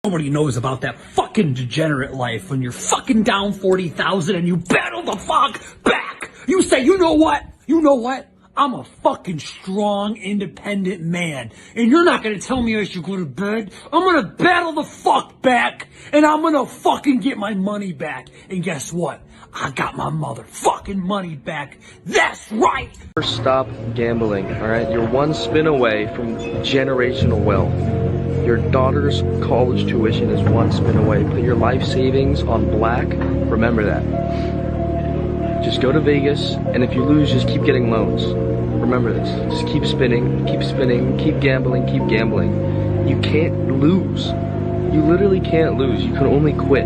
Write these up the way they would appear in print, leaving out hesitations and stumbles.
Nobody knows about that fucking degenerate life when you're fucking down 40,000 and you battle the fuck back. You say, you know what? I'm a fucking strong, independent man. And you're not gonna tell me I should go to bed. I'm gonna battle the fuck back. And I'm gonna fucking get my money back. And guess what? I got my motherfucking money back. That's right. Stop gambling, alright? You're one spin away from generational wealth. Your daughter's college tuition is one spin away. Put your life savings on black. Remember that. Just go to Vegas, and if you lose, just keep getting loans. Remember this. Just keep spinning, keep gambling, keep gambling. You can't lose. You literally can't lose. You can only quit.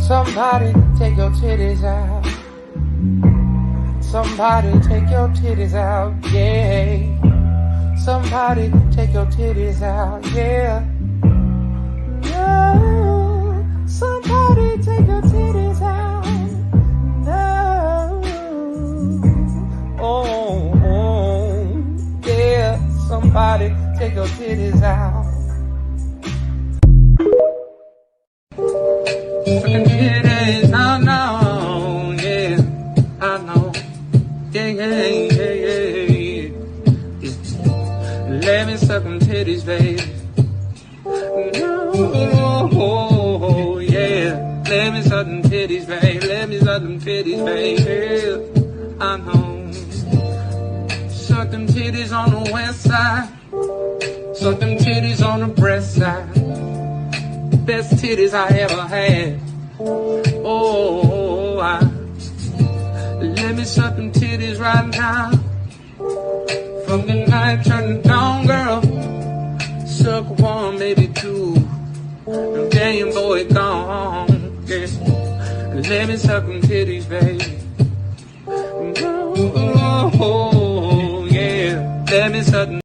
Somebody take your titties out. Somebody take your titties out, yeah. Somebody take your titties out, yeah. No, somebody take your titties out. No, oh, yeah. Somebody take your titties out. Fucking titties, I know, yeah, I know, yeah. Let me suck them titties, baby. No, yeah. Let me suck them titties, baby. Let me suck them titties, baby. I know. Suck them titties on the west side. Suck them titties on the breast side. Best titties I ever had. Oh, let me suck them titties right now. From the night turn to dawn, girl. Suck one, maybe two. And damn boy gone. Yeah. Let me suck them titties, baby. Oh, yeah. Let me suck them.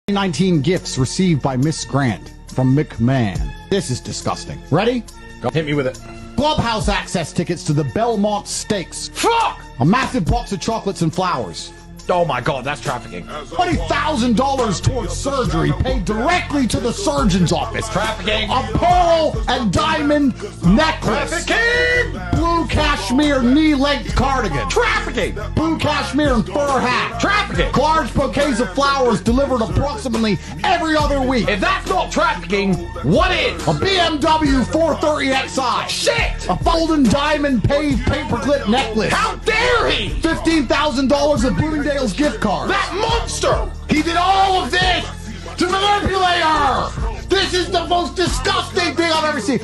2019 gifts received by Miss Grant from McMahon. This is disgusting. Ready? Go. Hit me with it. Clubhouse access tickets to the Belmont Stakes. Fuck! A massive box of chocolates and flowers. Oh my god, that's trafficking. $20,000 towards surgery paid directly to the surgeon's office. Trafficking. A pearl and diamond necklace. Trafficking! Blue cashmere knee-length cardigan. Trafficking! Blue cashmere and fur hat. Trafficking! Large bouquets of flowers delivered approximately every other week. If that's not trafficking, what is? A BMW 430xi. Shit! A golden diamond paved paperclip necklace. How dare he! $15,000 of Bloomingdale's gift card. That monster! He did all of this to manipulate her. This is the most disgusting thing I've ever seen.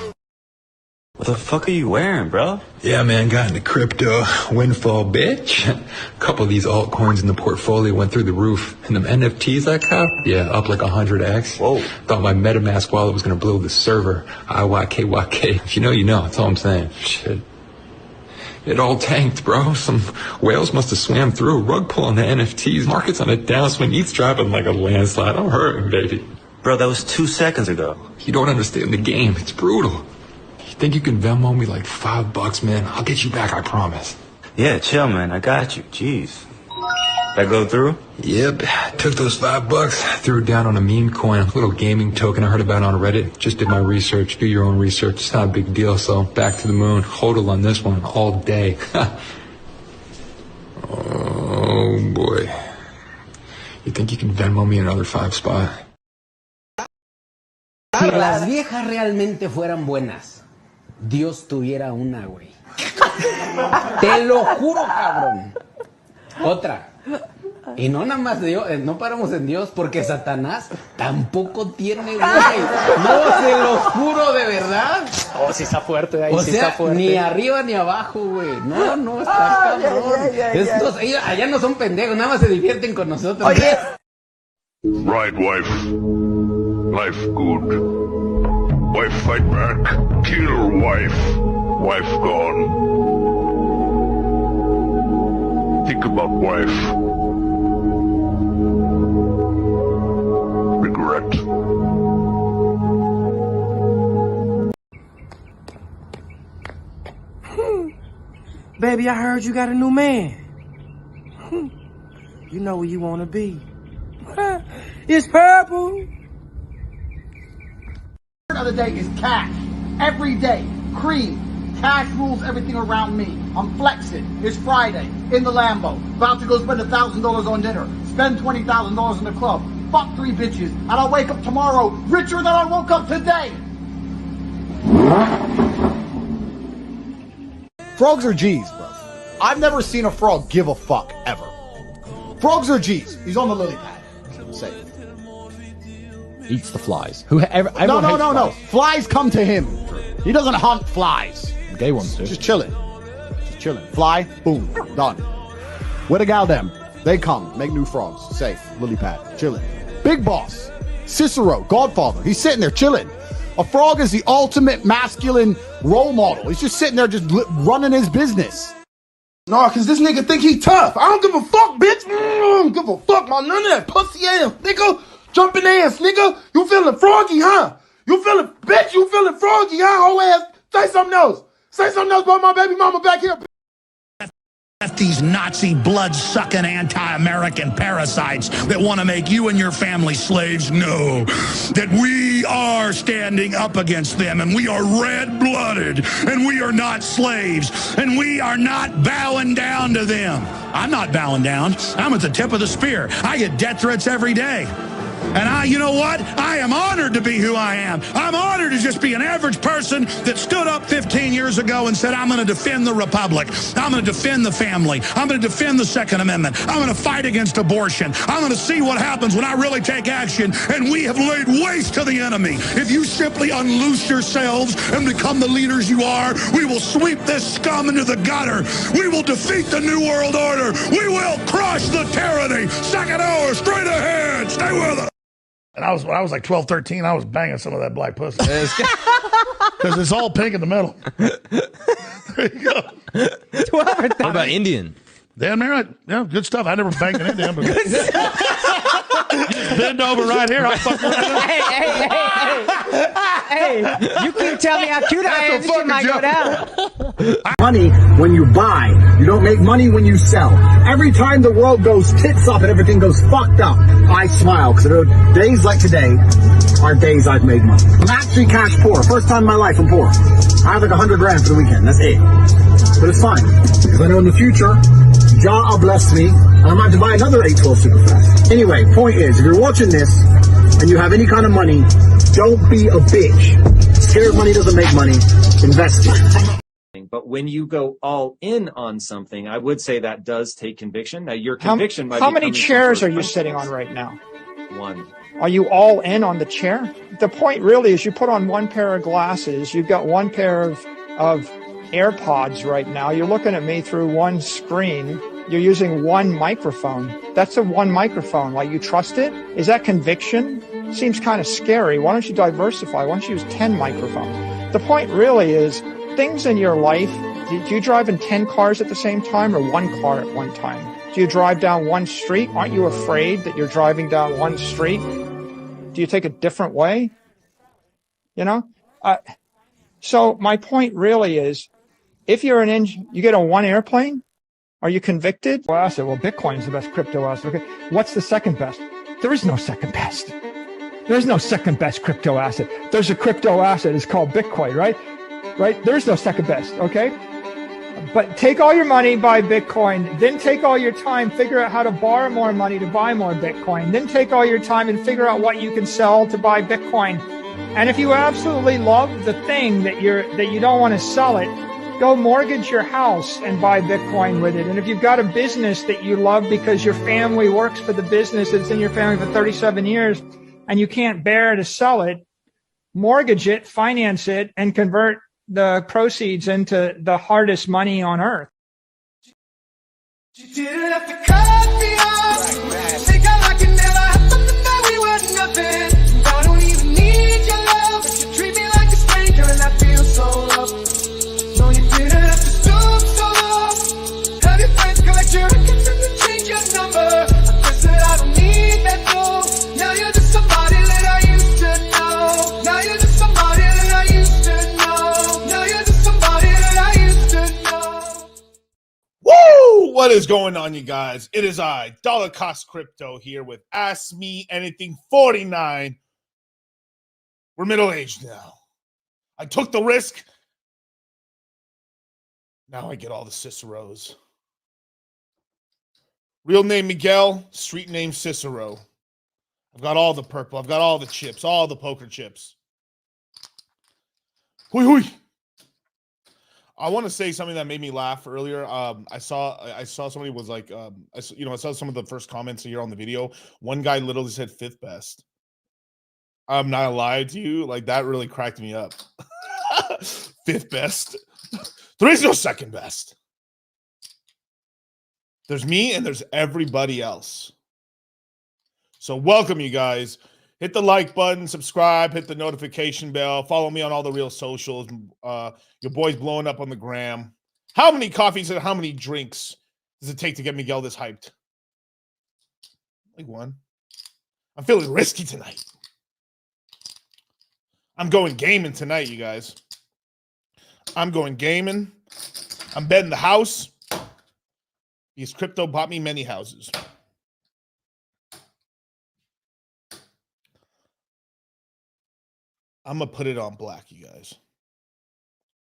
What the fuck are you wearing, bro? Yeah, man, got into crypto windfall, bitch. A couple of these altcoins in the portfolio went through the roof. And them NFTs I cop, yeah, up like 100x. Whoa. Thought my MetaMask wallet was gonna blow the server. IYKYK. If you know, you know. That's all I'm saying. Shit. It all tanked, bro. Some whales must have swam through. Rug pull on the NFTs. Market's on a downswing. ETH's dropping like a landslide. I'm hurting, baby. Bro, that was 2 seconds ago. You don't understand the game. It's brutal. You think you can Venmo me like $5, man? I'll get you back, I promise. Yeah, chill, man. I got you. Jeez. That go through? Yep. Took those $5, threw it down on a meme coin, a little gaming token I heard about on Reddit. Just did my research. Do your own research. It's not a big deal, so back to the moon. Hodl on this one all day. Oh, boy. You think you can Venmo me another 5 spot? Si las viejas realmente fueran buenas, Dios tuviera una, güey. Te lo juro, cabrón. Otra. Y no nada más Dios, no paramos en Dios, porque Satanás tampoco tiene, güey. No, se los juro de verdad. Oh, sí está fuerte, ahí o sí sea, está fuerte. ni arriba ni abajo, güey. No, no, está cabrón. Estos, ellos allá no son pendejos, nada más se divierten con nosotros. Oye. Right, wife. Life good. Wife fight back. Kill wife. Wife gone. Think about wife. Regret. Baby, I heard you got a new man. You know where you want to be. It's purple. Of the day is cash. Every day. Cream. Cash rules everything around me. I'm flexing. It's Friday. In the Lambo. About to go spend $1,000 on dinner. Spend $20,000 in the club. Fuck 3 bitches. And I'll wake up tomorrow richer than I woke up today. Frogs are G's, bro. I've never seen a frog give a fuck, ever. Frogs are G's. He's on the lily pad. Say. Eats the flies. Everyone No. Flies come to him. He doesn't hunt flies. Gay ones do. Just chilling. Fly, boom, done. Where the gal them? They come, make new frogs. Safe, lily pad, chilling. Big boss, Cicero, Godfather. He's sitting there chilling. A frog is the ultimate masculine role model. He's just sitting there, just running his business. No, cause this nigga think he tough. I don't give a fuck, bitch. I don't give a fuck about none of that pussy ass nigga. Jumping ass nigga. You feeling froggy, huh? You feeling froggy, huh? Whole ass. Say something else. Say something else about my baby mama back here. These Nazi blood-sucking anti-American parasites that want to make you and your family slaves know that we are standing up against them, and we are red-blooded, and we are not slaves, and we are not bowing down to them. I'm not bowing down. I'm at the tip of the spear. I get death threats every day. And you know what? I am honored to be who I am. I'm honored to just be an average person that stood up 15 years ago and said, I'm going to defend the Republic. I'm going to defend the family. I'm going to defend the Second Amendment. I'm going to fight against abortion. I'm going to see what happens when I really take action. And we have laid waste to the enemy. If you simply unloose yourselves and become the leaders you are, we will sweep this scum into the gutter. We will defeat the New World Order. We will crush the tyranny. Second hour, straight ahead. Stay with us. And when I was like 12, 13, I was banging some of that black pussy. Because it's all pink in the middle. There you go. What about Indian? Dan Merritt, yeah, good stuff. I never banged an Indian. But Bend over right here. I'll fuck you right up. Hey, you keep telling me how cute I am, this shit might go down. Money when you buy. You don't make money when you sell. Every time the world goes tits up and everything goes fucked up, I smile because days like today are days I've made money. I'm actually cash poor. First time in my life I'm poor. I have like 100 grand for the weekend. That's it. But it's fine because I know in the future, Jah will bless me and I'm about to buy another 812 super fast. Anyway, point is, if you're watching this and you have any kind of money, don't be a bitch. Scared money doesn't make money. Invest it. But when you go all in on something, I would say that does take conviction. Now, your conviction might be How many coming from chairs are you principle. sitting on right now? One. Are you all in on the chair? The point really is you put on one pair of glasses. You've got one pair of AirPods right now. You're looking at me through one screen. You're using one microphone. That's a one microphone. Like, you trust it? Is that conviction? Seems kind of scary. Why don't you diversify? Why don't you use 10 microphones? The point really is things in your life. Do you drive in 10 cars at the same time or one car at one time? Do you drive down one street? Aren't you afraid that you're driving down one street? Do you take a different way? You know? So my point really is, if you're you get on one airplane, are you convicted? Well, I said, well, Bitcoin's the best crypto asset. Okay. What's the second best? There is no second best. There's no second best crypto asset. There's a crypto asset. It's called Bitcoin, right? Right? There's no second best. Okay. But take all your money, buy Bitcoin, then take all your time, figure out how to borrow more money to buy more Bitcoin, then take all your time and figure out what you can sell to buy Bitcoin. And if you absolutely love the thing that you don't want to sell it, go mortgage your house and buy Bitcoin with it. And if you've got a business that you love because your family works for the business that's in your family for 37 years and you can't bear to sell it, mortgage it, finance it, and convert the proceeds into the hardest money on earth. You didn't have to cut me off. Think I like it never happened to know we were nothing. I don't even need your love. You treat me like a stranger and I feel so loved. No, you didn't have to stoop so low. Have your friends collect your records and then change your number. I guess that I don't need that though. Now you're just somebody that I used to know. Now you're just somebody that I used to know. Now you're just somebody that I used to know. Woo! What is going on, you guys? It is I, Dollar Cost Crypto, here with Ask Me Anything 49. We're middle-aged now. I took the risk. Now I get all the Ciceros. Real name Miguel, street name Cicero. I've got all the purple. I've got all the chips, all the poker chips. Hui hui. I want to say something that made me laugh earlier. I saw somebody was like, I saw some of the first comments here on the video. One guy literally said fifth best. I'm not gonna lie to you, like that really cracked me up. Fifth best. There is no second best. There's me and there's everybody else. So welcome, you guys. Hit the like button, subscribe, hit the notification bell, follow me on all the real socials. Your boy's blowing up on the gram. How many coffees and how many drinks does it take to get Miguel this hyped? Like one. I'm feeling risky tonight. I'm going gaming tonight, you guys. I'm going gaming. I'm betting the house. Because crypto bought me many houses. I'm going to put it on black, you guys.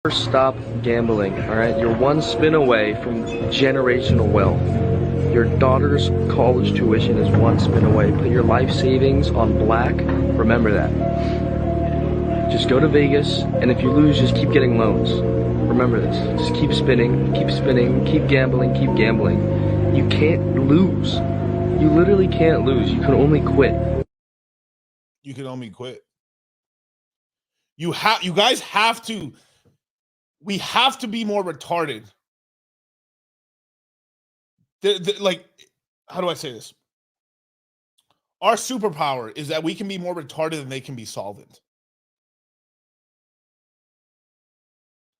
Stop gambling, all right? You're one spin away from generational wealth. Your daughter's college tuition is one spin away. Put your life savings on black. Remember that. Just go to Vegas, and if you lose, just keep getting loans. Remember this. Just keep spinning, keep gambling, keep gambling. You can't lose. You literally can't lose. You can only quit. You can only quit. You guys have to. We have to be more retarded. Like, how do I say this? Our superpower is that we can be more retarded than they can be solvent.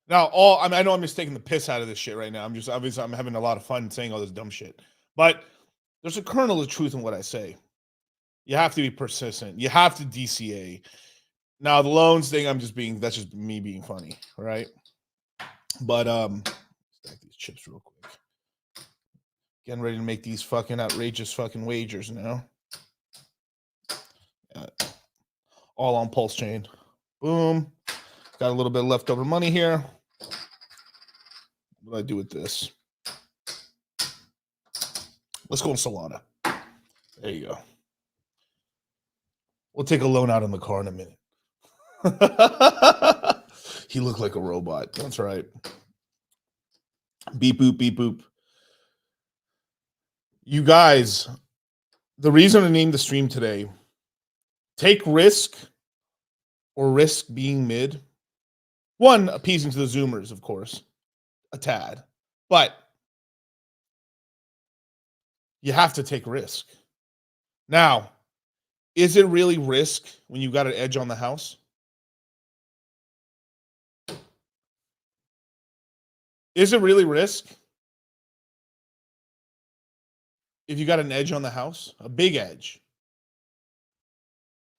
Now, I know I'm just taking the piss out of this shit right now. I'm having a lot of fun saying all this dumb shit. But there's a kernel of truth in what I say. You have to be persistent. You have to DCA. Now the loans thing, that's just me being funny, right? But stack these chips real quick. Getting ready to make these fucking outrageous fucking wagers now. All on PulseChain. Boom. Got a little bit of leftover money here. What do I do with this? Let's go on Solana. There you go. We'll take a loan out in the car in a minute. He looked like a robot. That's right. Beep boop, beep boop. You guys, the reason I named the stream today, take risk or risk being mid. One, appeasing to the Zoomers, of course, a tad. But you have to take risk. Now, is it really risk when you got an edge on the house? Is it really risk if you got an edge on the house? A big edge.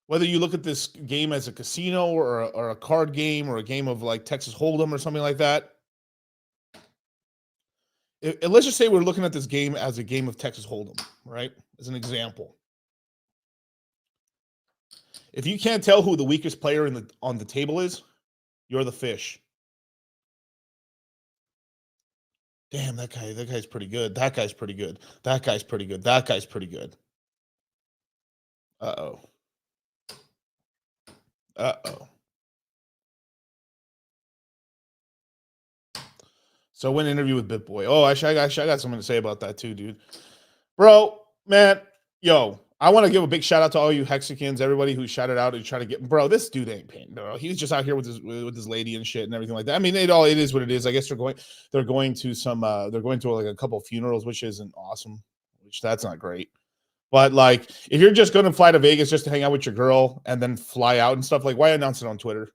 Whether you look at this game as a casino or a card game or a game of like Texas Hold'em or something like that. Let's just say we're looking at this game as a game of Texas Hold'em, right? As an example. If you can't tell who the weakest player on the table is, you're the fish. Damn, that guy's pretty good. That guy's pretty good. That guy's pretty good. That guy's pretty good. Uh-oh. Uh-oh. So went interview with Bitboy. Oh, actually, I got something to say about that too, dude. Bro, man, yo, I want to give a big shout out to all you Hexicans, everybody who shouted out and tried to get, bro, this dude ain't paying, bro. He's just out here with his lady and shit and everything like that. I mean, it is what it is. I guess they're going to like a couple of funerals, which isn't awesome, which that's not great. But like, if you're just going to fly to Vegas just to hang out with your girl and then fly out and stuff, like, why announce it on Twitter?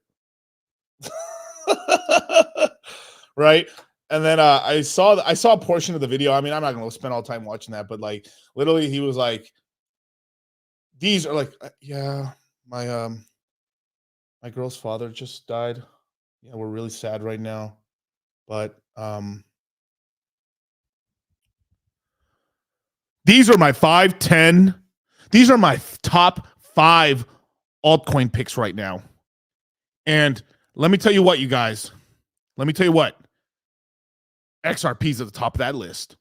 Right? And then I saw a portion of the video. I mean, I'm not going to spend all time watching that, but like, literally, he was like, "These are like, yeah, my girl's father just died. Yeah, we're really sad right now, but these are my 5, 10. These are my top 5 altcoin picks right now. And let me tell you what, you guys. Let me tell you what. XRP's at the top of that list.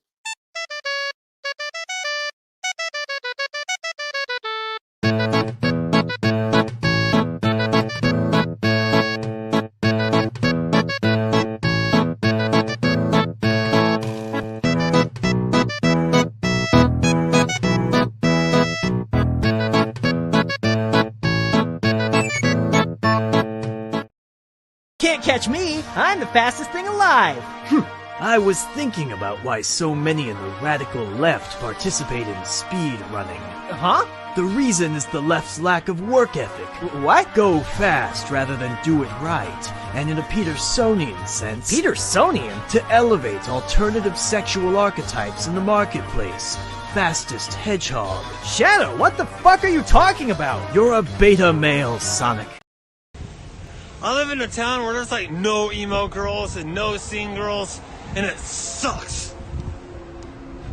Can't catch me. I'm the fastest thing alive. I was thinking about why so many in the radical left participate in speed running. Huh? The reason is the left's lack of work ethic. What? Go fast rather than do it right. And in a Petersonian sense... Petersonian? To elevate alternative sexual archetypes in the marketplace. Fastest hedgehog. Shadow, what the fuck are you talking about? You're a beta male, Sonic. I live in a town where there's like no emo girls and no scene girls, and it sucks.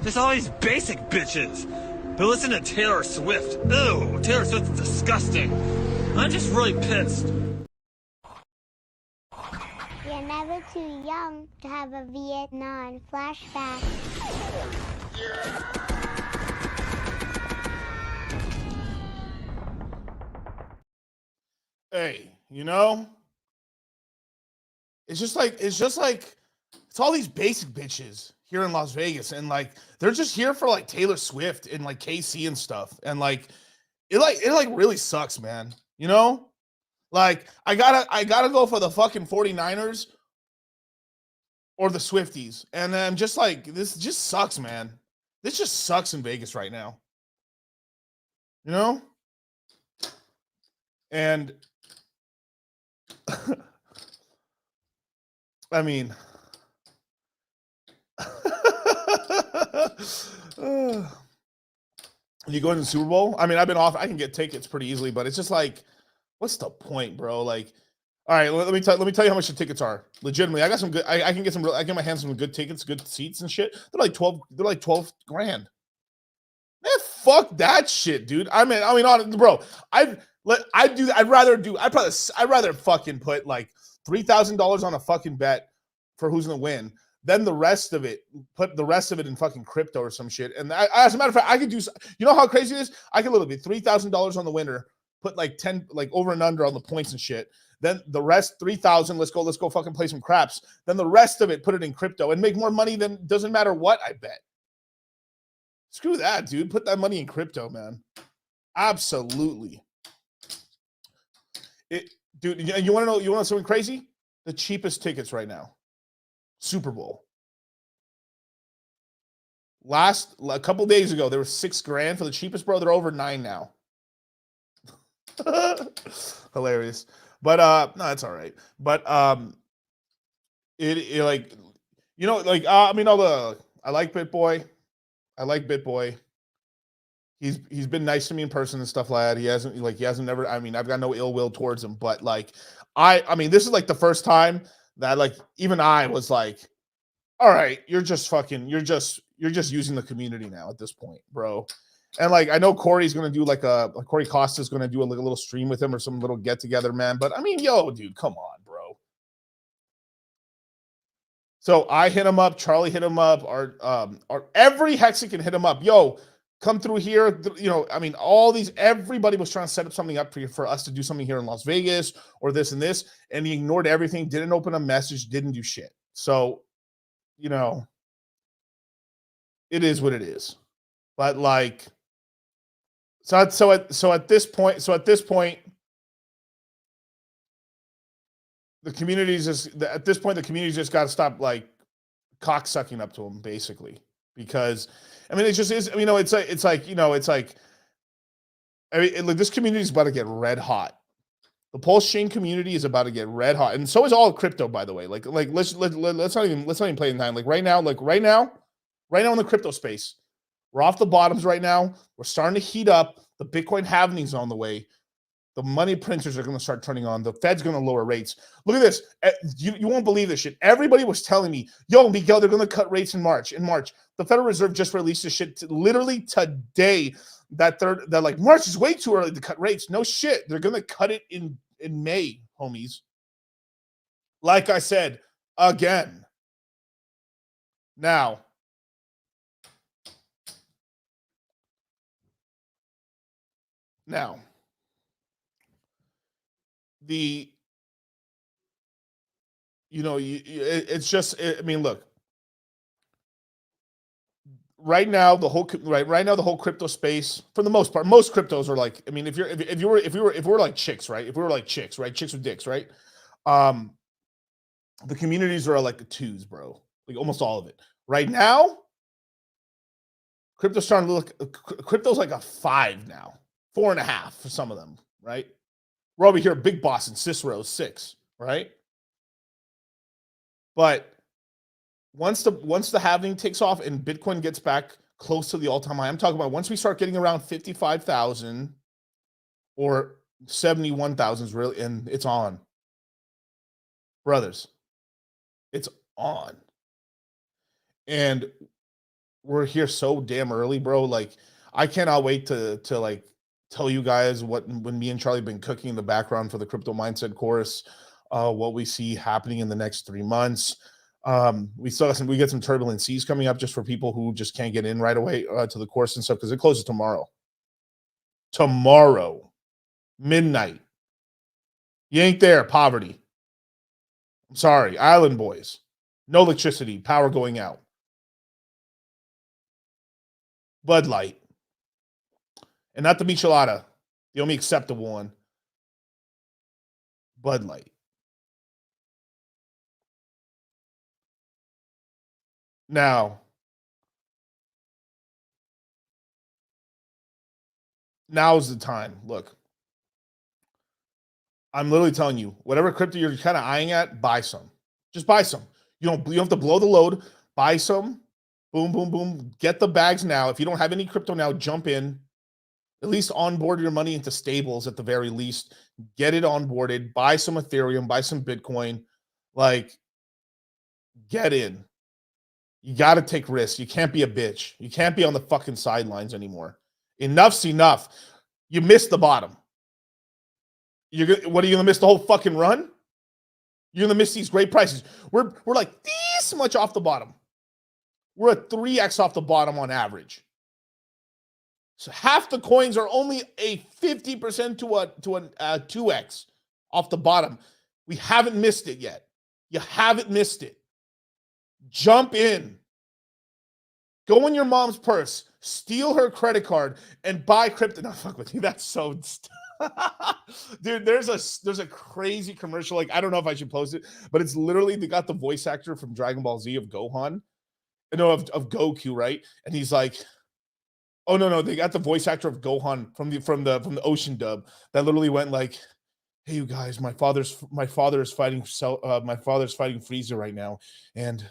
There's all these basic bitches who listen to Taylor Swift. Ew, Taylor Swift's disgusting. I'm just really pissed. You're never too young to have a Vietnam flashback. Hey, you know, it's all these basic bitches here in Las Vegas, and like they're just here for like Taylor Swift and like KC and stuff, and like it really sucks, man. You know, like I gotta go for the fucking 49ers or the Swifties, and I'm just like, this just sucks, man. This just sucks in Vegas right now. You know, and I mean, When you go into the Super Bowl, I mean, I've been off. I can get tickets pretty easily, but it's just like, what's the point, bro? Like, all right, let me tell you how much the tickets are. Legitimately, I got some good. I can get some. I get my hands on some good tickets, good seats and shit. They're like 12. They're like 12 grand. Man, fuck that shit, dude. I mean, bro. I'd rather fucking put like $3,000 on a fucking bet for who's gonna win. Then the rest of it, put the rest of it in fucking crypto or some shit. And as a matter of fact, I could do. You know how crazy it is? I could literally $3,000 on the winner, put like 10, like over and under on the points and shit. Then the rest, 3,000. Let's go fucking play some craps. Then the rest of it, put it in crypto and make more money than doesn't matter what I bet. Screw that, dude. Put that money in crypto, man. Absolutely. Dude, you want to know something crazy? The cheapest tickets right now. Super Bowl. A couple days ago, there was $6 grand for the cheapest, bro. They're over 9 now. Hilarious. But no, it's all right. But it like, you know, like I mean, I like Bitboy. I like Bitboy. He's been nice to me in person and stuff like that. He hasn't never. I mean, I've got no ill will towards him, but like, I mean, this is like the first time that like even I was like, all right, you're just using the community now at this point, bro. And like, I know Corey's gonna do like Corey Costa's gonna do a little stream with him or some little get together, man. But I mean, yo, dude, come on, bro. So I hit him up. Charlie hit him up. Our every Hexican hit him up. Yo, come through here. You know, I mean, everybody was trying to set up something up for us to do something here in Las Vegas or this and this, and he ignored everything. Didn't open a message. Didn't do shit. So, you know, it is what it is. But like, so at this point, the community's just got to stop like cocksucking up to him, basically, because I mean, it just is. You know, it's like I mean, look, this community is about to get red hot. The PulseChain community is about to get red hot, and so is all crypto, by the way. Like let's not even play in time. Like right now in the crypto space, we're off the bottoms right now. We're starting to heat up. The Bitcoin halving's on the way. The money printers are going to start turning on. The Fed's going to lower rates. Look at this. You won't believe this shit. Everybody was telling me, yo, Miguel, they're going to cut rates in March. The Federal Reserve just released this shit literally today. That like March is way too early to cut rates. No shit. They're going to cut it in May, homies. Like I said, again. Now, it's just, I mean, look, right now the whole crypto space, for the most part, most cryptos are like, I mean, if we're like chicks, right? If we were like chicks, right? Chicks with dicks, right? The communities are like the 2s, bro. Like almost all of it. Right now, crypto's like a 5 now. 4.5 for some of them, right? We're over here, Big Boss and Cicero 6, right? But once the halving takes off and Bitcoin gets back close to the all-time high, I'm talking about once we start getting around 55,000 or 71,000 really, and it's on. Brothers, it's on. And we're here so damn early, bro. Like, I cannot wait to like tell you guys when me and Charlie have been cooking in the background for the crypto mindset course, what we see happening in the next 3 months. We get some turbulent seas coming up just for people who just can't get in right away to the course and stuff, because it closes tomorrow. Midnight. You ain't there, poverty. I'm sorry, island boys. No electricity, power going out. Bud Light. And not the Michelada, the only acceptable one. Bud Light. Now is the time. Look, I'm literally telling you, whatever crypto you're kind of eyeing at, buy some. Just buy some. You don't have to blow the load. Buy some. Boom, boom, boom. Get the bags now. If you don't have any crypto now, jump in. At least onboard your money into stables at the very least. Get it onboarded. Buy some Ethereum. Buy some Bitcoin. Like, get in. You got to take risks. You can't be a bitch. You can't be on the fucking sidelines anymore. Enough's enough. You missed the bottom. What are you going to miss the whole fucking run? You're going to miss these great prices. We're like this much off the bottom. We're at 3x off the bottom on average. So half the coins are only a 50% to a 2x off the bottom. We haven't missed it yet. You haven't missed it. Jump in. Go in your mom's purse, steal her credit card, and buy crypto. No, fuck with you. That's so... Dude, there's a crazy commercial. Like, I don't know if I should post it, but it's literally, they got the voice actor from Dragon Ball Z of Gohan. No, of Goku, right? And he's like, oh no, they got the voice actor of Gohan from the Ocean dub that literally went like, hey you guys, my father's fighting Frieza right now, and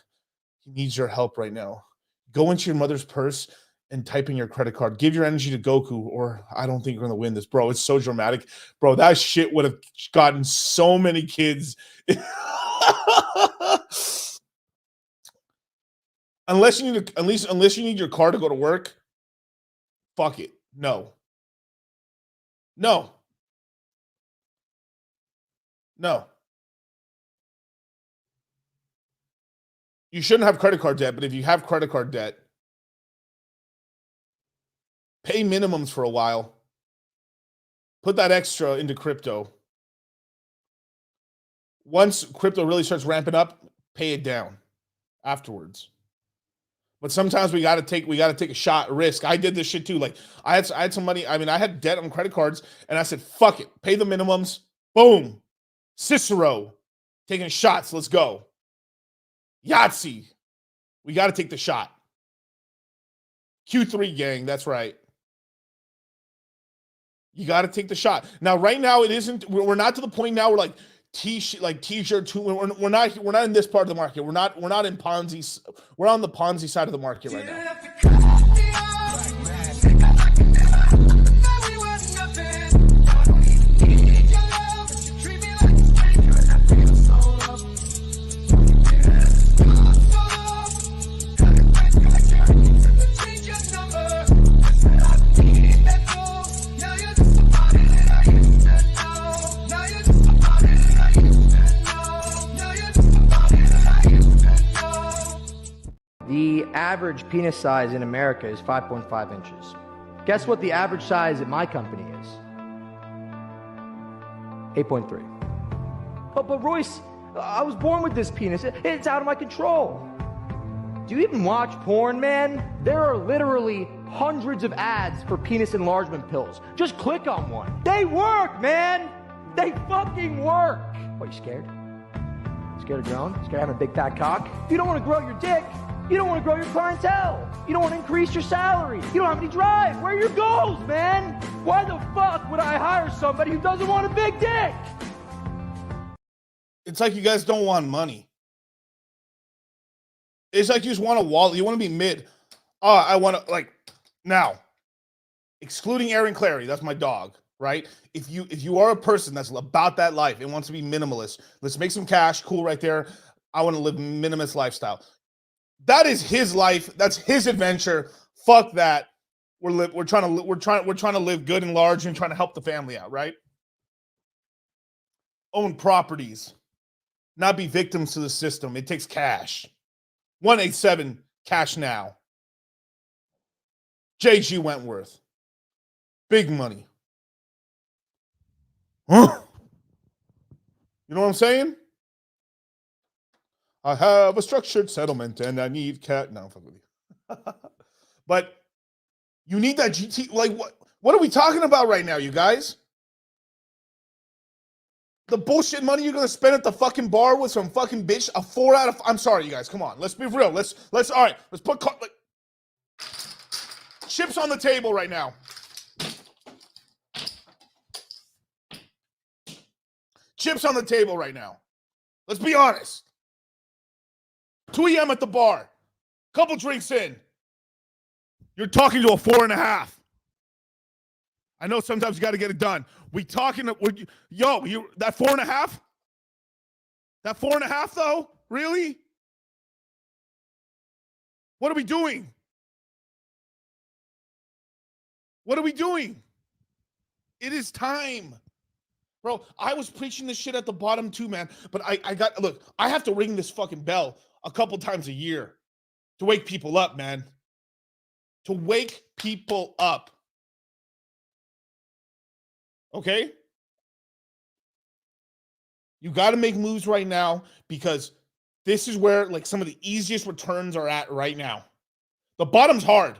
he needs your help right now. Go into your mother's purse and type in your credit card. Give your energy to Goku, or I don't think you're gonna win this, bro. It's so dramatic, bro. That shit would have gotten so many kids. Unless you need your car to go to work, fuck it. No. You shouldn't have credit card debt, but if you have credit card debt, pay minimums for a while. Put that extra into crypto. Once crypto really starts ramping up, pay it down afterwards. But sometimes we gotta take a shot, risk. I did this shit too. Like I had some money. I mean, I had debt on credit cards, and I said, fuck it, pay the minimums. Boom. Cicero, taking shots. Let's go. Yahtzee. We gotta take the shot. Q3 gang, that's right. You gotta take the shot. Now, right now, it isn't. We're not to the point now where like t-shirt. We're not in this part of the market. We're not in Ponzi. We're on the Ponzi side of the market right now. The average penis size in America is 5.5 inches. Guess what the average size at my company is? 8.3. But Royce, I was born with this penis. It's out of my control. Do you even watch porn, man? There are literally hundreds of ads for penis enlargement pills. Just click on one. They work, man! They fucking work! What, you scared? Scared of growing? Scared of having a big fat cock? If you don't want to grow your dick, you don't want to grow your clientele. You don't want to increase your salary. You don't have any drive. Where are your goals, man? Why the fuck would I hire somebody who doesn't want a big dick? It's like you guys don't want money. It's like you just want a wallet. You want to be mid. Oh, I want to, like, now, excluding Aaron Clary, that's my dog, right? If you are a person that's about that life and wants to be minimalist, let's make some cash, cool right there. I want to live minimalist lifestyle. That is his life. That's his adventure. Fuck that. We're trying to live good and large and trying to help the family out, right? Own properties. Not be victims to the system. It takes cash. 187 cash now. JG Wentworth. Big money. Huh? You know what I'm saying? I have a structured settlement and I need cat. No, fuck with you. But you need that GT. Like, what are we talking about right now, you guys? The bullshit money you're gonna spend at the fucking bar with some fucking bitch. A 4 out of. I'm sorry, you guys. Come on, let's be real. Let's. All right, let's put chips on the table right now. Chips on the table right now. Let's be honest. 2 a.m. at the bar. Couple drinks in. You're talking to a 4.5. I know sometimes you got to get it done. We talking, that 4.5? That 4.5 though? Really? What are we doing? What are we doing? It is time. Bro, I was preaching this shit at the bottom too, man. But I have to ring this fucking bell a couple times a year to wake people up, man. To wake people up. Okay? You got to make moves right now because this is where like some of the easiest returns are at right now. The bottom's hard.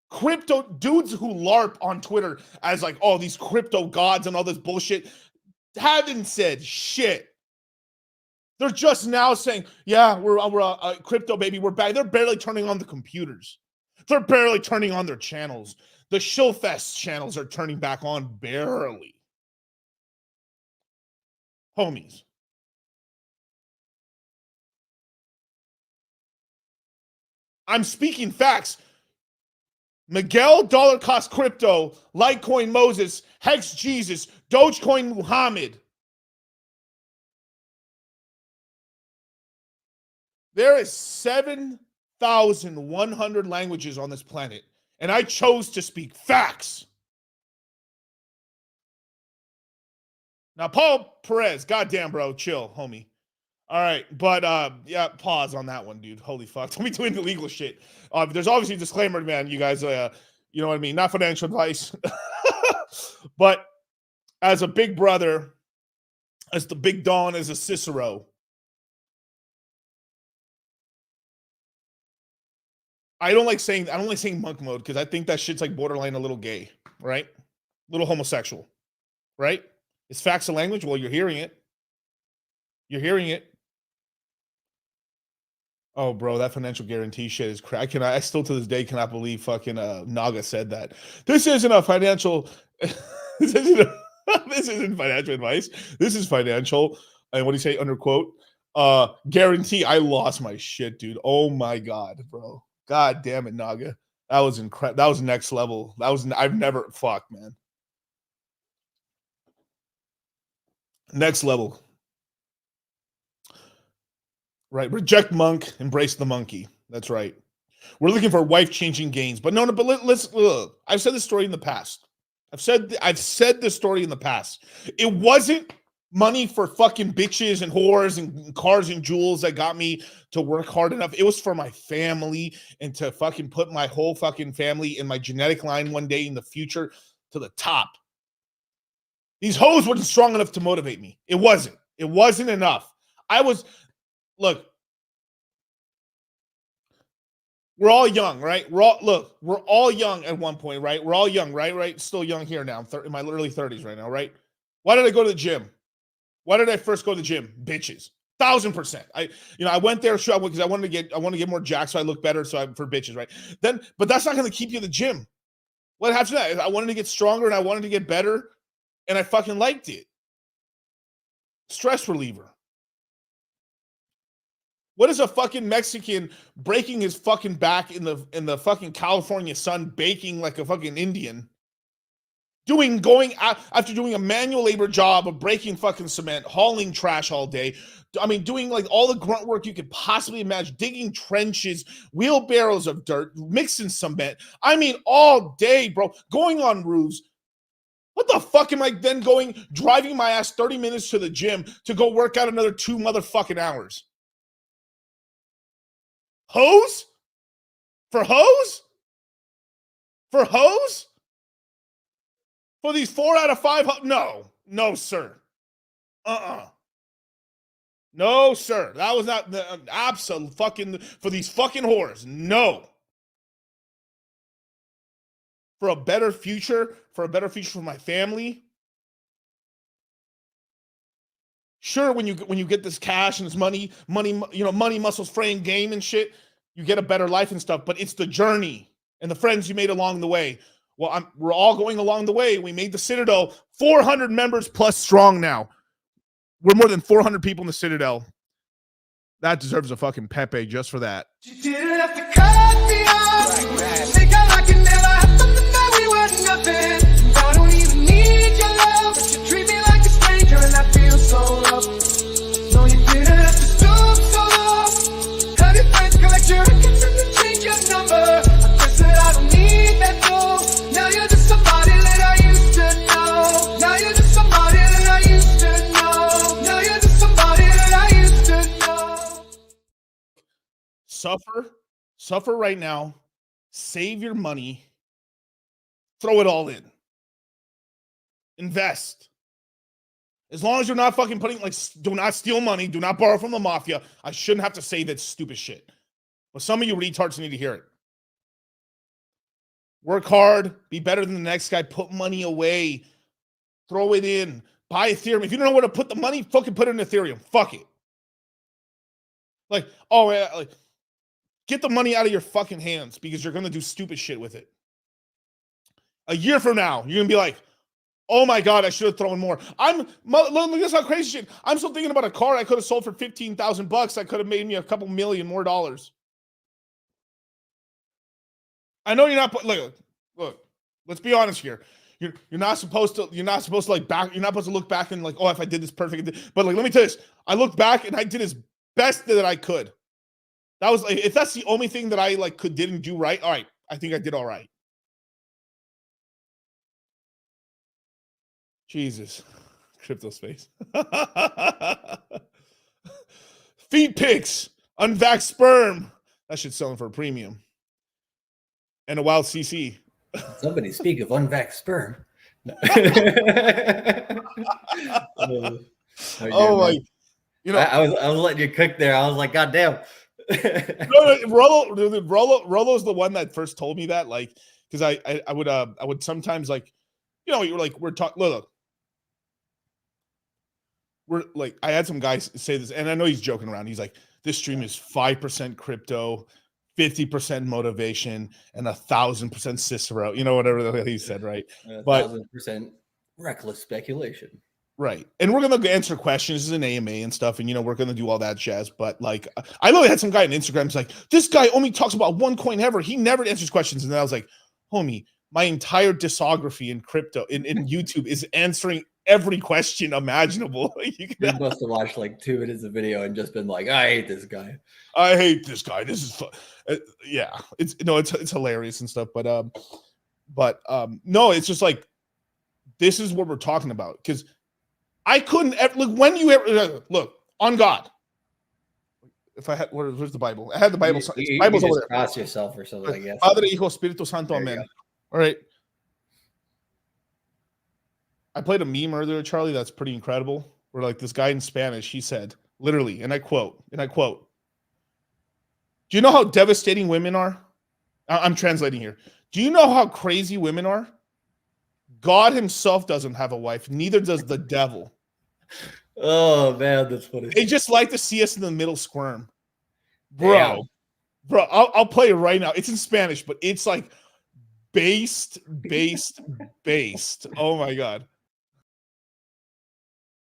Crypto dudes who LARP on Twitter as like, oh, these crypto gods and all this bullshit haven't said shit. They're just now saying, yeah, we're a crypto baby. We're back. They're barely turning on the computers. They're barely turning on their channels. The Showfest channels are turning back on barely. Homies. I'm speaking facts. Miguel Dollar Cost Crypto, Litecoin Moses, Hex Jesus, Dogecoin Muhammad. There is 7,100 languages on this planet, and I chose to speak facts. Now, Paul Perez, goddamn, bro, chill, homie. All right, but yeah, pause on that one, dude. Holy fuck, don't be doing illegal shit. There's obviously a disclaimer, man. You guys, you know what I mean? Not financial advice, but as a big brother, as the big Don, as a Cicero, I don't like saying monk mode because I think that shit's like borderline a little gay, right? A little homosexual, right? Is facts a language? Well, you're hearing it. You're hearing it. Oh, bro, that financial guarantee shit is crack. I still to this day cannot believe fucking Naga said that. This isn't a financial. this isn't financial advice. This is financial. And what do you say? Underquote. Guarantee. I lost my shit, dude. Oh my god, bro. God damn it, Naga. That was incredible. That was next level. I've never fuck, man. Next level. Right. Reject monk, embrace the monkey. That's right. We're looking for wife-changing gains. But let's look. I've said this story in the past. I've said this story in the past. It wasn't money for fucking bitches and whores and cars and jewels that got me to work hard enough. It was for my family and to fucking put my whole fucking family in my genetic line one day in the future to the top. These hoes weren't strong enough to motivate me. It wasn't. It wasn't enough. Look, we're all young, right? We're all young at one point, right? We're all young, right? Still young here now. I'm in my early 30s right now, right? Why did I go to the gym? Why did I first go to the gym? Bitches. 1,000%. I went there because I wanted to get more jacked so I look better for bitches, right? But that's not going to keep you in the gym. What happened to that? I wanted to get stronger and I wanted to get better, and I fucking liked it. Stress reliever. What is a fucking Mexican breaking his fucking back in the fucking California sun, baking like a fucking Indian, going after doing a manual labor job of breaking fucking cement, hauling trash all day? I mean, doing like all the grunt work you could possibly imagine, digging trenches, wheelbarrows of dirt, mixing cement. I mean, all day, bro, going on roofs. What the fuck am I then driving my ass 30 minutes to the gym to go work out another 2 motherfucking hours? Hose? For hose? For hose? For these 4 out of 5? No, sir. No, sir. That was not the absolute fucking for these fucking whores. No. For a better future for my family. Sure, when you get this cash and this money, muscles, frame, game and shit, you get a better life and stuff, but it's the journey and the friends you made along the way. Well, we're all going along the way. We made the Citadel 400 members plus strong now. We're more than 400 people in the Citadel. That deserves a fucking Pepe just for that. You didn't have to cut me off. Think I like it never happened, that we were nothing. Suffer right now. Save your money. Throw it all in. Invest. As long as you're not fucking putting, like, do not steal money. Do not borrow from the mafia. I shouldn't have to say that stupid shit. But some of you retards need to hear it. Work hard. Be better than the next guy. Put money away. Throw it in. Buy Ethereum. If you don't know where to put the money, fucking put it in Ethereum. Fuck it. Like, oh, yeah, like, get the money out of your fucking hands because you're going to do stupid shit with it. A year from now, you're going to be like, oh my God, I should have thrown more. Look, this how crazy shit. I'm still thinking about a car I could have sold for $15,000. I could have made me a couple million more dollars. I know you're not, look, let's be honest here. You're not supposed to like back, you're not supposed to look back and like, oh, if I did this perfect. But like, let me tell you this. I looked back and I did as best that I could. That was like, if that's the only thing that I like didn't do right, all right, I think I did all right. Jesus. Crypto space. Feed pics. Unvax sperm. That shit's selling for a premium. And a wild CC. Somebody speak of unvax sperm. Oh my! You know, I was letting you cook there. I was like, God damn. Rollo's the one that first told me that, like, because I would sometimes, like, you know, you're like, we're talking. Look, we're like, I had some guys say this, and I know he's joking around. He's like, this stream is 5% crypto, 50% motivation, and 1,000% Cicero. You know, whatever the hell he said, right? 1,000% reckless speculation. Right. And we're going to answer questions. This is an AMA and stuff. And, you know, we're going to do all that jazz. But, like, I literally had some guy on Instagram who's like, this guy only talks about one coin ever. He never answers questions. And then I was like, homie, my entire discography in crypto, in YouTube, is answering every question imaginable. You must have watched like 2 minutes of video and just been like, I hate this guy. I hate this guy. This is fun. Yeah. It's hilarious and stuff. But no, it's just like, this is what we're talking about. Because I couldn't ever look when you ever look on God. If I had, where's the Bible? I had the Bible. Bible's over there. Cross yourself or something, I guess. Padre, Hijo, Espíritu Santo, Amen. All right. I played a meme earlier, Charlie. That's pretty incredible. Where like this guy in Spanish, he said, literally, and I quote, do you know how devastating women are? I'm translating here. Do you know how crazy women are? God himself doesn't have a wife. Neither does the devil. Oh, man, that's funny. They just like to see us in the middle squirm. Bro, I'll play it right now. It's in Spanish, but it's like based. Oh, my God.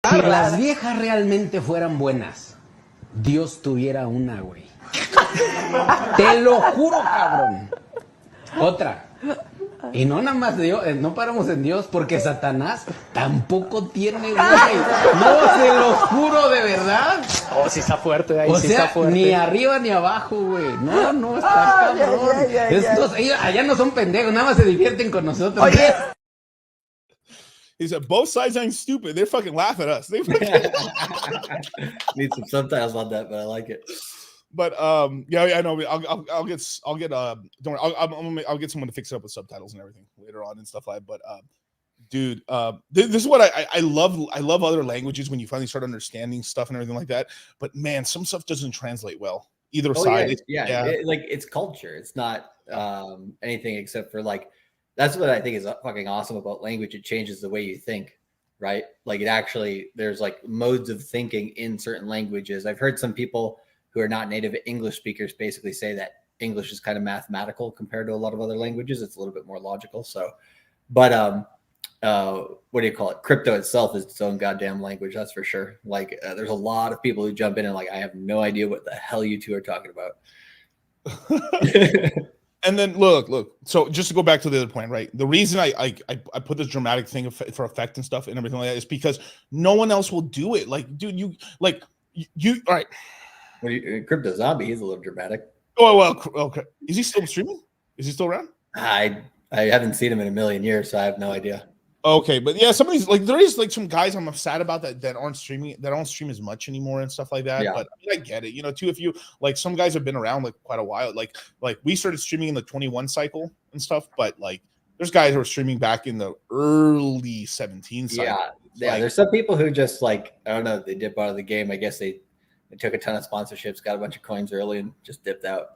Si las viejas realmente fueran buenas, Dios tuviera una, güey. Te lo juro, cabrón. Otra. Y no nada más Dios, no paramos en Dios, porque Satanás tampoco tiene, güey. No, se lo juro de verdad. Oh, sí está fuerte ahí, o sí sea, está fuerte. ni arriba ni abajo, güey. No, está cabrón. Estos, ellos allá no son pendejos, nada más se divierten con nosotros. Oye. He said, both sides ain't stupid. They fucking laugh at us. They fucking... Need some subtitles on that, but I like it. But yeah, I know. I'll get don't worry, I'll get someone to fix it up with subtitles and everything later on and stuff like that. But dude, this is what I love. I love other languages when you finally start understanding stuff and everything like that. But man, some stuff doesn't translate well either side. Yeah. Like it's culture. It's not anything except for like. That's what I think is fucking awesome about language. It changes the way you think, right? Like it actually, there's like modes of thinking in certain languages. I've heard some people who are not native English speakers basically say that English is kind of mathematical compared to a lot of other languages. It's a little bit more logical. So, but what do you call it? Crypto itself is its own goddamn language. That's for sure. Like there's a lot of people who jump in and like, I have no idea what the hell you two are talking about. And then look. So just to go back to the other point, right? The reason I put this dramatic thing for effect and stuff and everything like that is because no one else will do it. Like, dude, you all right. Crypto Zombie, he's a little dramatic. Oh well, okay. Is he still streaming? Is he still around? I haven't seen him in a million years, so I have no idea. Okay, but yeah, some of these, like, there is like some guys I'm sad about that aren't streaming, that don't stream as much anymore and stuff like that. Yeah. But I mean, I get it, you know, too. If you like, some guys have been around like quite a while. Like we started streaming in the 21 cycle and stuff, but like there's guys who are streaming back in the early 17 cycle. Yeah, Like, there's some people who just like, I don't know, they dip out of the game. I guess they took a ton of sponsorships, got a bunch of coins early, and just dipped out.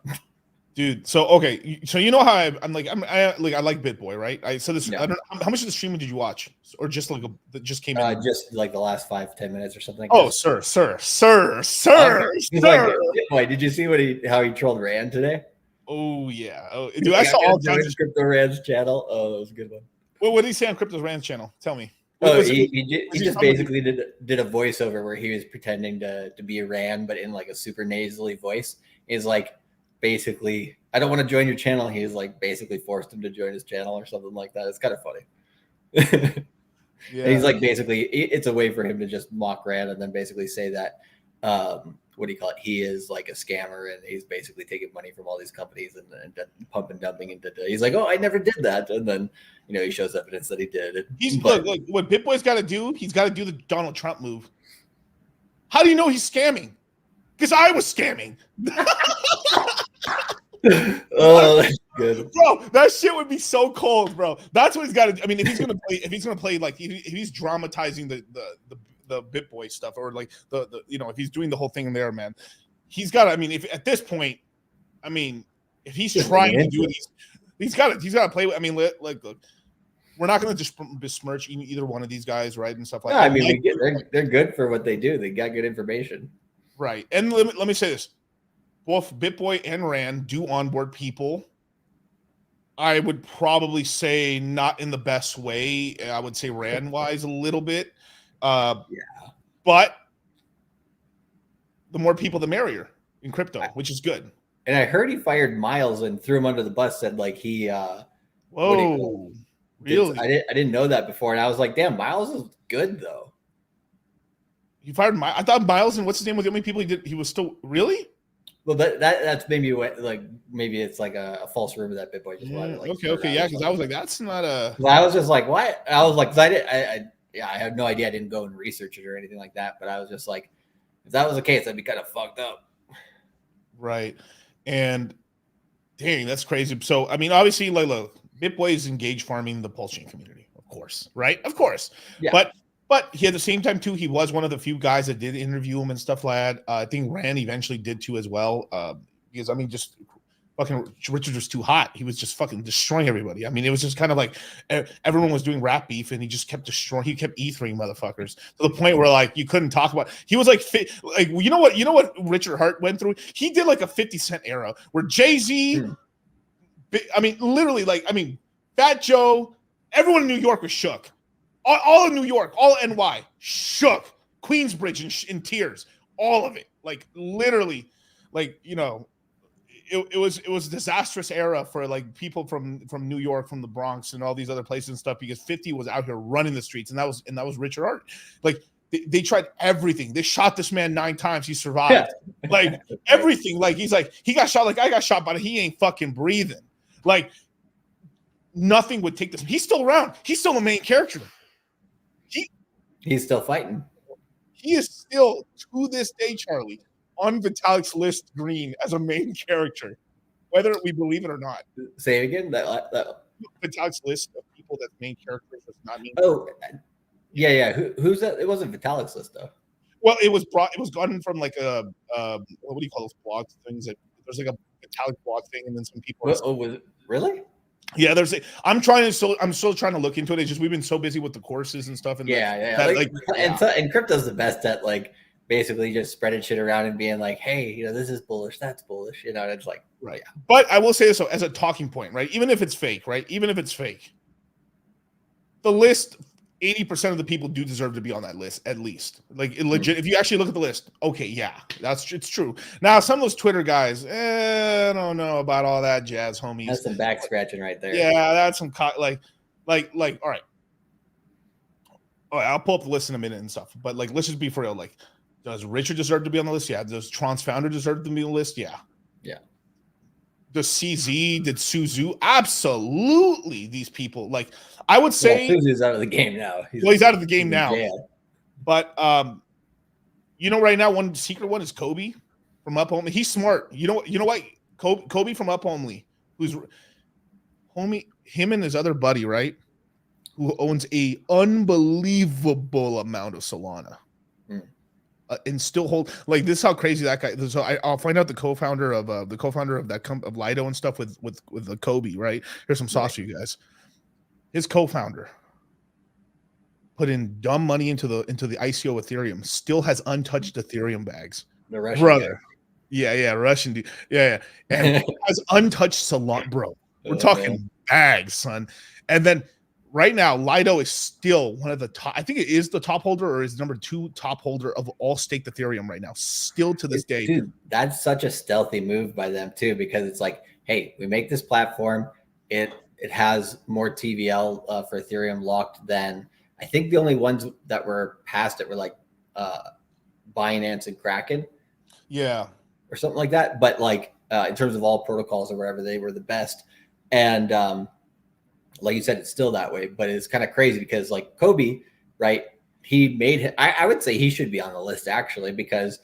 dude, so okay, so you know how I like Bitboy, right? I don't know how much of the streaming did you watch, or just like that just came in? Just like the last 5-10 minutes or something. Oh, sir. Like, Bitboy, did you see how he trolled Rand today? Oh yeah. Oh, dude, I saw all kinds of Crypto Rand's channel. Oh, that was a good one. What did he say on Crypto Rand's channel? Tell me. He just basically did a voiceover where he was pretending to be a Rand, but in like a super nasally voice. He's like, basically, I don't want to join your channel. He's like basically forced him to join his channel or something like that. It's kind of funny. Yeah. He's like, basically, it's a way for him to just mock Rand and then basically say that, what do you call it? He is like a scammer and he's basically taking money from all these companies and pump and dumping into. He's like, oh, I never did that, and then he shows evidence that he did it. Look, what Bitboy's got to do. He's got to do the Donald Trump move. How do you know he's scamming? Because I was scamming. Oh, that's good, bro. That shit would be so cold, bro. That's what he's got to. I mean, if he's gonna play, like if he's dramatizing the Bitboy stuff, or like the if he's doing the whole thing in there, man, he's got to. I mean, if at this point, I mean, if he's trying to do these, he's got to play with. I mean, look, we're not going to just besmirch either one of these guys, right, and stuff like that. I mean, they're good for what they do. They got good information, right? And let me say this. Both Bitboy and Rand do onboard people. I would probably say not in the best way. I would say Rand-wise a little bit. But the more people, the merrier in crypto, which is good. And I heard he fired Miles and threw him under the bus, said like he whoa. Really? I didn't know that before. And I was like, damn, Miles is good though. He fired Miles. I thought Miles and what's his name was the only people he did. He was still really? Well, that's maybe what, like, maybe it's like a false rumor that Bitboy just wanted. Like, okay, yeah, because I was like, that's not a. Well, I was just like, what? I was like, because I have no idea. I didn't go and research it or anything like that. But I was just like, if that was the case, I'd be kind of fucked up. Right, and dang, that's crazy. So I mean, obviously, like, look, Bitboy is engaged farming the PulseChain community, of course, right? Of course, yeah. But he at the same time too, he was one of the few guys that did interview him and stuff like that. I think Rand eventually did too as well. Because I mean, just fucking Richard was too hot. He was just fucking destroying everybody. I mean, it was just kind of like everyone was doing rap beef, and he just kept destroying. He kept ethering motherfuckers to the point where like you couldn't talk about. He was like you know what Richard Hart went through. He did like a 50 Cent era where Jay-Z. I mean, literally, like Fat Joe. Everyone in New York was shook. All of New York, all NY, shook. Queensbridge in tears. All of it. Like, literally, like, it was a disastrous era for, like, people from New York, from the Bronx, and all these other places and stuff, because 50 was out here running the streets, and that was Richard Hart. Like, they tried everything. They shot this man 9 times. He survived. Yeah. Like, everything. Like, he's like, he got shot like I got shot, but he ain't fucking breathing. Like, nothing would take this. He's still around. He's still the main character. He's still fighting. He is still, to this day, Charlie, on Vitalik's list green as a main character, whether we believe it or not. Say it again. That Vitalik's list of people that's main characters does not mean. Oh, yeah. Who's that? It wasn't Vitalik's list though. Well, it was gotten from like a what do you call those blog things? There's like a Vitalik blog thing, and then some people. Was it really? Yeah, I'm still trying to look into it. It's just we've been so busy with the courses and stuff. And and crypto's the best at like basically just spreading shit around and being like, hey, this is bullish, that's bullish, and it's like right. Yeah. But I will say this though, as a talking point, right? Even if it's fake, right? Even if it's fake, the list. 80% of the people do deserve to be on that list, at least. Like, legit. If you actually look at the list, okay, yeah, it's true. Now, some of those Twitter guys, I don't know about all that jazz, homies. That's some back scratching right there. Yeah, that's some like, all right. I'll pull up the list in a minute and stuff. But like, let's just be for real. Like, does Richard deserve to be on the list? Yeah. Does Tron's founder deserve to be on the list? Yeah. Yeah. Does CZ? Did Suzu? Absolutely, these people. Like, I would say Suzu's out of the game now. He's out of the game now. Jail. But right now, one secret one is Kobe from Up Only. He's smart. You know what? Kobe from Up Only, who's him and his other buddy, right? Who owns a unbelievable amount of Solana. And still hold like this is how crazy that guy. So I'll find out the co-founder of that of Lido and stuff with the Kobe, right? Here's some sauce for you guys. His co-founder put in dumb money into the ICO Ethereum, still has untouched Ethereum bags. The Russian brother. guy. Yeah, Russian dude. Yeah. And has untouched Solana, bro. We're talking bags, son. And then right now, Lido is still one of the top. I think it is the top holder or is number 2 top holder of all staked Ethereum right now. Still to this day. Dude, that's such a stealthy move by them too, because it's like, hey, we make this platform. It has more TVL for Ethereum locked than I think the only ones that were past it were like Binance and Kraken. Yeah. Or something like that. But like in terms of all protocols or whatever, they were the best. And like you said, it's still that way, but it's kind of crazy because like Kobe, right? He made him, I would say he should be on the list actually, because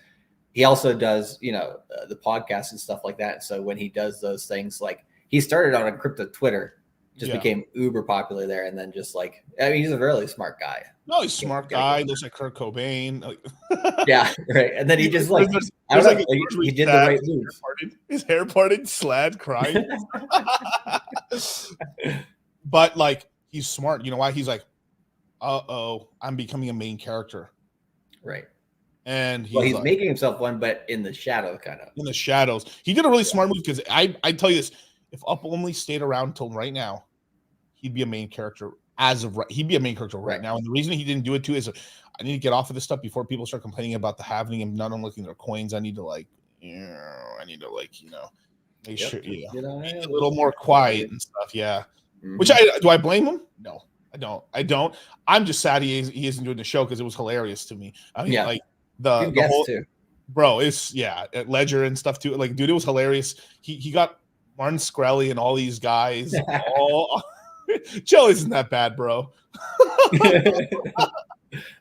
he also does, the podcast and stuff like that. So when he does those things, like he started on a crypto Twitter, just became uber popular there. And then just like, I mean, he's a really smart guy. No, he's a smart guy. Looks like Kurt Cobain. Yeah, right. And then he just like, I don't know, like, he did the right moves. His hair parted, slad, crying. But like he's smart. You know why? He's like, I'm becoming a main character. Right. And he's like, making himself one, but in the shadow, kind of. In the shadows. He did a really smart move because I tell you this, if Up Only stayed around until right now, he'd be a main character he'd be a main character right now. And the reason he didn't do it too is I need to get off of this stuff before people start complaining about the halving and not unlocking their coins. I need to make sure, be a little more quiet and stuff. Yeah. Mm-hmm. Which do I blame him? No, I don't. I'm just sad he isn't doing the show because it was hilarious to me. I mean, like the whole too. Bro, it's at Ledger and stuff too. Like, dude, it was hilarious. He got Martin Shkreli and all these guys. Joe isn't that bad, bro.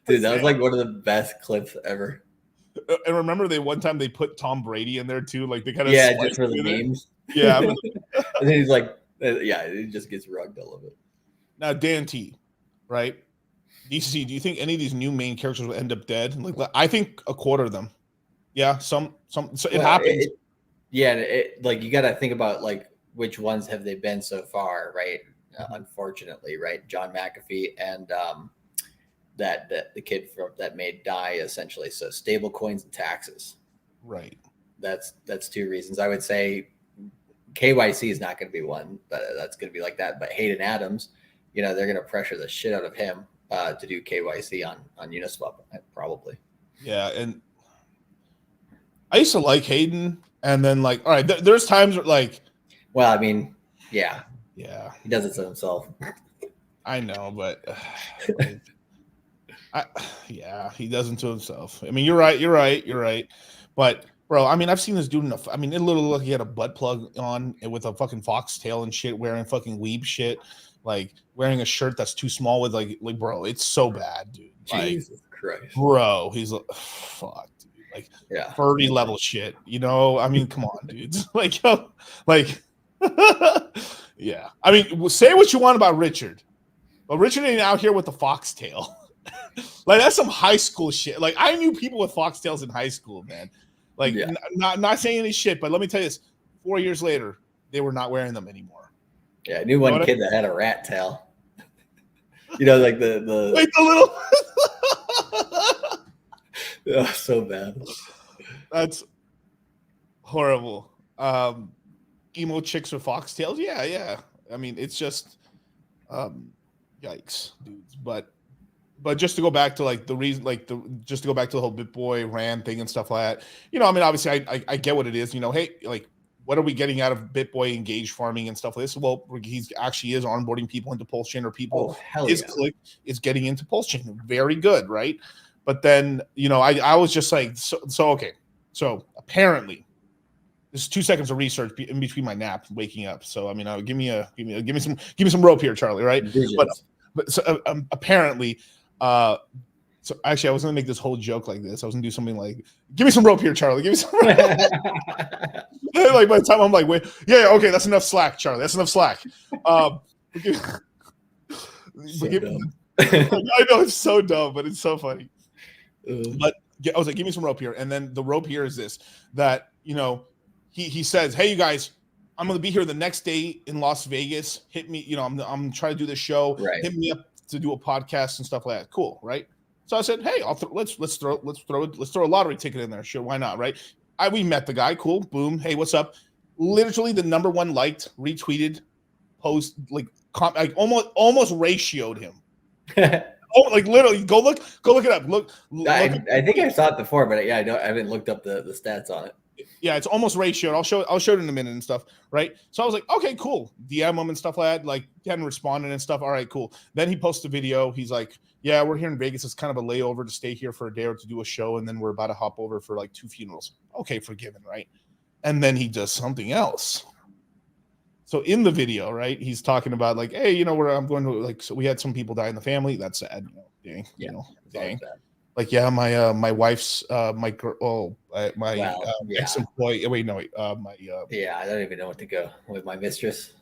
Dude, that was like one of the best clips ever. And remember, one time they put Tom Brady in there too. Like they kind of just for the memes. Yeah, and then he's like. It just gets rugged a little bit. Now, Dan T, right? DCC, do you think any of these new main characters will end up dead? Like, I think a quarter of them. Yeah, some. So it happens. Like you got to think about like which ones have they been so far, right? Unfortunately, right? John McAfee and that the kid that made DAI essentially. So stable coins and taxes. Right. That's 2 reasons. I would say. KYC is not going to be one, but that's going to be like that. But Hayden Adams, they're going to pressure the shit out of him to do KYC on Uniswap, probably. Yeah, and I used to like Hayden, and then like, all right, there's times where like, well, I mean, yeah, he does it to himself. I know, but he does it to himself. I mean, you're right, but. Bro, I mean, I've seen this dude it literally looked like he had a butt plug on with a fucking foxtail and shit, wearing fucking weeb shit, like wearing a shirt that's too small with like, bro, it's so bad, dude. Jesus Christ. Bro, he's like, fuck, dude. Like, furry level shit, I mean, come on, dudes. Yeah. I mean, say what you want about Richard, but Richard ain't out here with the foxtail. Like, that's some high school shit. Like, I knew people with foxtails in high school, man. Like, not saying any shit, but let me tell you this: 4 years later, they were not wearing them anymore. Yeah, I knew one kid that had a rat tail. Like the like the little. So bad. That's horrible. Emo chicks with foxtails. Yeah. I mean, it's just, yikes, dudes. But just to go back to like the reason, just to go back to the whole Bitboy Rant thing and stuff like that, I mean, obviously I get what it is, hey, like, what are we getting out of Bitboy engaged farming and stuff like this? Well, he's actually is onboarding people into PulseChain, or people, click is getting into PulseChain. Very good, right? But then, I was just like, so okay. So apparently, Just 2 seconds of research in between my nap, waking up. So I mean, give me some rope here, Charlie. Right? But so apparently, so actually, I was gonna make this whole joke like this. I was gonna do something like, "Give me some rope here, Charlie. Give me some." Rope. Like by the time I'm like, "Wait, yeah, okay, that's enough slack, Charlie. That's enough slack." I know it's so dumb, but it's so funny. But I was like, "Give me some rope here," and then the rope here is this: that he says, "Hey, you guys, I'm going to be here the next day in Las Vegas. Hit me, I'm trying to do this show. Right. Hit me up to do a podcast and stuff like that." Cool, right? So I said, "Hey, let's throw a lottery ticket in there. Sure, why not, right?" We met the guy. Cool, boom. Hey, what's up? Literally the number one liked, retweeted post, like almost ratioed him. Oh, like literally, go look it up. Look. I think I saw it before, but I haven't looked up the stats on it. Yeah, it's almost ratioed. I'll show it in a minute and stuff, right? So I was like, okay, cool. DM him and stuff like that. Like, he hadn't responded and stuff. All right, cool. Then he posted a video. He's like, "Yeah, we're here in Vegas. It's kind of a layover to stay here for a day or to do a show, and then we're about to hop over for like 2 funerals." Okay, forgiven, right? And then he does something else. So in the video, right, he's talking about like, "Hey, I'm going to like, so we had some people die in the family. That's sad, dang, dang." Like, yeah, my wife's ex-employee. Wait, no, I don't even know what to go with my mistress.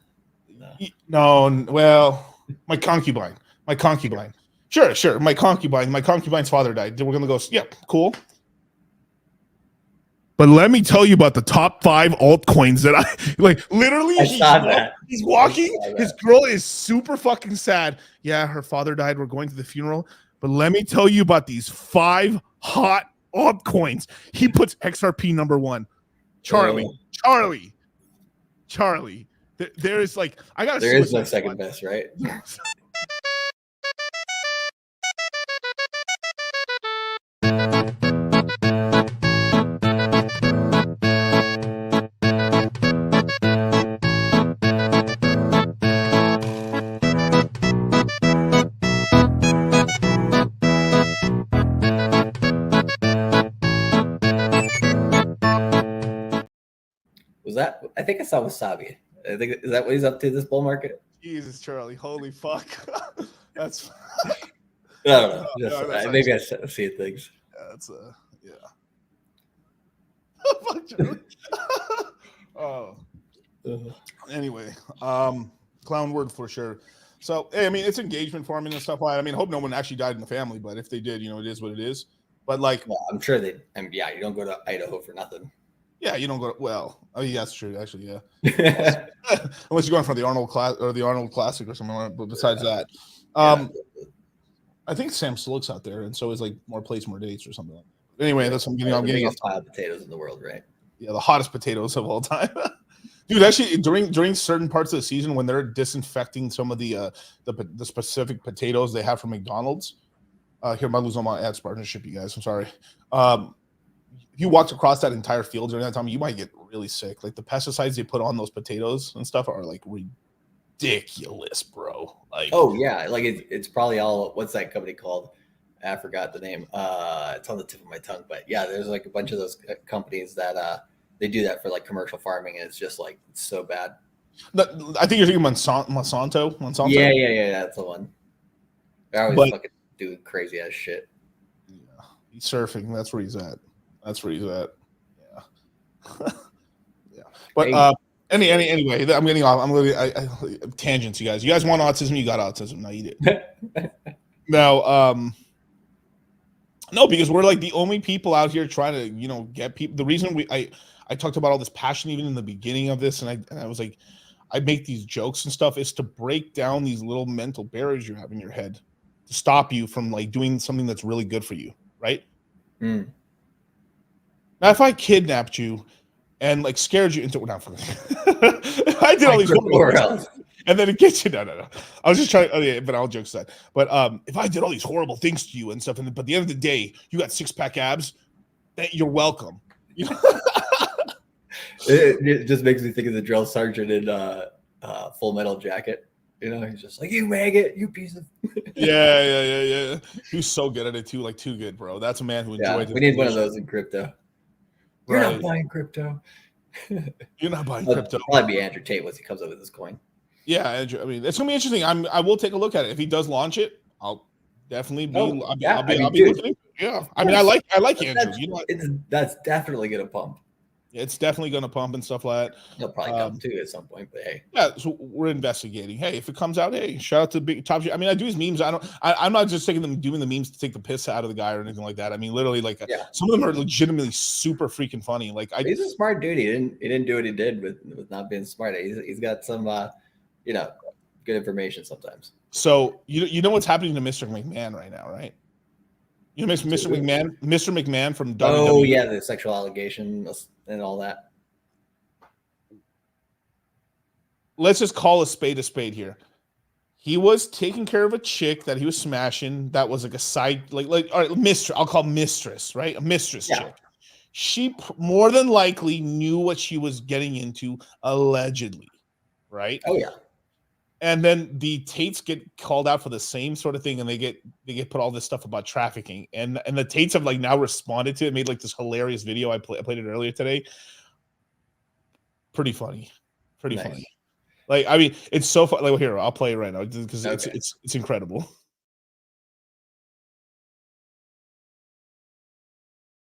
No, well, my concubine. Sure, my concubine's father died. We're gonna go. Yeah, cool. But let me tell you about the top 5 altcoins that I like. Literally, he's walking. His girl is super fucking sad. Yeah, her father died. We're going to the funeral. But let me tell you about these 5 hot altcoins. He puts XRP number 1. Charlie. There is like, I gotta. There is no second best, right? I think I saw Wasabi. Is that what he's up to this bull market? Jesus, Charlie, holy fuck. That's I don't know. Maybe I see things. Yeah, that's fuck, Charlie. Oh. Anyway, clown word for sure. So, hey, I mean, it's engagement farming and stuff like that. I mean, I hope no one actually died in the family, but if they did, it is what it is. But like, well, I'm sure you don't go to Idaho for nothing. Yeah, you don't go. Oh, yeah, that's true. Actually, yeah. Unless you're going for the Arnold class or the Arnold Classic or something like that. But besides that, I think Sam Slick's out there, and so is like more plates, more dates, or something like that. Anyway, that's I'm getting off pile of potatoes in the world, right? Yeah, the hottest potatoes of all time. Dude, actually, during certain parts of the season when they're disinfecting some of the specific potatoes they have from McDonald's. Here, I'm losing my ads partnership, you guys. I'm sorry. If you walk across that entire field during that time, you might get really sick. Like the pesticides they put on those potatoes and stuff are like ridiculous, bro. Like, oh yeah, like it's probably all. What's that company called? I forgot the name. It's on the tip of my tongue, but yeah, there's like a bunch of those companies that they do that for like commercial farming, and it's just like it's so bad. I think you're thinking Monsanto. Yeah, that's the one. They're always fucking doing crazy ass shit. Yeah, he's surfing. That's where he's at. Yeah. Yeah. But anyway, I'm getting off. I'm going tangents, you guys. You guys want autism? You got autism. Now you did. Now, no, because we're like the only people out here trying to, get people. The reason I talked about all this passion even in the beginning of this, and I was like, I make these jokes and stuff is to break down these little mental barriers you have in your head to stop you from like doing something that's really good for you, right? Mm. Now, if I kidnapped you and like scared you into I did all these horrible things, and then it gets you. No. I was just trying. Oh yeah, but all jokes aside. But if I did all these horrible things to you and stuff, but at the end of the day, you got 6-pack abs, you're welcome. It just makes me think of the drill sergeant in Full Metal Jacket. He's just like, "You maggot, you piece of." Yeah. He's so good at it too, like too good, bro. That's a man who enjoyed it. We need one of those in crypto. You're not buying crypto. You're not buying It'll crypto. probably be Andrew Tate once he comes up with his coin. Yeah, Andrew. I mean, it's gonna be interesting. I will take a look at it if he does launch it. I'll definitely be. I'll be looking into it. Yeah, I mean, I like Andrew. You know, That's definitely gonna pump. it's definitely gonna pump and stuff like that. He'll probably come too at some point, but hey. Yeah, so we're investigating. Hey, if it comes out, hey, shout out to big top. I mean, I do his memes. I'm not just taking them doing the memes to take the piss out of the guy or anything like that. I mean, literally, like some of them are legitimately super freaking funny. Like, He's a smart dude. He didn't do what he did with not being smart. He's got some good information sometimes. So you know what's happening to Mr. McMahon right now, right? You know Mr. McMahon from WWE. Oh yeah, the sexual allegations and all that. Let's just call a spade here. He was taking care of a chick that he was smashing. That was like a side, all right, mistress. I'll call mistress, right? A mistress chick. She more than likely knew what she was getting into, allegedly, right? Oh yeah. And then the Tates get called out for the same sort of thing, and they get put all this stuff about trafficking, and the Tates have like now responded to it, made like this hilarious video. I played it earlier today. Pretty funny. Like, I mean, it's so fun. Like, here, I'll play it right now because it's incredible.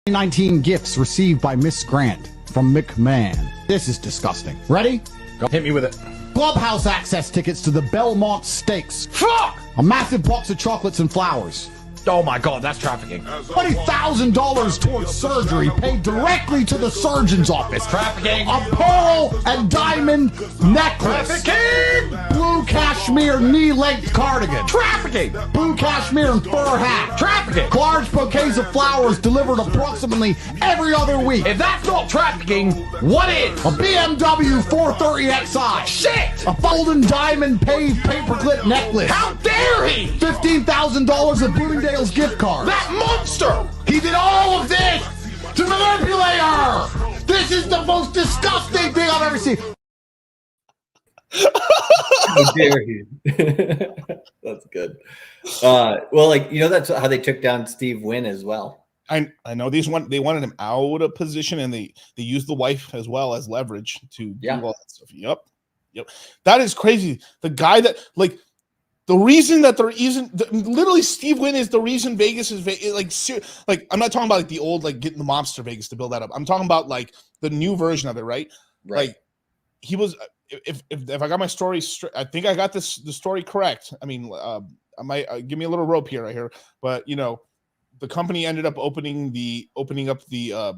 19 gifts received by Miss Grant from McMahon. This is disgusting. Ready? Go hit me with it. Clubhouse access tickets to the Belmont Stakes. Fuck! A massive box of chocolates and flowers. Oh my God, that's trafficking. $20,000 towards surgery paid directly to the surgeon's office. Trafficking. A pearl and diamond necklace. Trafficking. Blue cashmere knee-length cardigan. Trafficking. Blue cashmere and fur hat. Trafficking. Large bouquets of flowers delivered approximately every other week. If that's not trafficking, what is? A BMW 430xi. Shit! A golden diamond paved paperclip necklace. How dare he? $15,000 of Bloomingdale's gift card. That monster! He did all of this to manipulate her. This is the most disgusting thing I've ever seen. How dare you? That's good. Well, like, that's how they took down Steve Wynn as well. I know they wanted him out of position, and they used the wife as well as leverage to do all that stuff. Yep. That is crazy. The guy that the reason that there isn't literally Steve Wynn is the reason Vegas is like I'm not talking about like the old like getting the mobster Vegas to build that up. I'm talking about like the new version of it, right? Like he was. If I got my story straight, I think I got the story correct. I mean, I might give me a little rope here, but the company ended up opening up the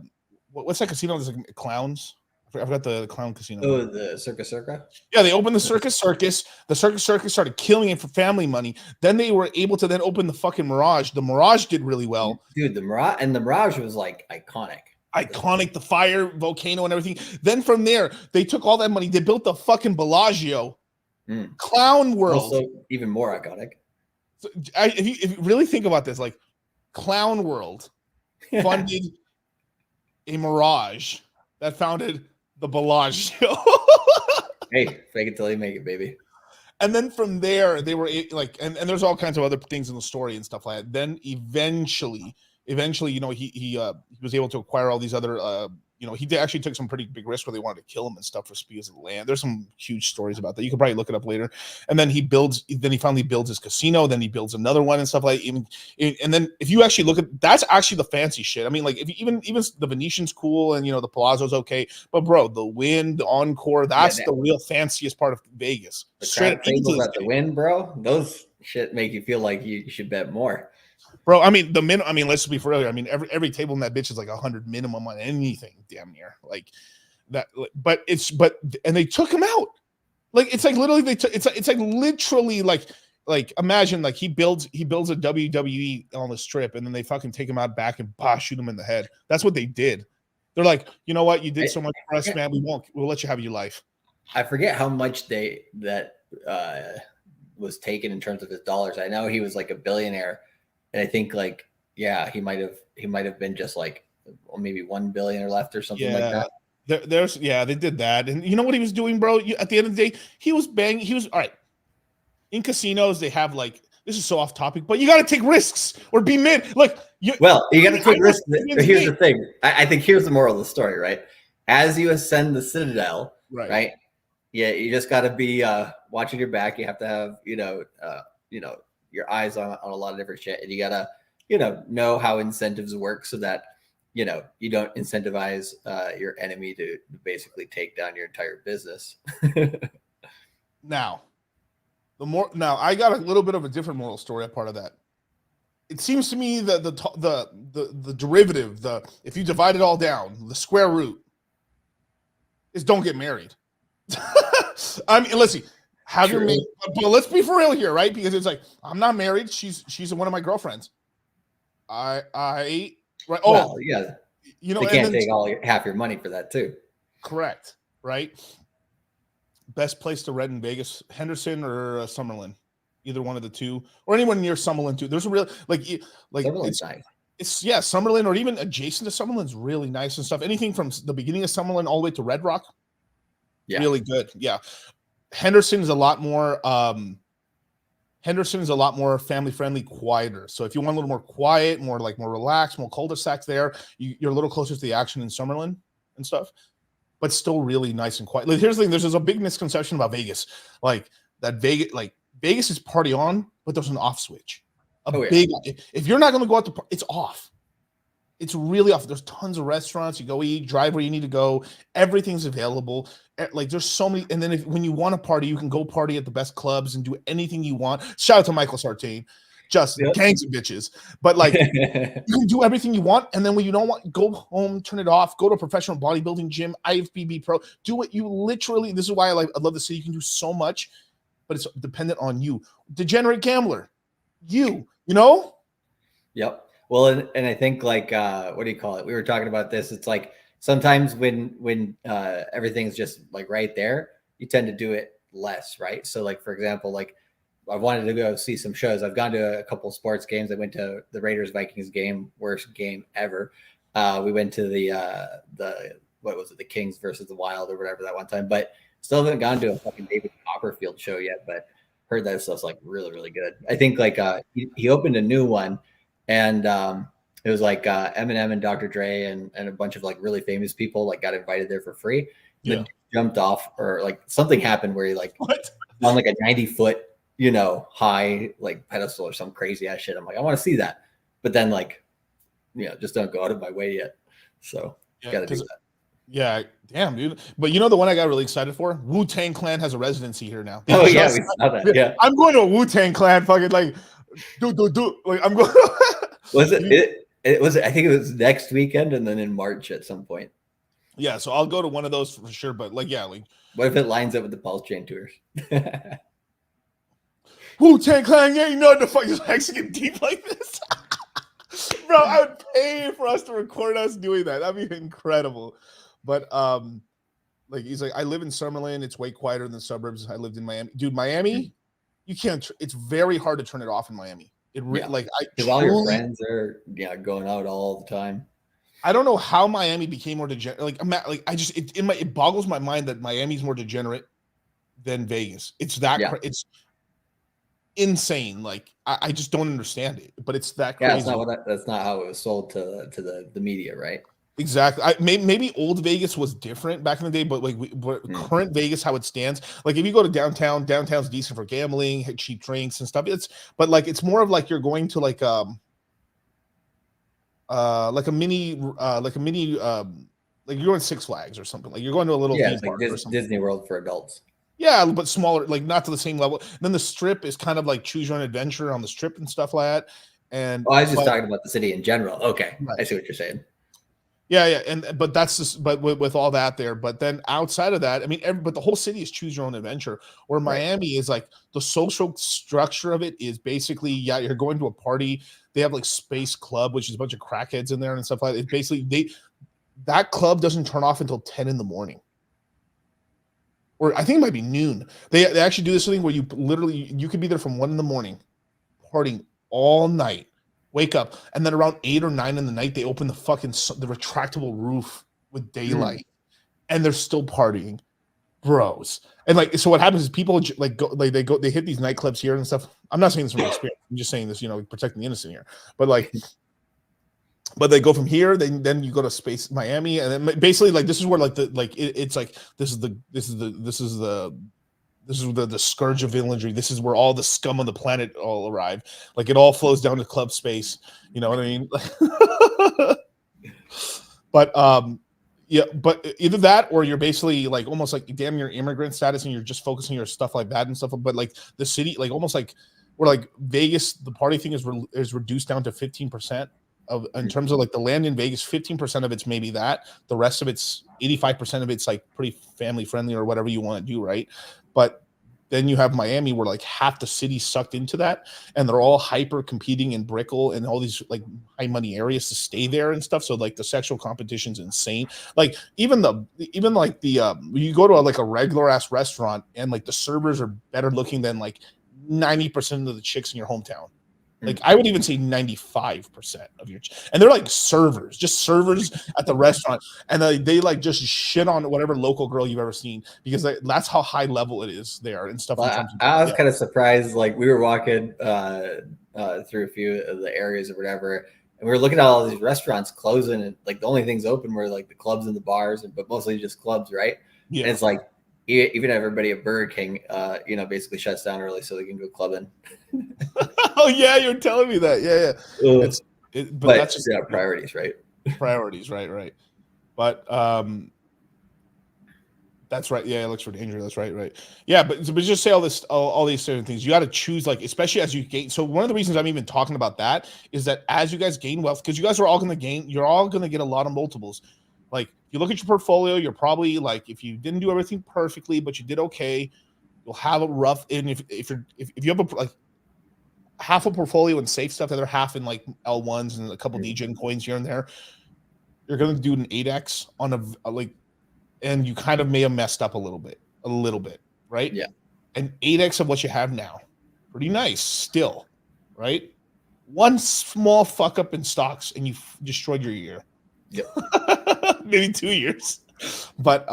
what's that casino? There's like clowns. I forgot the clown casino. Oh, the Circus Circus? Yeah, they opened the Circus Circus. The Circus Circus started killing it for family money. Then they were able to then open the fucking Mirage. The Mirage did really well. Dude, the Mirage was like iconic. The fire volcano and everything. Then from there, they took all that money. They built the fucking Bellagio, Clown World. Also, even more iconic. So, if you really think about this, like Clown World funded a Mirage that founded the Bellagio. Hey, fake it till you make it, baby. And then from there, they were like, and there's all kinds of other things in the story and stuff like that. Then eventually, he was able to acquire all these other, he actually took some pretty big risks where they wanted to kill him and stuff for speeds of the land. There's some huge stories about that. You could probably look it up later. And then he finally builds his casino. Then he builds another one and stuff like that. And then if you actually look at, that's actually the fancy shit. I mean, like if even the Venetian's cool and, the Palazzo's okay. But bro, the Wynn, the Encore, that's the real fanciest part of Vegas. The straight tables at the Wynn, bro, those shit make you feel like you should bet more. Bro, I mean, let's be for real. I mean, every table in that bitch is like 100 minimum on anything, damn near like that. But they took him out. Like it's like literally it's like literally like imagine like he builds a WWE on the strip, and then they fucking take him out back and shoot him in the head. That's what they did. They're like, you know what, you did so much for us, man. We'll let you have your life. I forget how much that was taken in terms of his dollars. I know he was like a billionaire. And I think he might have been just like maybe 1 billion or left or something like that. They did that. And you know what he was doing, bro? At the end of the day, he was all right. In casinos, they have this is so off topic, but you got to take risks or be mid. You got to take risks. Here's the thing. I think here's the moral of the story, right? as you ascend the Citadel, Right. right? Yeah, you just got to be watching your back. You have to have, your eyes on a lot of different shit, and you gotta, know how incentives work so that, you don't incentivize your enemy to basically take down your entire business. Now, I got a little bit of a different moral story. A part of that, it seems to me that the derivative, if you divide it all down, the square root is don't get married. I mean, let's see. Have your mate, but let's be for real here, right? Because it's like I'm not married. She's one of my girlfriends. Right. Well, oh, yeah. You know, they can't take half your money for that too. Correct. Right. Best place to rent in Vegas: Henderson or Summerlin, either one of the two, or anyone near Summerlin too. There's a real like Summerlin's nice. It's Summerlin or even adjacent to Summerlin's really nice and stuff. Anything from the beginning of Summerlin all the way to Red Rock. Yeah. Really good. Yeah. Henderson's a lot more family friendly, quieter. So if you want a little more quiet, more relaxed, more cul-de-sacs there, you're a little closer to the action in Summerlin and stuff, but still really nice and quiet. Like, here's the thing, there's a big misconception about Vegas. Vegas is party on, but there's an off switch. If you're not going to go out to it's off. It's really off. There's tons of restaurants. You go eat, drive where you need to go. Everything's available. Like, there's so many. And then when you want to party, you can go party at the best clubs and do anything you want. Shout out to Michael Sartain. Just gangs of bitches. But like, you can do everything you want. And then when you don't want, go home, turn it off, go to a professional bodybuilding gym, IFBB Pro. Do what you literally, this is why I love the city. You can do so much, but it's dependent on you. Degenerate gambler. You know? Yep. Well, and I think what do you call it? We were talking about this. It's like sometimes when everything's just like right there, you tend to do it less, right? So like, for example, like I wanted to go see some shows. I've gone to a couple sports games. I went to the Raiders-Vikings game, worst game ever. We went to the what was it? The Kings versus the Wild or whatever that one time, but still haven't gone to a fucking David Copperfield show yet, but heard that stuff's like really, really good. I think he opened a new one. And it was like Eminem and Dr. Dre and a bunch of like really famous people like got invited there for free. And then jumped off, or like something happened where he like on like a 90-foot, high like pedestal or some crazy ass shit. I'm like, I want to see that. But then just don't go out of my way yet. So gotta do that. Yeah, damn, dude. But the one I got really excited for? Wu-Tang Clan has a residency here now. Oh yeah, we saw that. Yeah. I'm going to a Wu-Tang Clan fucking like do. Like I'm going Was it I think it was next weekend and then in March at some point. Yeah, so I'll go to one of those for sure. But what if it lines up with the PulseChain tours? Wu-Tang Clan, you ain't know the fuck is Mexican deep like this. Bro, I would pay for us to record us doing that. That'd be incredible. But he's like, I live in Summerlin. It's way quieter than the suburbs. I lived in Miami. Dude, Miami, you can't. It's very hard to turn it off in Miami. Because all your friends are going out all the time. I don't know how Miami became more degenerate. It boggles my mind that Miami's more degenerate than Vegas. It's that it's insane. Like I just don't understand it. But it's that crazy. That's not how it was sold to the media, right? Exactly. Maybe old Vegas was different back in the day, but current Vegas, how it stands. Like if you go to downtown's decent for gambling, cheap drinks and stuff. It's more of like you're going to like a mini like you're going Six Flags or something. Like you're going to a little it's like Disney World for adults. Yeah, but smaller, like not to the same level. Then the Strip is kind of like choose your own adventure on the Strip and stuff like that. And I was just talking about the city in general. Okay, right. I see what you're saying. Yeah, but that's just with all that there. But then outside of that, I mean, but the whole city is choose your own adventure. Where Miami is like the social structure of it is basically you're going to a party. They have like Space Club, which is a bunch of crackheads in there and stuff like that. It's basically that club doesn't turn off until 10 in the morning. Or I think it might be noon. They actually do this thing where you could be there from 1 in the morning, partying all night. Wake up, and then around 8 or 9 in the night, they open the retractable roof with daylight, and they're still partying, bros. And so what happens is people they hit these nightclubs here and stuff. I'm not saying this from experience. I'm just saying this, protecting the innocent here. But but they go from here, then you go to space Miami, and then basically like this is where like it's like this is the scourge of villainy. This is where all the scum of the planet all arrive. Like it all flows down to club space. You know what I mean? But yeah, but either that or you're basically like almost like damn your immigrant status and you're just focusing your stuff like that and stuff. But like the city, like almost like where like Vegas, the party thing is reduced down to 15% of in terms of like the land in Vegas. 15% of it's maybe that. The rest of it's 85% of it's like pretty family friendly or whatever you want to do, right? But then you have Miami where like half the city sucked into that and they're all hyper competing in Brickell and all these like high money areas to stay there and stuff. So like the sexual competition's insane. Like even like the you go to like a regular ass restaurant and like the servers are better looking than like 90% of the chicks in your hometown. Like I would even say 95% of your, and they're like servers, just servers at the restaurant, and they like just shit on whatever local girl you've ever seen because that's how high level it is there and stuff. Well, I was kind of surprised. Like we were walking through a few of the areas or whatever, and we were looking at all these restaurants closing, and like the only things open were like the clubs and the bars, but mostly just clubs, right? Yeah. And it's like even everybody at Burger King, basically shuts down early so they can go clubbing. Oh yeah, you're telling me that. Yeah. But that's just priorities, right? Priorities, right. But that's right. Yeah, it looks for danger. That's right. Yeah, but just say all these certain things. You got to choose, like, especially as you gain. So one of the reasons I'm even talking about that is that as you guys gain wealth, because you guys are all going to gain, you're all going to get a lot of multiples. Like if you look at your portfolio, you're probably like, if you didn't do everything perfectly, but you did okay, you'll have a rough. And if you have like half a portfolio in safe stuff, the other half in like L1s and a couple DGen coins here and there, you're going to do an 8x on a like, and you kind of may have messed up a little bit, right? Yeah. And 8x of what you have now, pretty nice still, right? One small fuck up in stocks and you've destroyed your year. Yep. Maybe 2 years. But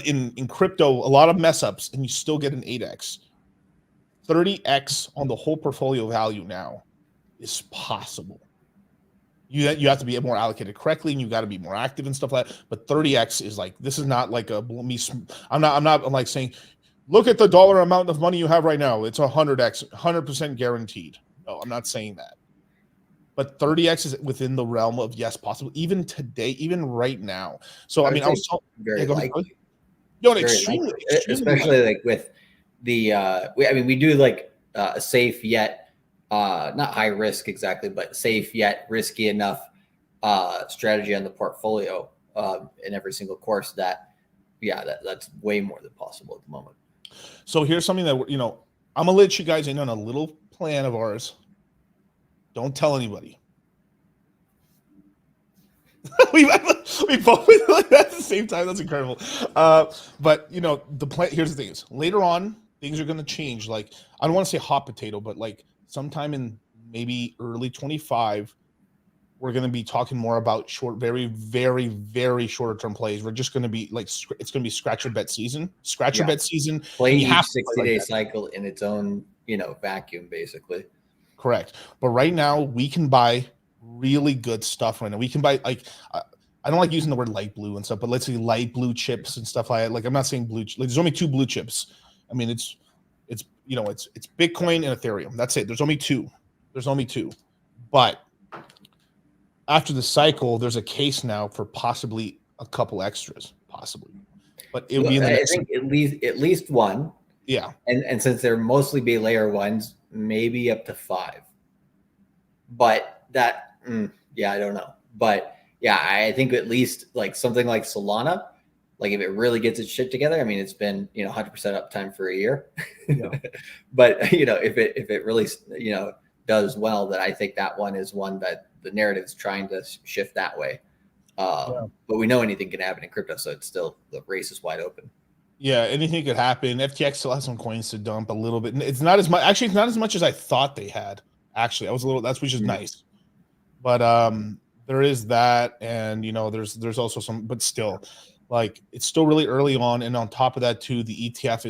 in crypto, a lot of mess ups and you still get an 8x. 30x on the whole portfolio value now is possible. You have to be more allocated correctly, and you got to be more active and stuff like that. But 30x is like, this is not like I'm not like saying, look at the dollar amount of money you have right now. It's 100x, 100% guaranteed. No, I'm not saying that. But 30x is within the realm of yes, possible. Even today, even right now. So I mean, I was very likely. No, extremely, especially like with the we do like a safe yet not high risk exactly, but safe yet risky enough strategy on the portfolio in every single course that's way more than possible at the moment. So here's something that I'm gonna let you guys in on a little plan of ours. Don't tell anybody. we both like that at the same time. That's incredible. But the plan. Here's the thing: is later on things are going to change. Like I don't want to say hot potato, but like sometime in maybe early 25, we're going to be talking more about short, very, very, very shorter term plays. We're just going to be like it's going to be scratch your bet season. Scratch your bet season. Play each 60-day cycle in its own vacuum, basically. Correct. But right now we can buy really good stuff right now. We can buy like I don't like using the word light blue and stuff, but let's say light blue chips and stuff like that. Like I'm not saying blue. Like there's only 2 blue chips. I mean it's Bitcoin and Ethereum. That's it. There's only two. But after the cycle, there's a case now for possibly a couple extras, possibly. But it would be in the I think at least one. Yeah. And since they're mostly be layer ones, maybe up to 5. But that, I don't know. But yeah, I think at least like something like Solana, like if it really gets its shit together, I mean, it's been 100% uptime for a year. Yeah. But if it really does well, then I think that one is one that the narrative is trying to shift that way. But we know anything can happen in crypto, so it's still the race is wide open. Yeah, anything could happen. FTX still has some coins to dump a little bit. It's not as much. Actually, it's not as much as I thought they had. Actually, I was a little. That's which is nice. But there is that, and there's also some. But still, like it's still really early on, and on top of that too, the ETF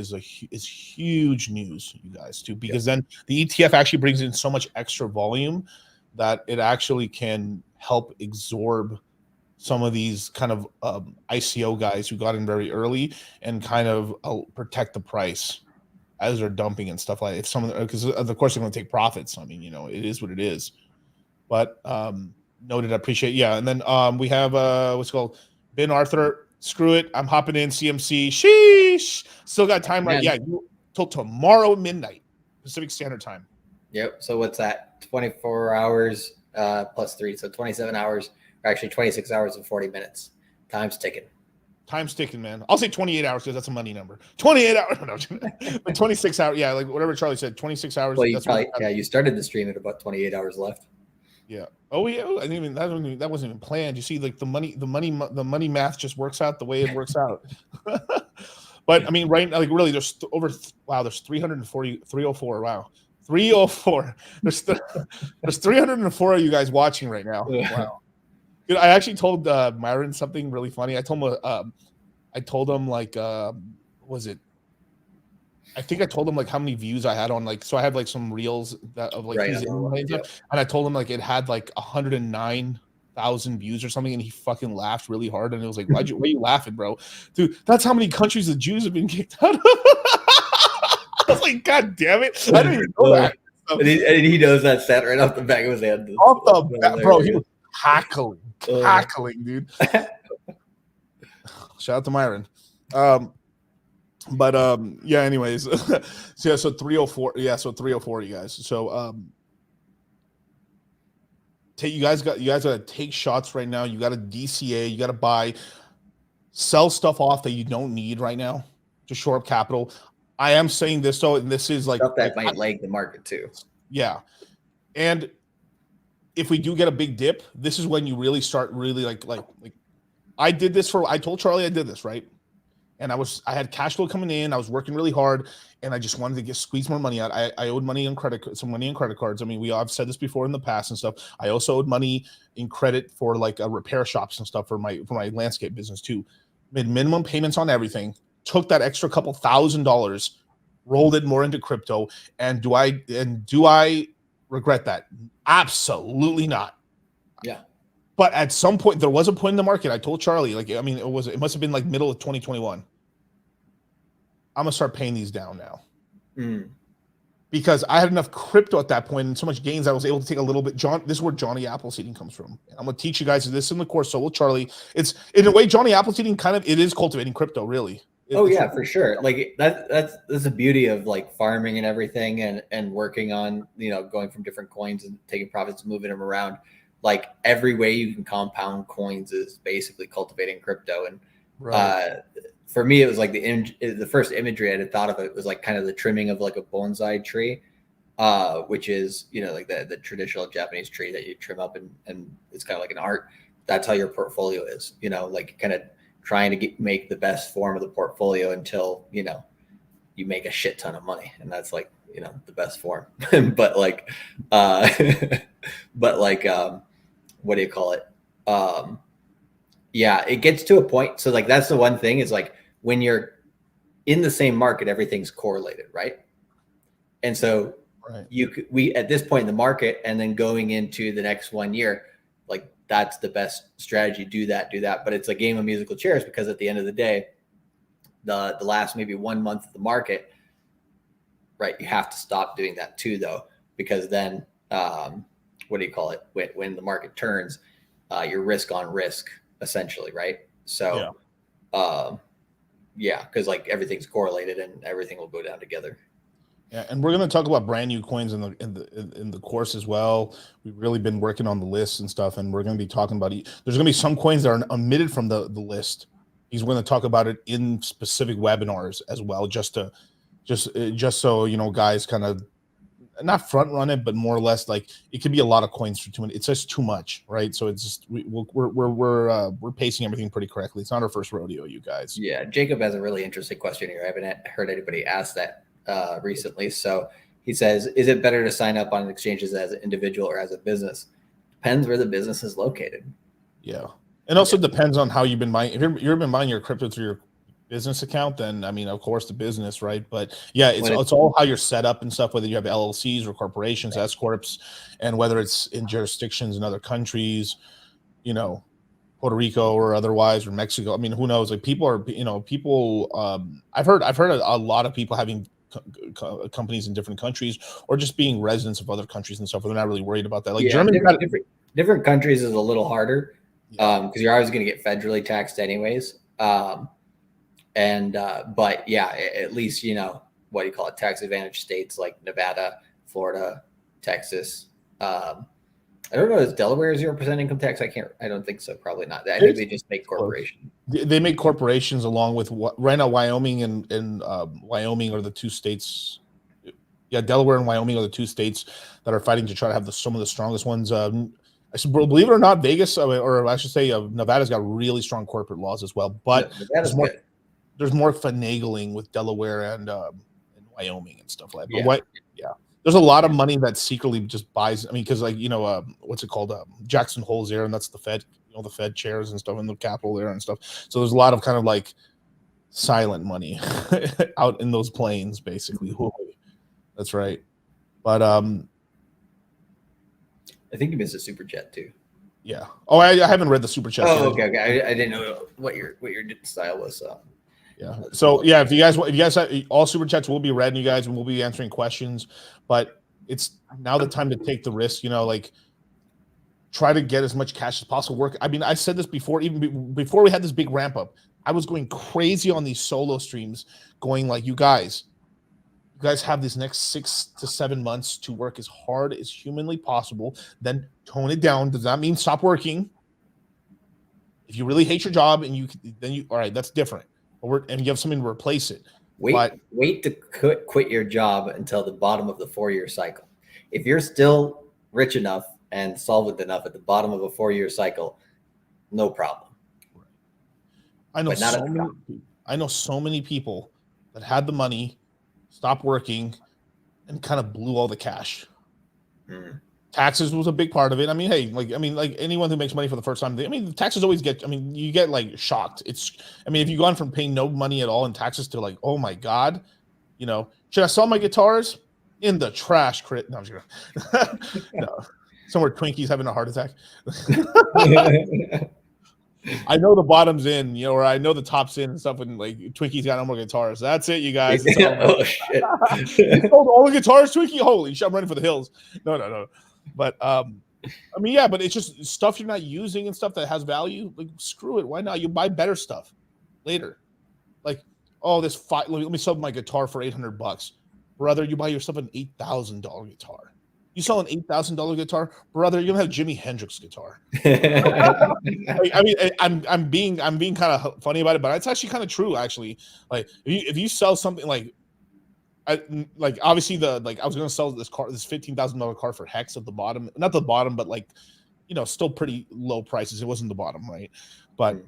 is huge news, you guys too, because then the ETF actually brings in so much extra volume that it actually can help absorb some of these kind of ICO guys who got in very early and kind of protect the price as they're dumping and stuff like that. If some of the, because of course they're going to take profits. I mean, it is what it is. But noted, I appreciate. Yeah, and then we have what's it called Ben Arthur. Screw it, I'm hopping in CMC. Sheesh, still got time, right? Yeah, till tomorrow midnight Pacific Standard Time. Yep. So what's that? 24 hours plus 3, so 27 hours. Or actually 26 hours and 40 minutes. Time's ticking. Time's ticking, man. I'll say 28 hours because that's a money number. 28 hours. No, but 26 hours. Yeah, like whatever Charlie said, 26 hours. Well, you started the stream at about 28 hours left. Yeah. Oh yeah. I didn't even that wasn't even planned. You see, like the money math just works out the way it works out. But I mean, right now, like really, there's there's 304. Wow. 304. There's 304 of you guys watching right now. Wow. Dude, I actually told Myron something really funny. I told him like was it? I think I told him like how many views I had on like, so I have like some reels of like these and I told him like it had like 109,000 views or something, and he fucking laughed really hard, and it was like, why are you laughing, bro? Dude, that's how many countries the Jews have been kicked out of. I was like, God damn it, I didn't even know that. And he knows that stat right off the back of his head. Off the back, bro, he was cackling, dude. Shout out to Myron. But yeah, anyways. So yeah, so 304. Yeah, so 304, you guys. So you guys gotta take shots right now. You gotta DCA, you gotta buy, sell stuff off that you don't need right now to shore up capital. I am saying this though, and this is like stuff that might lag the market too. Yeah. And if we do get a big dip, this is when you really start really like I told Charlie I did this, right? And I had cash flow coming in. I was working really hard, and I just wanted to squeeze more money out. I owed money on some money on credit cards. I mean, I've said this before in the past and stuff. I also owed money in credit for like repair shops and stuff for my landscape business too. Made minimum payments on everything. Took that extra couple $1,000, rolled it more into crypto. And do I regret that? Absolutely not. Yeah. But at some point, there was a point in the market. I told Charlie, like, I mean, it must have been like middle of 2021. I'm gonna start paying these down now, because I had enough crypto at that point and so much gains I was able to take a little bit. This is where Johnny Appleseeding comes from. And I'm gonna teach you guys this in the course. So will Charlie. It's in a way Johnny Appleseeding it is cultivating crypto, really. For sure. Like that's the beauty of like farming and everything, and working on going from different coins and taking profits and moving them around. Like every way you can compound coins is basically cultivating crypto. And for me, it was like the first imagery I had thought of it was like kind of the trimming of like a bonsai tree, which is, like the traditional Japanese tree that you trim up and it's kind of like an art. That's how your portfolio is, like kind of trying to make the best form of the portfolio until, you make a shit ton of money. And that's like, the best form. But like, what do you call it? Yeah, it gets to a point. So like, that's the one thing is like when you're in the same market, everything's correlated, right? And so we at this point in the market, and then going into the next 1 year, like that's the best strategy. Do that. But it's a game of musical chairs, because at the end of the day, the last maybe 1 month of the market, right? You have to stop doing that too, though, because then what do you call it? When the market turns, you're risk on risk essentially, right? So because like everything's correlated and everything will go down together. Yeah, and we're going to talk about brand new coins in the course as well. We've really been working on the list and stuff, and we're going to be talking about it. There's going to be some coins that are omitted from the list. He's going to talk about it in specific webinars as well, just so guys kind of not front run it, but more or less like it could be a lot of coins for 2 minutes. It's just too much, right? So it's just we're pacing everything pretty correctly. It's not our first rodeo, you guys. Yeah, Jacob has a really interesting question here. I haven't heard anybody ask that recently. So he says, is it better to sign up on exchanges as an individual or as a business? Depends where the business is located. Yeah, and also depends on how you've been buying. If you've been buying your crypto through business account, then I mean, of course, the business, right? But yeah, it's all how you're set up and stuff. Whether you have LLCs or corporations, S corps, and whether it's in jurisdictions in other countries, you know, Puerto Rico or otherwise, or Mexico. I mean, who knows? Like people are, you know, people. I've heard a lot of people having companies in different countries, or just being residents of other countries and stuff. Where they're not really worried about that. Like Germany, different countries is a little harder because you're always going to get federally taxed anyways. But yeah, at least, you know, what do you call it? Tax advantage states like Nevada, Florida, Texas. I don't know. Is Delaware 0% income tax? I don't think so. Probably not. I think they just make corporations. They make corporations along with right now. Wyoming and Wyoming are the two states. Yeah, Delaware and Wyoming are the two states that are fighting to try to have some of the strongest ones. Believe it or not, Vegas, or I should say, Nevada's got really strong corporate laws as well. But there's more finagling with Delaware and Wyoming and stuff like that. Yeah. There's a lot of money that secretly just buys. I mean, because like, you know, what's it called? Jackson Hole's there, and that's the Fed. You know, the Fed chairs and stuff in the Capitol there and stuff. So there's a lot of kind of like silent money out in those planes, basically. That's right. But I think you missed a super chat too. Yeah. Oh, I haven't read the super chat. Oh, okay. I didn't know what your style was. Yeah. So yeah, if you guys have, all super chats will be read, and you guys will be answering questions. But it's now the time to take the risk. You know, like try to get as much cash as possible. I mean, I said this before, even before we had this big ramp up. I was going crazy on these solo streams, going like, you guys have these next 6 to 7 months to work as hard as humanly possible. Then tone it down. Does that mean stop working? If you really hate your job and you all right, that's different. And you have something to replace it. Wait to quit your job until the bottom of the 4-year cycle. If you're still rich enough and solvent enough at the bottom of a 4-year cycle, no problem. I know so many people that had the money, stopped working, and kind of blew all the cash. Taxes was a big part of it. I mean, hey, like anyone who makes money for the first time, the taxes always get. I mean, you get like shocked. If you've gone from paying no money at all in taxes to like, oh my god, you know, should I sell my guitars in the trash? No, I'm just kidding. No, somewhere Twinkie's having a heart attack. I know the bottom's in, you know, or I know the top's in and stuff. And like Twinkie's got no more guitars. That's it, you guys. Oh shit! You sold all the guitars, Twinkie. Holy shit! I'm running for the hills. No. But I mean, yeah, but it's just stuff you're not using and stuff that has value. Like, screw it. Why not? You buy better stuff later. Like, oh, let me sell my guitar for $800, brother. You buy yourself an $8,000 guitar. You sell an $8,000 guitar, brother. You're gonna have Jimi Hendrix guitar. I mean, I'm being kind of funny about it, but it's actually kind of true. Actually, like if you sell something like obviously I was going to sell this $15,000 car for Hex at the bottom, not the bottom, but like, you know, still pretty low prices. It wasn't the bottom, right? But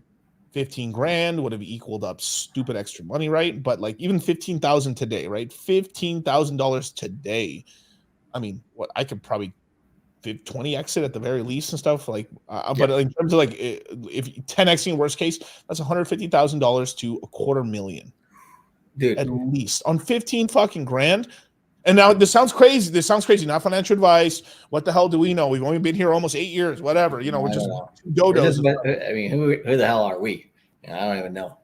15 grand would have equaled up stupid extra money, right? But like even 15,000 today, right? $15,000 today. I mean, what I could probably 20 exit at the very least and stuff like, but in terms of like, if 10xing worst case, that's $150,000 to $250,000. Dude, at least on 15 fucking grand. And now this sounds crazy. Not financial advice. What the hell do we know? We've only been here almost 8 years, whatever. You know, we're just dodos. I mean, who the hell are we? I don't even know.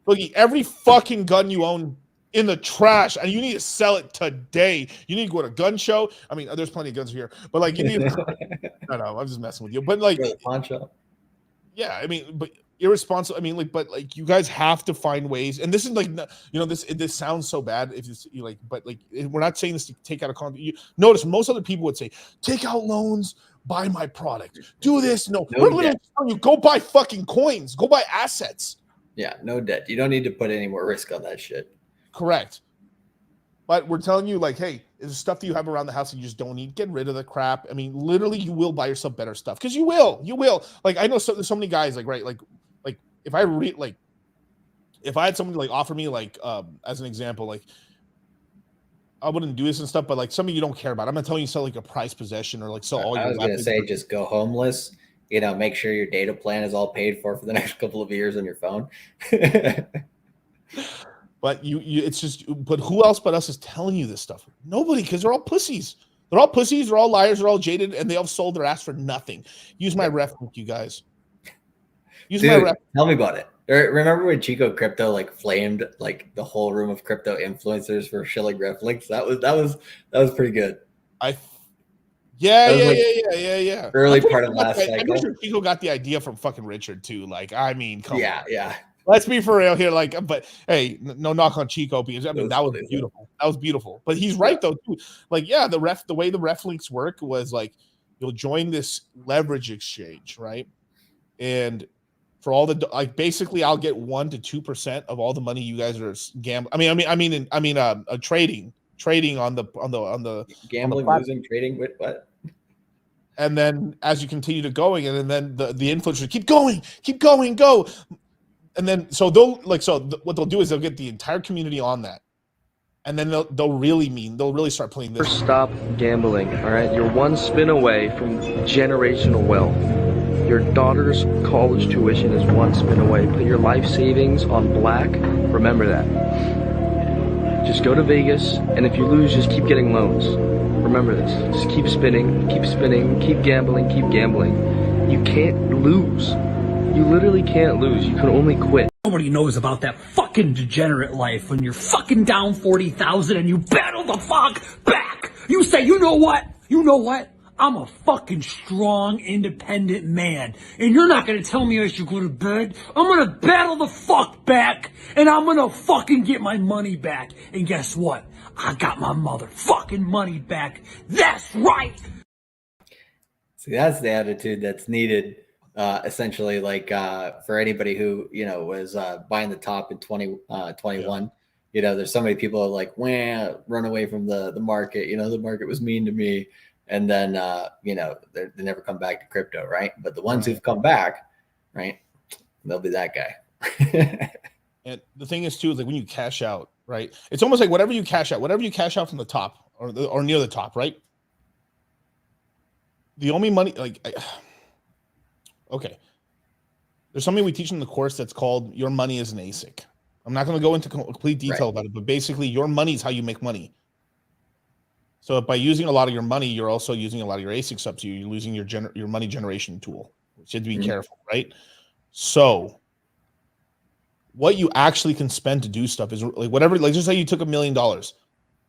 Look, every fucking gun you own in the trash, and you need to sell it today. You need to go to a gun show. I mean, there's plenty of guns here, but like, you need no, I'm just messing with you. But like, pawn shop. Yeah, I mean, but irresponsible. I mean, like, but like, you guys have to find ways. And this is like, you know, this sounds so bad if you like, but like, we're not saying this to take out a content. You notice most other people would say, take out loans, buy my product, do this. No, we're literally telling you, go buy fucking coins, go buy assets. Yeah, no debt. You don't need to put any more risk on that shit. Correct. But we're telling you, like, hey, there's stuff that you have around the house that you just don't need. Get rid of the crap. I mean, literally, you will buy yourself better stuff because you will. Like, I know so many guys, like, right, like if I had somebody like offer me like as an example, like I wouldn't do this and stuff, but like something you don't care about. I'm not telling you sell like a prized possession or like sell all. I was gonna say just go homeless. You know, make sure your data plan is all paid for the next couple of years on your phone. But it's just, but who else but us is telling you this stuff? Nobody, because they're all pussies. They're all pussies. They're all liars. They're all jaded, and they all sold their ass for nothing. Use my Reflink, you guys. Use my Reflink. Tell me about it. Remember when Chico Crypto like flamed like the whole room of crypto influencers for shilling Reflinks? That was pretty good. Yeah. Early part of last cycle. I'm pretty sure Chico got the idea from fucking Richard too. Like, I mean, come on. Yeah. Let's be for real here. Like, but hey, no knock on Chico, because I mean that was beautiful. That was beautiful. But he's right though too. Like, yeah, the way the Reflinks work was like you'll join this leverage exchange, right? And for all the like, basically, I'll get 1% to 2% of all the money you guys are gambling. Trading on the gambling, losing, trading with what? And then as you continue to going, and then the influencers keep going, go. And then what they'll do is they'll get the entire community on that, and then they'll really start playing this. Stop gambling, all right? You're one spin away from generational wealth. Your daughter's college tuition is one spin away. Put your life savings on black. Remember that. Just go to Vegas, and if you lose, just keep getting loans. Remember this. Just keep spinning, keep gambling. You can't lose. You literally can't lose. You can only quit. Nobody knows about that fucking degenerate life when you're fucking down 40,000 and you battle the fuck back. You say, you know what? I'm a fucking strong, independent man. And you're not gonna tell me I should go to bed. I'm gonna battle the fuck back. And I'm gonna fucking get my money back. And guess what? I got my motherfucking money back. That's right. See, that's the attitude that's needed. Essentially, like for anybody who was buying the top in 2021, there's so many people like, run away from the market. The market was mean to me, and then they never come back to crypto, right? But the ones who've come back, right, they'll be that guy. And the thing is too, is like when you cash out, right? It's almost like whatever you cash out from the top or near the top, right? The only money, okay, there's something we teach in the course that's called your money is an ASIC. I'm not going to go into complete detail about it, but basically your money is how you make money. So by using a lot of your money, you're also using a lot of your ASICs up to you. You're losing your money generation tool, which you have to be careful, right? So what you actually can spend to do stuff is like whatever, like just say you took $1 million,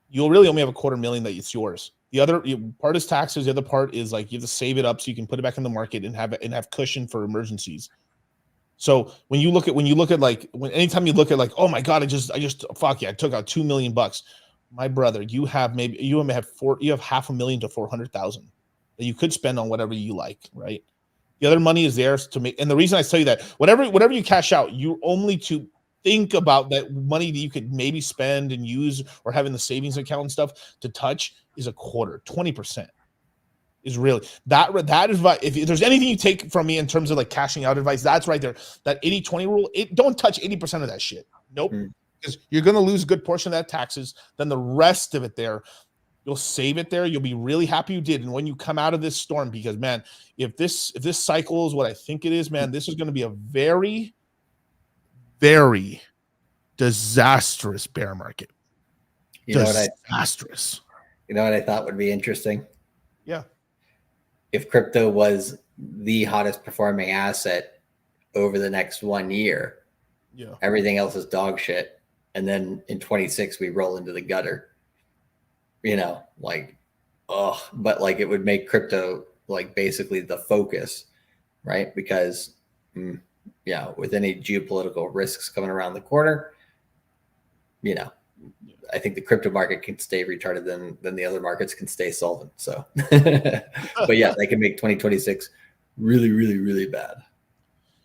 you'll really only have $250,000 that it's yours. The other part is taxes. The other part is like you have to save it up so you can put it back in the market and have cushion for emergencies. So anytime you look at oh my God, I took out $2 million. My brother, you have $500,000 to $400,000 that you could spend on whatever you like, right? The other money is theirs to make. And the reason I tell you that whatever you cash out, you only to think about that money that you could maybe spend and use or have in the savings account and stuff to touch is 20% is really that is right. If there's anything you take from me in terms of like cashing out advice, that's right there. That 80-20 rule, don't touch 80% of that shit. Nope. Because you're going to lose a good portion of that taxes. Then the rest of it there, you'll save it there. You'll be really happy you did. And when you come out of this storm, because man, if this cycle is what I think it is, man, this is going to be a very, very disastrous bear market. Disastrous. You know what I thought would be interesting? Yeah. If crypto was the hottest performing asset over the next 1 year, everything else is dog shit. And then in 26, we roll into the gutter, but like it would make crypto like basically the focus, right? Because with any geopolitical risks coming around the corner, I think the crypto market can stay retarded than the other markets can stay solvent. So, but yeah, they can make 2026 really, really, really bad.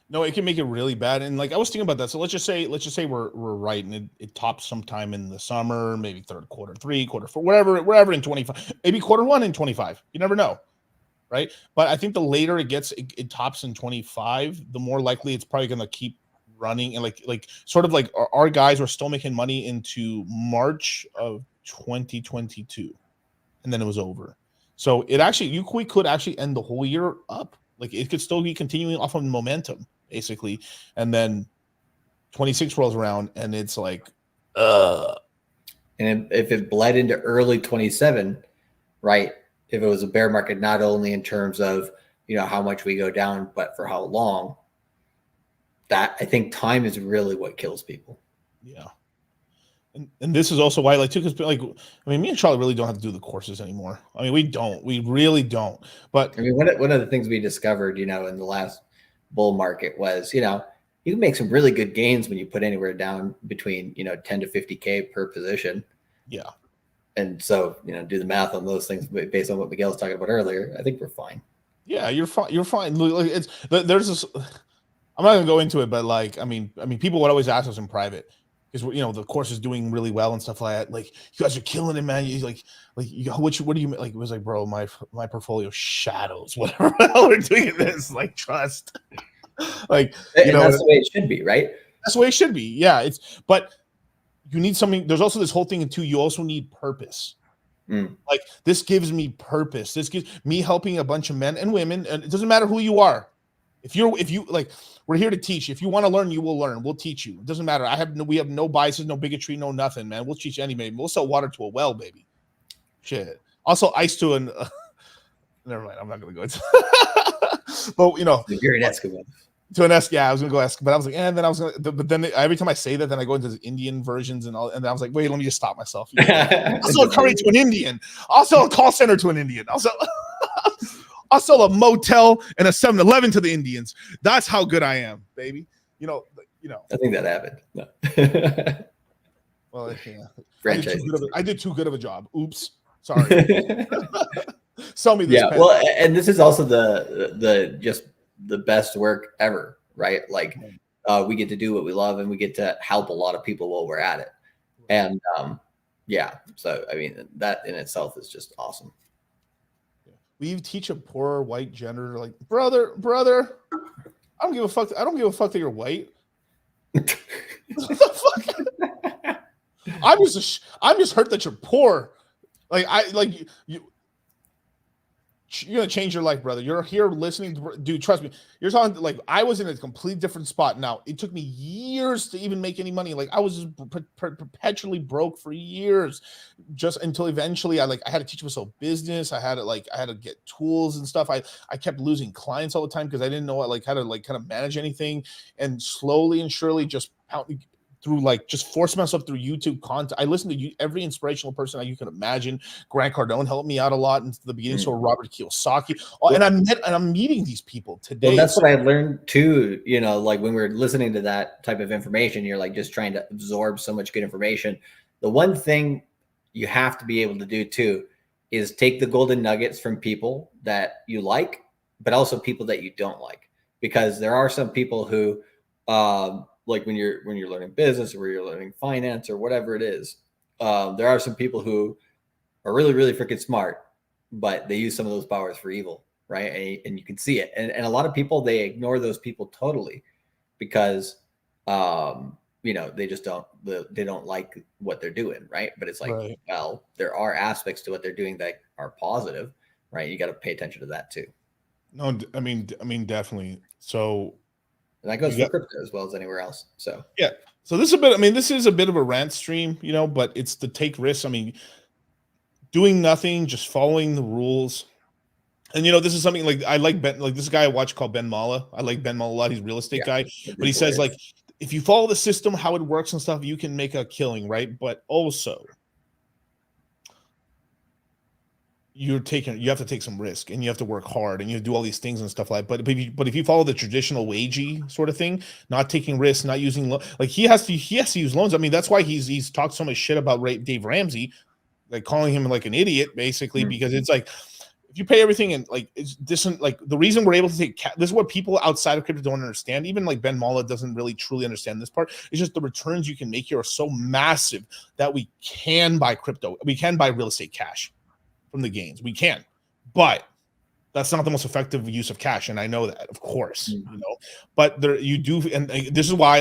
No, it can make it really bad. And like I was thinking about that. So let's just say we're right, and it tops sometime in the summer, maybe third quarter, quarter four, wherever in 25, maybe quarter one in 25. You never know, right? But I think the later it gets, it tops in 25, the more likely it's probably going to keep running. And like sort of like our guys were still making money into March of 2022, and then it was over. So we could actually end the whole year up. Like it could still be continuing off of momentum, basically, and then 26 rolls around and it's like, And if it bled into early 27, right? If it was a bear market, not only in terms of, how much we go down, but for how long, that I think time is really what kills people. Yeah. And this is also why, like, too, because, like, I mean, me and Charlie really don't have to do the courses anymore. I mean, we really don't. But I mean, one of the things we discovered, in the last bull market was, you can make some really good gains when you put anywhere down between, 10 to 50K per position. Yeah. And so, do the math on those things based on what Miguel was talking about earlier. I think we're fine. Yeah, you're fine. You're fine. Like, there's this. I'm not gonna go into it, but like, I mean, people would always ask us in private because the course is doing really well and stuff like that. Like, you guys are killing it, man. You what do you like? It was like, bro, my portfolio shadows whatever the hell we're doing in this. Like, trust. Like, that's the way it should be, right? That's the way it should be. Yeah, but you need something. There's also this whole thing too. You also need purpose. Like, this gives me purpose. This gives me helping a bunch of men and women, and it doesn't matter who you are. If you like, we're here to teach. If you want to learn, you will learn. We'll teach you. It doesn't matter. We have no biases, no bigotry, no nothing, man. We'll teach anybody. We'll sell water to a well, baby. Shit. Also, ice to an. Never mind. I'm not gonna go into. But you're an Eskimo. To an Eskimo, yeah, I was gonna go ask, but I was like, and then I was gonna, but then every time I say that, then I go into the Indian versions and all, and I was like, wait, let me just stop myself. Also, a curry to an Indian. Also, a call center to an Indian. Also, a motel and a 7-Eleven to the Indians. That's how good I am, baby. I think that happened. No. Well, yeah. I did too good of a job. Oops, sorry. Sell me this. Yeah, well, and this is also the best work ever, right? Like, we get to do what we love and we get to help a lot of people while we're at it. And so I mean, that in itself is just awesome. We teach a poor white gender, like, brother, I don't give a fuck. I don't give a fuck that you're white. What the fuck? I'm just hurt that you're poor. You're gonna change your life, brother. You're here listening to, dude. Trust me. You're talking like I was in a complete different spot. Now it took me years to even make any money. Like I was just perpetually broke for years, just until eventually I had to teach myself business. I had to get tools and stuff. I kept losing clients all the time because I didn't know how to kind of manage anything. And slowly and surely, just through just force myself through YouTube content. I listened to every inspirational person you can imagine. Grant Cardone helped me out a lot in the beginning. So Robert Kiyosaki, and I'm meeting these people today. Well, that's what I learned too. Like when we're listening to that type of information, you're like just trying to absorb so much good information. The one thing you have to be able to do too is take the golden nuggets from people that you like, but also people that you don't like, because there are some people who, like when you're learning business or where you're learning finance or whatever it is, there are some people who are really, really freaking smart, but they use some of those powers for evil, right? And you can see it. And a lot of people, they ignore those people totally because, they just they don't like what they're doing, right? But it's like, right. Well, there are aspects to what they're doing that are positive, right? You got to pay attention to that too. No, I mean, definitely. So. And that goes for crypto as well as anywhere else. So yeah. So this is a bit of a rant stream, but it's to take risks. I mean, doing nothing, just following the rules. And this is something like I like Ben, like this guy I watch called Ben Malla. I like Ben Malla a lot. He's a real estate guy. But he says like if you follow the system, how it works and stuff, you can make a killing, right? But also you have to take some risk and you have to work hard and you do all these things and stuff like that. But if you follow the traditional wagey sort of thing, not taking risks, not using like he has to use loans. I mean, that's why he's talked so much shit about Dave Ramsey, like calling him like an idiot basically, because it's like if you pay everything and like it's this like the reason we're able to take this is what people outside of crypto don't understand. Even like Ben Malla doesn't really truly understand this part. It's just the returns you can make here are so massive that we can buy crypto. We can buy real estate cash from the gains. We can, but that's not the most effective use of cash. And I know that, of course, but there you do. And this is why,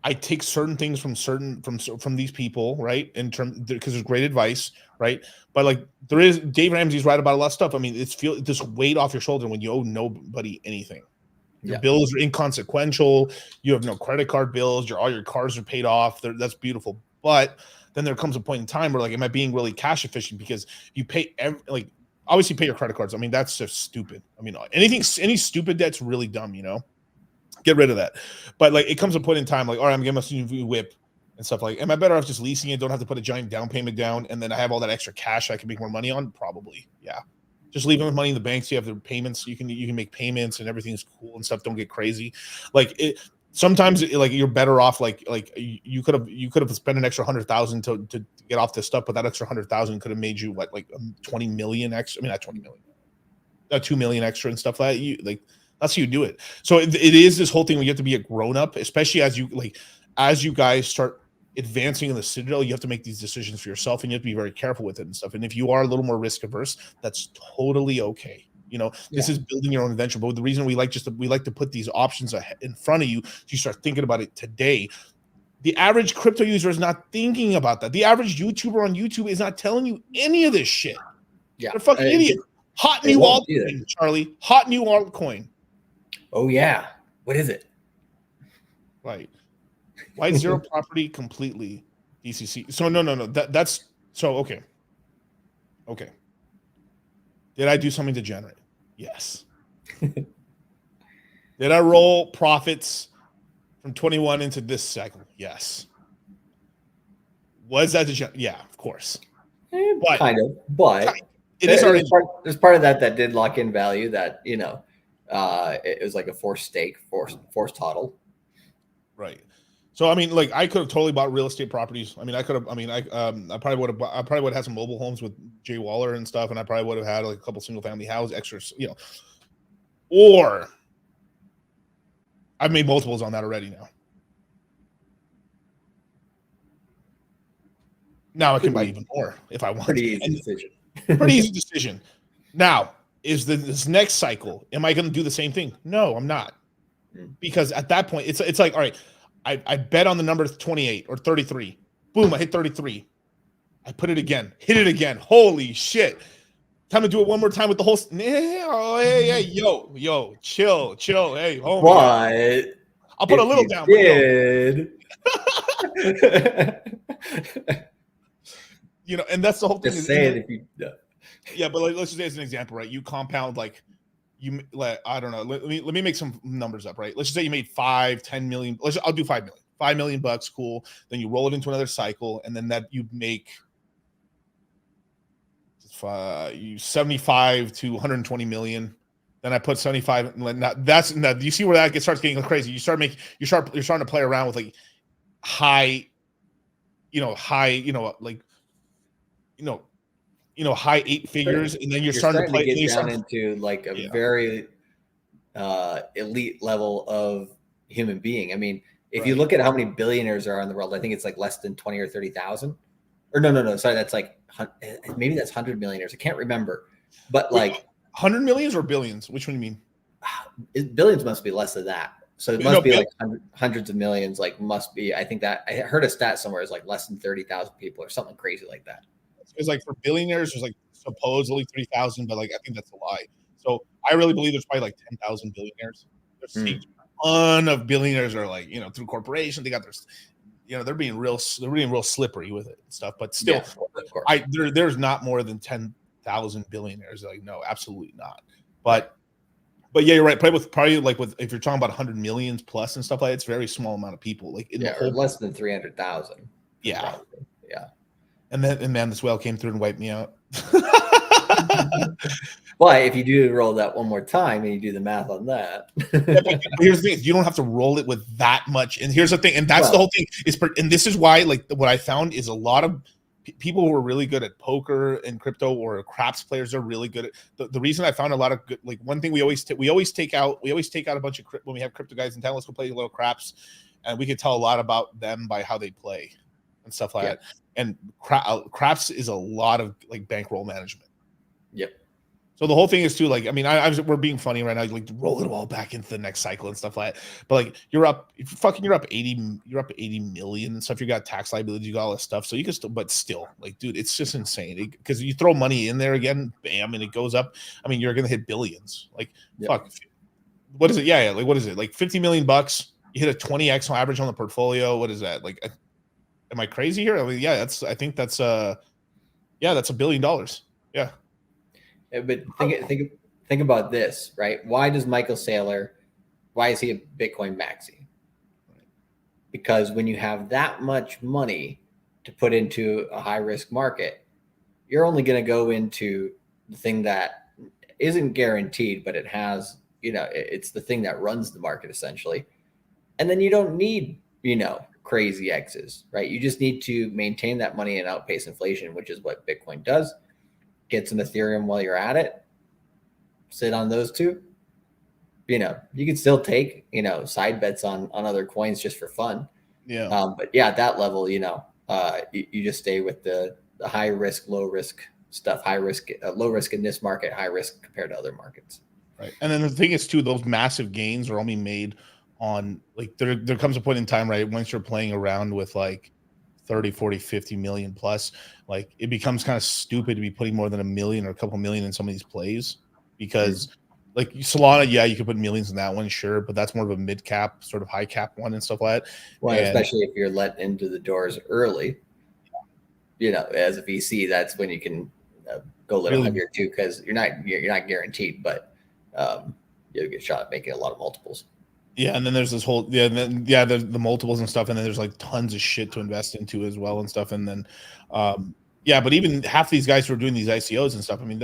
I take certain things from these people, right? In terms, because there's great advice, right? But Dave Ramsey's right about a lot of stuff. I mean, this weight off your shoulder when you owe nobody anything. Your bills are inconsequential. You have no credit card bills. All your cars are paid off. That's beautiful. But then there comes a point in time where, like, am I being really cash efficient? Because you pay obviously pay your credit cards. I mean, that's just stupid. I mean, any stupid debt's really dumb, you know? Get rid of that. But like, it comes a point in time, like, all right, I'm getting my new whip and stuff. Like, am I better off just leasing it? Don't have to put a giant down payment down, and then I have all that extra cash I can make more money on? Probably, yeah. Just leave money in the bank so you have the payments. You can make payments and everything's cool and stuff. Don't get crazy. Like sometimes like you're better off like you could have spent an extra 100,000 to get off this stuff, but that extra 100,000 could have made you what, like 20 million extra. I mean, not 20 million, 2 million extra and stuff like that. That's how you do it. So it is this whole thing where you have to be a grown up, especially as you guys start advancing in the Citadel. You have to make these decisions for yourself, and you have to be very careful with it and stuff. And if you are a little more risk averse, that's totally okay. You know, this is building your own adventure. But the reason we like to put these options in front of you, so you start thinking about it today. The average crypto user is not thinking about that. The average YouTuber on YouTube is not telling you any of this shit. Yeah, they're fucking idiot. Hot new altcoin, Charlie. Hot new altcoin. Oh yeah, what is it? Right. Why zero property completely DCC? So no. That's so okay. Okay. Did I do something degenerate? Yes. Did I roll profits from 21 into this cycle? Yes. Was that degenerate? Yeah, of course. But, kind of. But it is already. There's part of that did lock in value. That it was like a forced stake, forced hodl. Right. So I mean, like, I could have totally bought real estate properties. I mean, I probably would have had some mobile homes with Jay Waller and stuff, and I probably would have had like a couple single family houses, extras, or I've made multiples on that already now. Now I can buy even more if I want. Pretty easy decision. Pretty easy decision. Now, is this next cycle, am I going to do the same thing? No, I'm not. Because at that point, it's like, all right, I bet on the number 28 or 33. Boom, I hit 33. I put it again, hit it again. Holy shit. Time to do it one more time with the whole. Hey, yo, chill. Hey, homie. But I'll put a little down. Did. And that's the whole thing. Just saying, if you. Yeah, but like, let's just say as an example, right? You compound I don't know. Let me make some numbers up, right? Let's just say you made 10 million. I'll do 5 million. $5 million, cool. Then you roll it into another cycle, and then that you make 75 to 120 million. Then I put 75. Now do you see where that starts getting crazy? You're starting to play around with like high high 8 figures, and then you're starting to play get down into like a very elite level of human being. I mean, if you look at how many billionaires there are in the world, I think it's like less than 20 or 30,000. Or no, sorry, that's like maybe that's 100 millionaires. I can't remember, but like 100 millions or billions. Which one do you mean? Billions must be less than that. So it must be like hundreds of millions. Like must be. I think that I heard a stat somewhere is like less than 30,000 people or something crazy like that. It's like for billionaires, there's like supposedly 3,000, but like I think that's a lie. So I really believe there's probably like 10,000 billionaires. There's a ton of billionaires are like, through corporation, they got their, they're being real slippery with it and stuff. But still, of course. There's not more than 10,000 billionaires. Like, no, absolutely not. But yeah, you're right. Probably if you're talking about 100 millions plus and stuff like that, it's a very small amount of people. Like or less than 300,000. Yeah. Probably. Yeah. And man, this whale came through and wiped me out. But if you do roll that one more time and you do the math on that, here's the thing: you don't have to roll it with that much. And here's the thing, and that's the whole thing. And this is why, like, what I found is a lot of people who are really good at poker and crypto or craps players are really good at the reason I found a lot of good. Like, one thing we always take out a bunch of when we have crypto guys in town. Let's go play a little craps, and we can tell a lot about them by how they play and stuff like that. And craps is a lot of like bankroll management. Yep. So the whole thing is too, like, I mean, we're being funny right now, like roll it all back into the next cycle and stuff like that. But like you're up 80 million and stuff. You got tax liabilities, you got all this stuff. So you can still, like, dude, it's just insane because you throw money in there again, bam, and it goes up. I mean, you're gonna hit billions. Like, fuck. what is it? Yeah, like what is it? Like 50 million bucks. You hit a 20x on average on the portfolio. What is that? Like, am I crazy here? I mean, yeah, I think that's $1 billion. Yeah. But think about this, right? Why does Michael Saylor, why is he a Bitcoin maxi? Because when you have that much money to put into a high risk market, you're only going to go into the thing that isn't guaranteed, but it has, it's the thing that runs the market essentially. And then you don't need, crazy X's, right? You just need to maintain that money and outpace inflation, which is what Bitcoin does. Get some Ethereum while you're at it. Sit on those two. You can still take, side bets on other coins just for fun. Yeah. But yeah, at that level, you just stay with the high risk, low risk stuff. High risk, low risk in this market, high risk compared to other markets. Right. And then the thing is too, those massive gains are only made on, like, there comes a point in time, right, once you're playing around with like 30, 40, 50 million plus, like it becomes kind of stupid to be putting more than $1 million or a couple million in some of these plays, because like Solana, yeah, you could put millions in that one, sure, but that's more of a mid cap, sort of high cap one and stuff like that. Well, especially if you're let into the doors early, as a VC, that's when you can go a little heavier too, because you're not guaranteed, but you'll get shot at making a lot of multiples. Yeah, and then there's this whole there's the multiples and stuff, and then there's like tons of shit to invest into as well and stuff, and then but even half these guys who are doing these ICOs and stuff, I mean,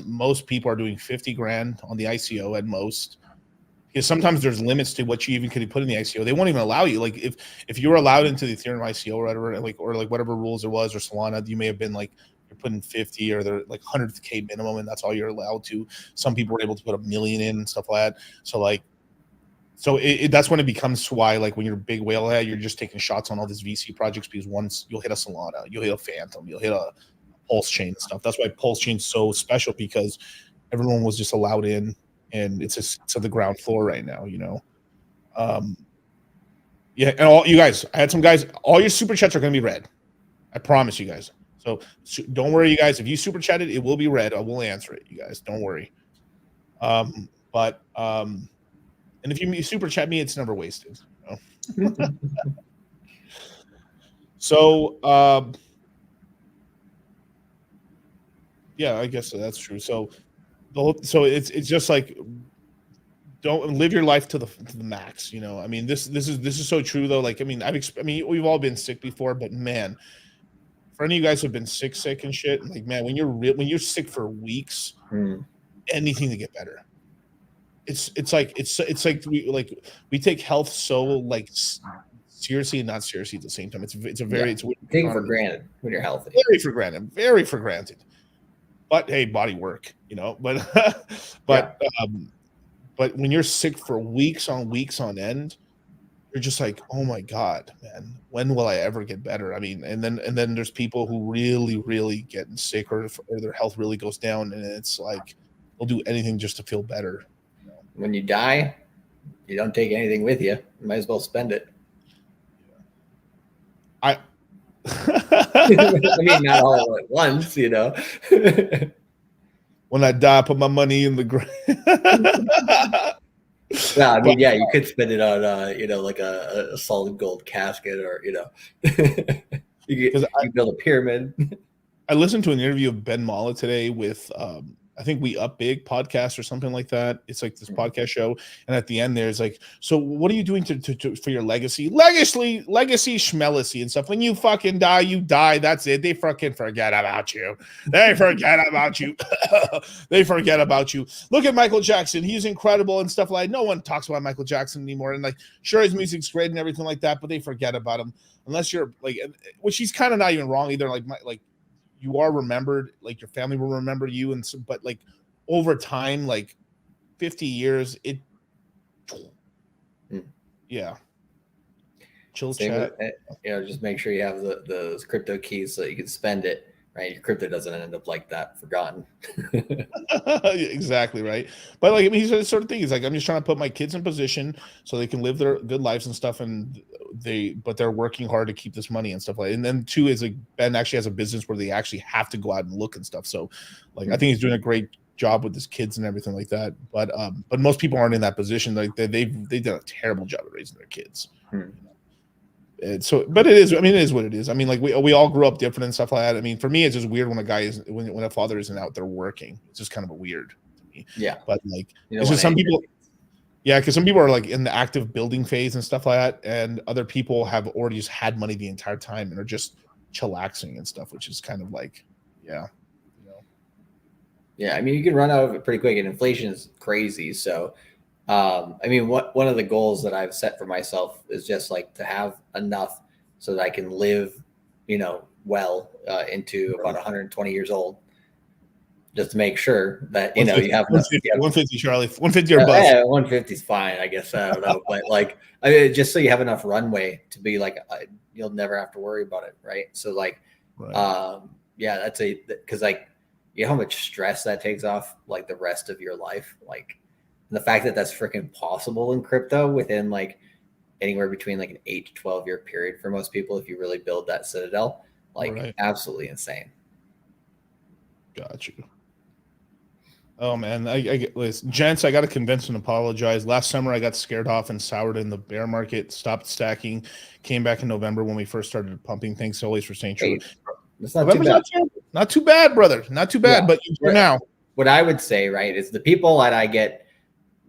most people are doing 50 grand on the ICO at most, because sometimes there's limits to what you even could put in the ICO. They won't even allow you. Like if you were allowed into the Ethereum ICO or whatever, or whatever rules there was, or Solana, you may have been like, you're putting 50 or they're like 100K minimum, and that's all you're allowed to. Some people were able to put $1 million in and stuff like that. So that's when it becomes why, like, when you're a big whale head, you're just taking shots on all these VC projects, because once you'll hit a Solana, you'll hit a Phantom, you'll hit a PulseChain and stuff. That's why PulseChain's so special, because everyone was just allowed in, and it's at the ground floor right now, and all you guys, I had some guys, all your super chats are going to be read. I promise you guys. So don't worry, you guys. If you super chatted, it will be read. I will answer it, you guys. Don't worry. And if you super chat me, it's never wasted. So, I guess that's true. So it's just like, don't live your life to the max. I mean, this is so true though. Like, I mean, we've all been sick before, but man, for any of you guys who've been sick and shit, like, man, when you're sick for weeks, anything to get better. It's like we take health so like seriously and not seriously at the same time. It's take for granted when you're healthy. Very for granted. But hey, body work, But when you're sick for weeks on end, you're just like, oh my God, man, when will I ever get better? I mean, and then there's people who really getting sick or their health really goes down, and it's like they'll do anything just to feel better. When you die, you don't take anything with you. You might as well spend it. I mean, not all at once, When I die, I put my money in the grave. No, I mean, you could spend it on, like a solid gold casket, or, you build a pyramid. I listened to an interview of Ben Mala today with, I think We Up Big podcast or something like that. It's like this podcast show, and at the end there's like, so what are you doing to for your legacy schmelicy and stuff? When you fucking die, you die. That's it. They fucking forget about you. They forget about you. They forget about you. Look at Michael Jackson. He's incredible and stuff like that. No one talks about Michael Jackson anymore. And like, sure, his music's great and everything like that, but they forget about him unless you're like, which he's kind of not even wrong either. Like you are remembered, like your family will remember you, and so, but like over time, like 50 years, chill chat. Just make sure you have those crypto keys so you can spend it. Right, your crypto doesn't end up like that, forgotten. Exactly right. But like, I mean, he's the sort of thing. He's like, I'm just trying to put my kids in position so they can live their good lives and stuff, and they're working hard to keep this money and stuff like that. And then two is like, Ben actually has a business where they actually have to go out and look and stuff. So like, I think he's doing a great job with his kids and everything like that. But most people aren't in that position. Like they've done a terrible job of raising their kids. So, but it is. I mean, it is what it is. I mean, like we all grew up different and stuff like that. I mean, for me, it's just weird when a guy is when a father isn't out there working. It's just kind of a weird to me. Yeah. But like, it's just some people. Yeah, because some people are like in the active building phase and stuff like that, and other people have already just had money the entire time and are just chillaxing and stuff, which is kind of like, yeah. Yeah, I mean, you can run out of it pretty quick, and inflation is crazy. So, I mean, one of the goals that I've set for myself is just like to have enough so that I can live, well into about 120 years old, just to make sure that you have enough. 150, Charlie, 150 or bust. Yeah, 150 is fine, I guess. I don't know, but like, I mean, just so you have enough runway to be like, you'll never have to worry about it, right? So like, yeah, because like, you know how much stress that takes off like the rest of your life, like the fact that that's freaking possible in crypto within like anywhere between like an 8 to 12 year period for most people if you really build that citadel, like absolutely insane. Got you. Oh man, listen, gents, I got to convince and apologize. Last summer, I got scared off and soured in the bear market, stopped stacking, came back in November when we first started pumping. Thanks always for staying true. It's not too bad. Not too bad, brother. Not too bad, but for now. What I would say, right, is the people that I get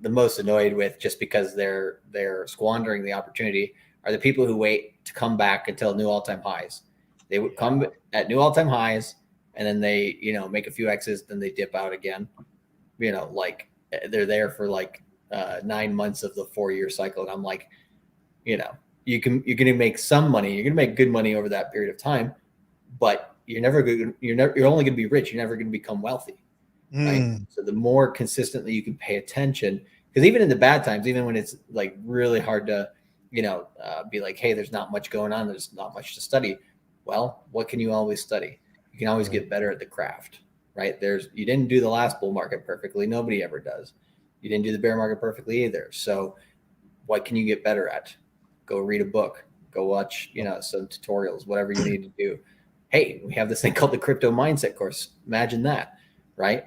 the most annoyed with just because they're squandering the opportunity are the people who wait to come back until new all-time highs. They would come at new all-time highs and then they, make a few X's, then they dip out again. Like they're there for like 9 months of the 4-year cycle. And I'm like, you're going to make some money. You're going to make good money over that period of time, but you're only going to be rich. You're never going to become wealthy. Right. So the more consistently you can pay attention, because even in the bad times, even when it's like really hard to, be like, hey, there's not much going on. There's not much to study. Well, what can you always study? You can always get better at the craft, right? You didn't do the last bull market perfectly. Nobody ever does. You didn't do the bear market perfectly either. So what can you get better at? Go read a book, go watch, some tutorials, whatever you need to do. Hey, we have this thing called the crypto mindset course. Imagine that, right?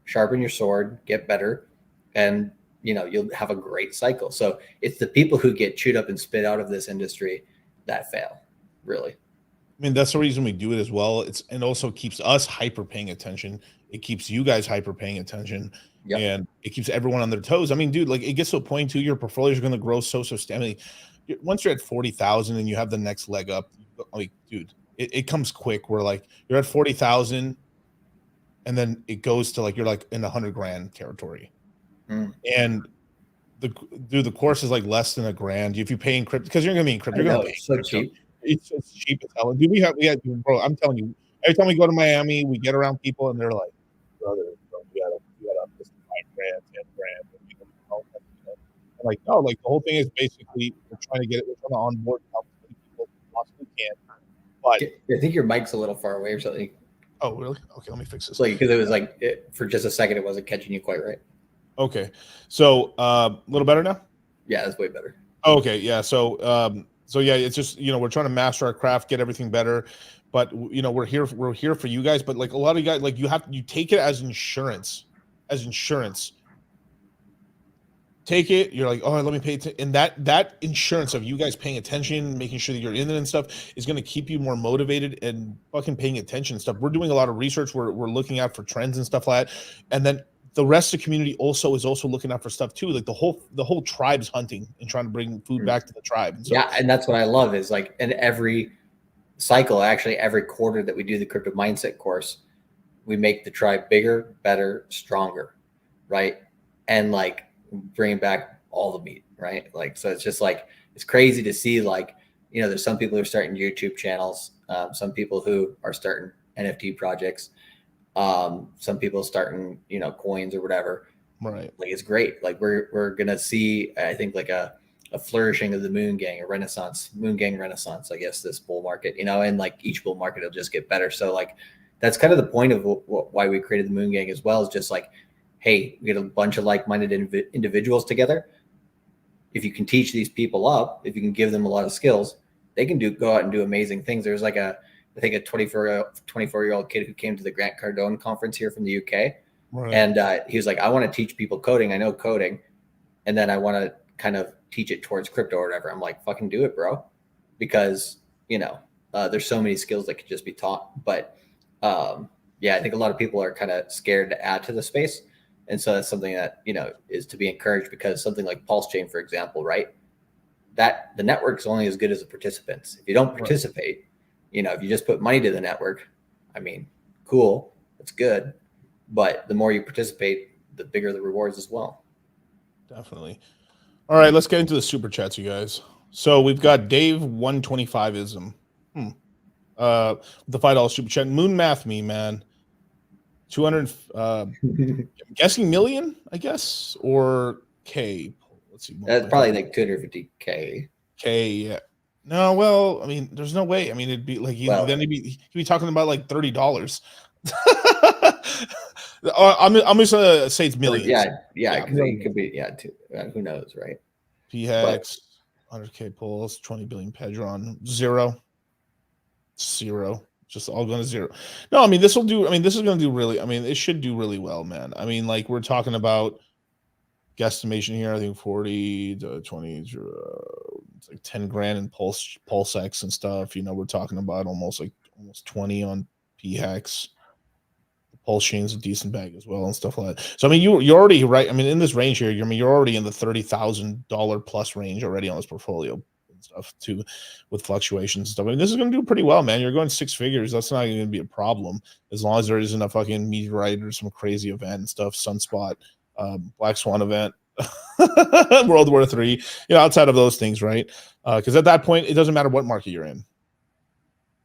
Sharpen your sword, get better, and you'll have a great cycle. So it's the people who get chewed up and spit out of this industry that fail, really. I mean, that's the reason we do it as well. And also keeps us hyper paying attention. It keeps you guys hyper paying attention, and it keeps everyone on their toes. I mean, dude, like it gets to a point too, your portfolios are going to grow so steadily. Once you're at 40,000 and you have the next leg up, like, dude, it comes quick. Where like you're at 40,000. And then it goes to like you're like in $100,000 territory, and the course is like less than $1,000 if you pay in crypto, because you're gonna be in crypto. You're gonna pay so cheap. It's so cheap as hell. Dude, we have bro. I'm telling you, every time we go to Miami, we get around people and they're like, brother, you gotta $5,000, $10,000. I'm like, no, like the whole thing is basically we're trying to onboard as many people as possibly can. But I think your mic's a little far away or something. Oh, really? Okay, let me fix this. Like, because it was like for just a second, it wasn't catching you quite right. Okay, so a little better now. Yeah, that's way better. Okay, yeah. So yeah, it's just we're trying to master our craft, get everything better, but we're here for you guys. But like a lot of you guys, like you take it as insurance, Take it. You're like, oh, let me pay attention. And that insurance of you guys paying attention, making sure that you're in it and stuff is going to keep you more motivated and fucking paying attention and stuff. We're doing a lot of research. We're looking out for trends and stuff like that. And then the rest of the community is also looking out for stuff too. Like the whole tribe's hunting and trying to bring food back to the tribe. And so, yeah, and that's what I love is like in every cycle, actually every quarter that we do the crypto mindset course, we make the tribe bigger, better, stronger, right? And like bringing back all the meat, right? Like, so it's just like, it's crazy to see like, there's some people who are starting YouTube channels, some people who are starting NFT projects, some people starting, coins or whatever. Right. Like, it's great. Like we're going to see, I think like a flourishing of the Moon Gang, Moon Gang renaissance, I guess, this bull market, and like each bull market will just get better. So like, that's kind of the point of why we created the Moon Gang as well, is just like, hey, we get a bunch of like-minded individuals together. If you can teach these people up, if you can give them a lot of skills, they can go out and do amazing things. There's like I think a 24-year-old kid who came to the Grant Cardone conference here from the UK. Right. And he was like, I want to teach people coding. I know coding. And then I want to kind of teach it towards crypto or whatever. I'm like, fucking do it, bro. Because, there's so many skills that could just be taught. But yeah, I think a lot of people are kind of scared to add to the space. And so that's something that, is to be encouraged, because something like PulseChain, for example, right? That the network is only as good as the participants. If you don't participate, if you just put money to the network, I mean, cool, that's good. But the more you participate, the bigger the rewards as well. Definitely. All right, let's get into the super chats, you guys. So we've got Dave 125ism. The $5 super chat. Moon math me, man. 200 I'm guessing million, I guess, or K. Let's see. That's probably like 250K. K, yeah. No, well, I mean, there's no way. I mean, it'd be like then he'd be talking about like $30. I'm just gonna say it's millions. Yeah, because it could be who knows, right? PHEX, 100K pulls, 20 billion Pedron, zero, just all going to zero. No, I mean, this will do. I mean, this is going to do really. I mean, it should do really well, man. I mean, like we're talking about guesstimation here. I think 40 to 20, it's like 10 grand in PulseX and stuff. We're talking about almost 20 on PHEX. PulseChain's a decent bag as well and stuff like that. So I mean, you're already right. I mean, in this range here, you're already in the $30,000 plus range already on this portfolio and stuff too, with fluctuations and stuff. I mean, this is going to do pretty well, man. You're going 6 figures. That's not going to be a problem as long as there isn't a fucking meteorite or some crazy event and stuff. Sunspot, Black Swan event, World War III. Outside of those things, right? Because at that point, it doesn't matter what market you're in.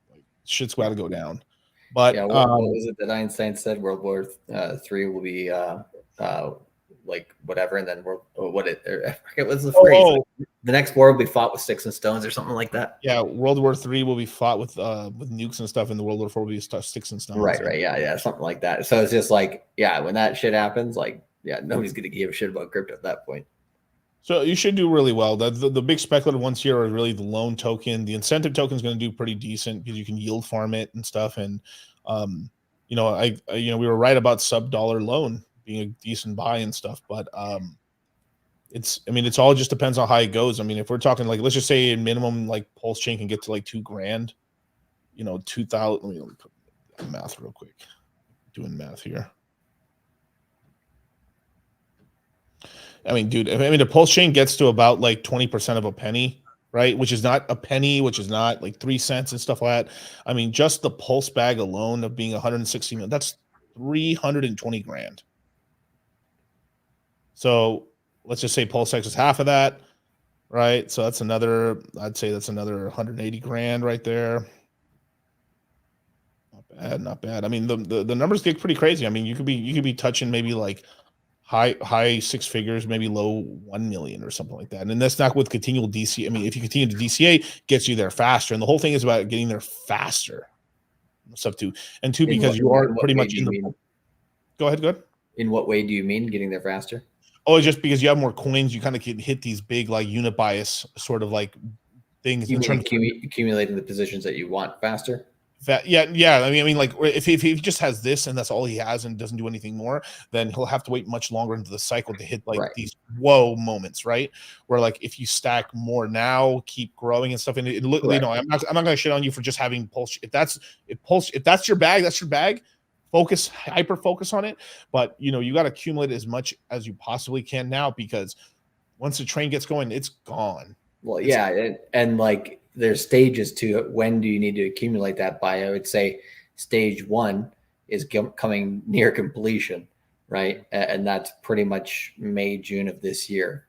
Like, shit's got to go down. But yeah, what was it that Einstein said? World War III will be like whatever, and then I forget what's the phrase. Like, the next war will be fought with sticks and stones or something like that. Yeah, World War III will be fought with nukes and stuff, and the World War IV will be sticks and stones. Right, yeah, something like that. So it's just like, yeah, when that shit happens, like, yeah, nobody's gonna give a shit about crypto at that point. So you should do really well. The big speculative ones here are really the loan token. The incentive token is going to do pretty decent because you can yield farm it and stuff. And we were right about sub-dollar loan being a decent buy and stuff. But it's all just depends on how it goes. I mean, if we're talking like, let's just say a minimum like PulseChain can get to like $2,000, 2,000. Let me put math real quick. Doing math here. I mean, dude, the PulseChain gets to about like 20% of a penny, right? Which is not a penny, which is not like 3 cents and stuff like that. I mean, just the Pulse bag alone of being 160 million, that's 320 grand. So let's just say PulseX is half of that, right? So that's I'd say that's another 180 grand right there. Not bad. I mean, the numbers get pretty crazy. I mean, you could be touching maybe like high 6 figures, maybe low 1 million or something like that. And that's not with continual DC. I mean, if you continue to DCA, gets you there faster. And the whole thing is about getting there faster. Stuff too. And two, because you are pretty much in the. Go ahead. In what way do you mean getting there faster? Oh, just because you have more coins, you kind of can hit these big like unit bias sort of like things. You mean accumulating the positions that you want faster? Yeah. I mean, like if he just has this and that's all he has and doesn't do anything more, then he'll have to wait much longer into the cycle to hit like these whoa moments, right? Where like if you stack more now, keep growing and stuff, and I'm not gonna shit on you for just having Pulse. If that's your bag, that's your bag. Hyper focus on it, but you got to accumulate as much as you possibly can now, because once the train gets going, it's gone. Well, and like there's stages to it. When do you need to accumulate that by? I would say stage 1 is coming near completion, right? And that's pretty much May, June of this year.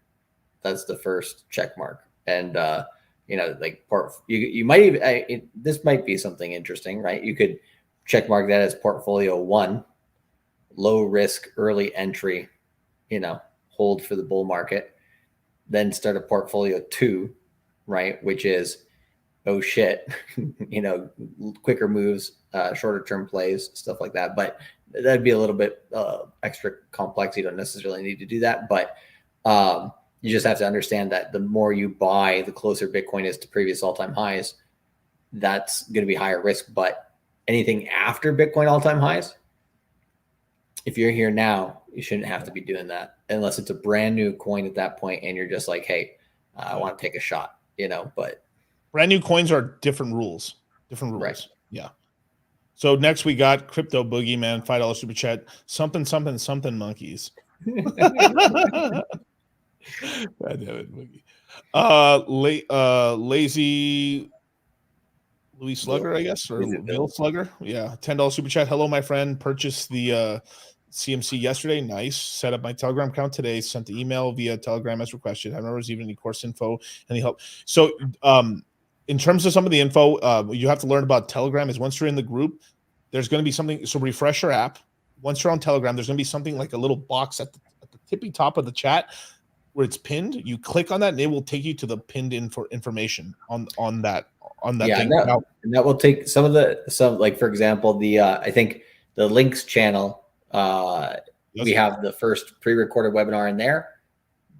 That's the first check mark. And like you might even this might be something interesting, right? You could check mark that as portfolio 1, low risk, early entry, hold for the bull market. Then start a portfolio 2, right? Which is, oh shit, quicker moves, shorter term plays, stuff like that. But that'd be a little bit extra complex. You don't necessarily need to do that, but you just have to understand that the more you buy, the closer Bitcoin is to previous all-time highs. That's going to be higher risk. But anything after Bitcoin all-time highs, if you're here now, you shouldn't have to be doing that unless it's a brand new coin at that point and you're just like, hey, I want to take a shot, you know, but brand new coins are different rules. Right. Yeah. So next we got Crypto Boogeyman, $5 super chat. Something monkeys. God damn it, Boogie. Lazy Louis Slugger, I guess, or Bill Slugger. Yeah, $10 super chat. Hello, my friend. Purchased the CMC yesterday. Nice. Set up my Telegram account today. Sent the email via Telegram as requested. I haven't received any course info, any help. So, in terms of some of the info, you have to learn about Telegram is once you're in the group, there's going to be something. So refresh your app. Once you're on Telegram, there's going to be something like a little box at the tippy top of the chat where it's pinned. You click on that, and it will take you to the pinned information on that thing. And that will take some like, for example, the I think the links channel. We have the first pre-recorded webinar in there,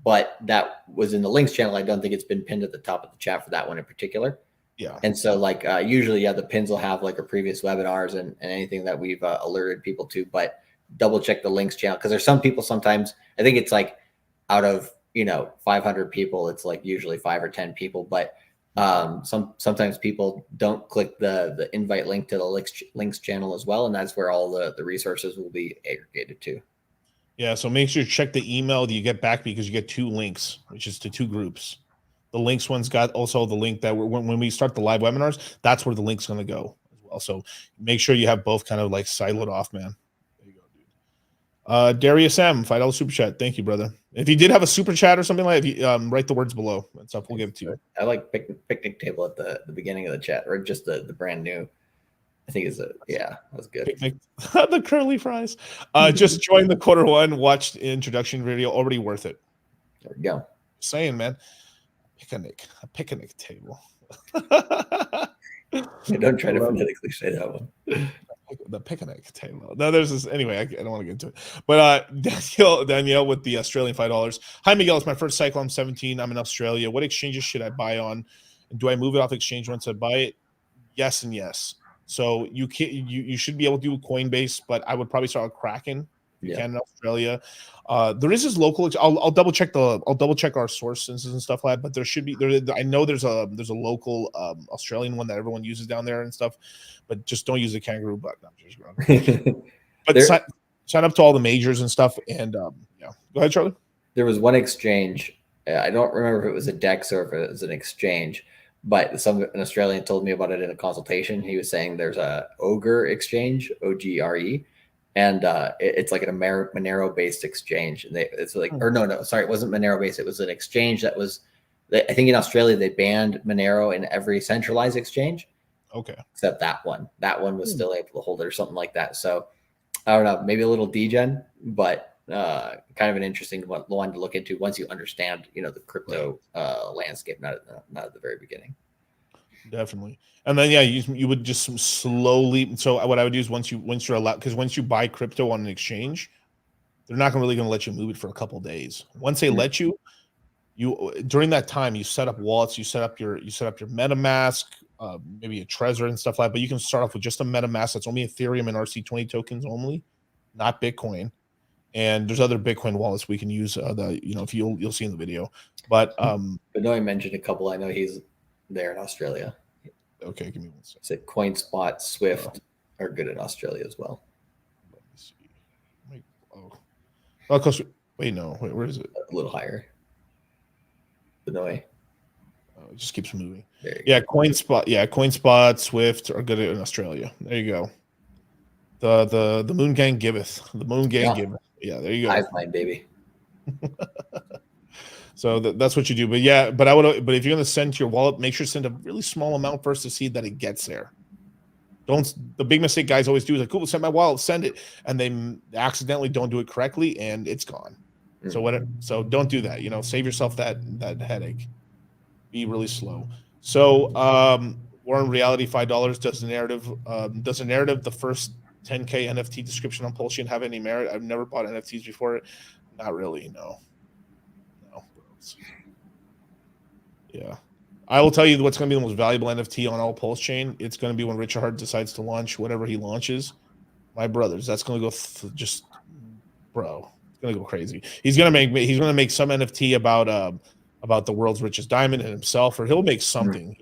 but that was in the links channel. I don't think it's been pinned at the top of the chat for that one in particular. Yeah. And so like usually, the pins will have like our previous webinars and anything that we've alerted people to, but double check the links channel. Cause there's some people sometimes, I think it's like out of, 500 people, it's like usually 5 or 10 people, but sometimes people don't click the invite link to the links channel as well. And that's where all the resources will be aggregated to. Yeah. So make sure you check the email that you get back because you get 2 links, which is to 2 groups. The links one's got also the link that when we start the live webinars, that's where the link's going to go as well. So make sure you have both kind of like siloed off, man. There you go, dude. Darius M, $5 super chat. Thank you, brother. If you did have a super chat or something like that, write the words below and stuff. We'll give it to you. I like picnic table at the beginning of the chat, or just the brand new. I think that was good. Picnic, the curly fries. Just joined the quarter one, watched introduction video, already worth it. There we go. Saying, man, a picnic table. Don't try to phonetically say that one. The picnic table. No, there's this anyway. I don't want to get into it. But Danielle with the Australian $5. Hi, Miguel. It's my first cycle. I'm 17. I'm in Australia. What exchanges should I buy on? And do I move it off exchange once I buy it? Yes and yes. So you should be able to do Coinbase, but I would probably start with Kraken. You can in Australia. There is this local. I'll double check our sources and stuff like that. But there should be I know there's a local Australian one that everyone uses down there and stuff. But just don't use the kangaroo bug. But sign up to all the majors and stuff. And go ahead, Charlie. There was one exchange. I don't remember if it was a DEX or if it was an exchange. But an Australian told me about it in a consultation. He was saying there's a Ogre exchange, OGRE. And it's like a Monero-based exchange. And it's like, or no, sorry, it wasn't Monero-based. It was an exchange that was, I think in Australia, they banned Monero in every centralized exchange. Okay. Except that one. That one was still able to hold it or something like that. So I don't know, maybe a little degen, but kind of an interesting one to look into once you understand, the crypto landscape, not at the very beginning. Definitely. And then you would just slowly. So what I would do is once you're allowed, because once you buy crypto on an exchange, they're not really going to let you move it for a couple of days. Once they let you during that time you set up wallets, you set up your MetaMask, maybe a Trezor and stuff like that. But you can start off with just a MetaMask that's only Ethereum and RC20 tokens only, not Bitcoin. And there's other Bitcoin wallets we can use. If you'll see in the video. But Benoit mentioned a couple. I know he's there in Australia. Okay, give me one second. Said CoinSpot, Swift are good in Australia as well. Let me see. Where is it? A little higher. Benoit. It just keeps moving. CoinSpot, Swift are good in Australia. There you go. The Moon Gang giveth. The Moon Gang giveth. Yeah, there you go. Hive mind, baby. So that's what you do. But if you're going to send to your wallet, make sure to send a really small amount first to see that it gets there. The big mistake guys always do is like, cool, send my wallet, send it. And they accidentally don't do it correctly and it's gone. So don't do that. Save yourself that headache. Be really slow. So Warren Reality, $5. Does the narrative, the first 10K NFT description on PulseChain have any merit? I've never bought NFTs before. Not really, no. Yeah. I will tell you what's going to be the most valuable NFT on all PulseChain. It's going to be when Richard Hart decides to launch whatever he launches. My brothers, that's going to go just bro, it's gonna go crazy. He's gonna make some NFT about the world's richest diamond and himself, or he'll make something.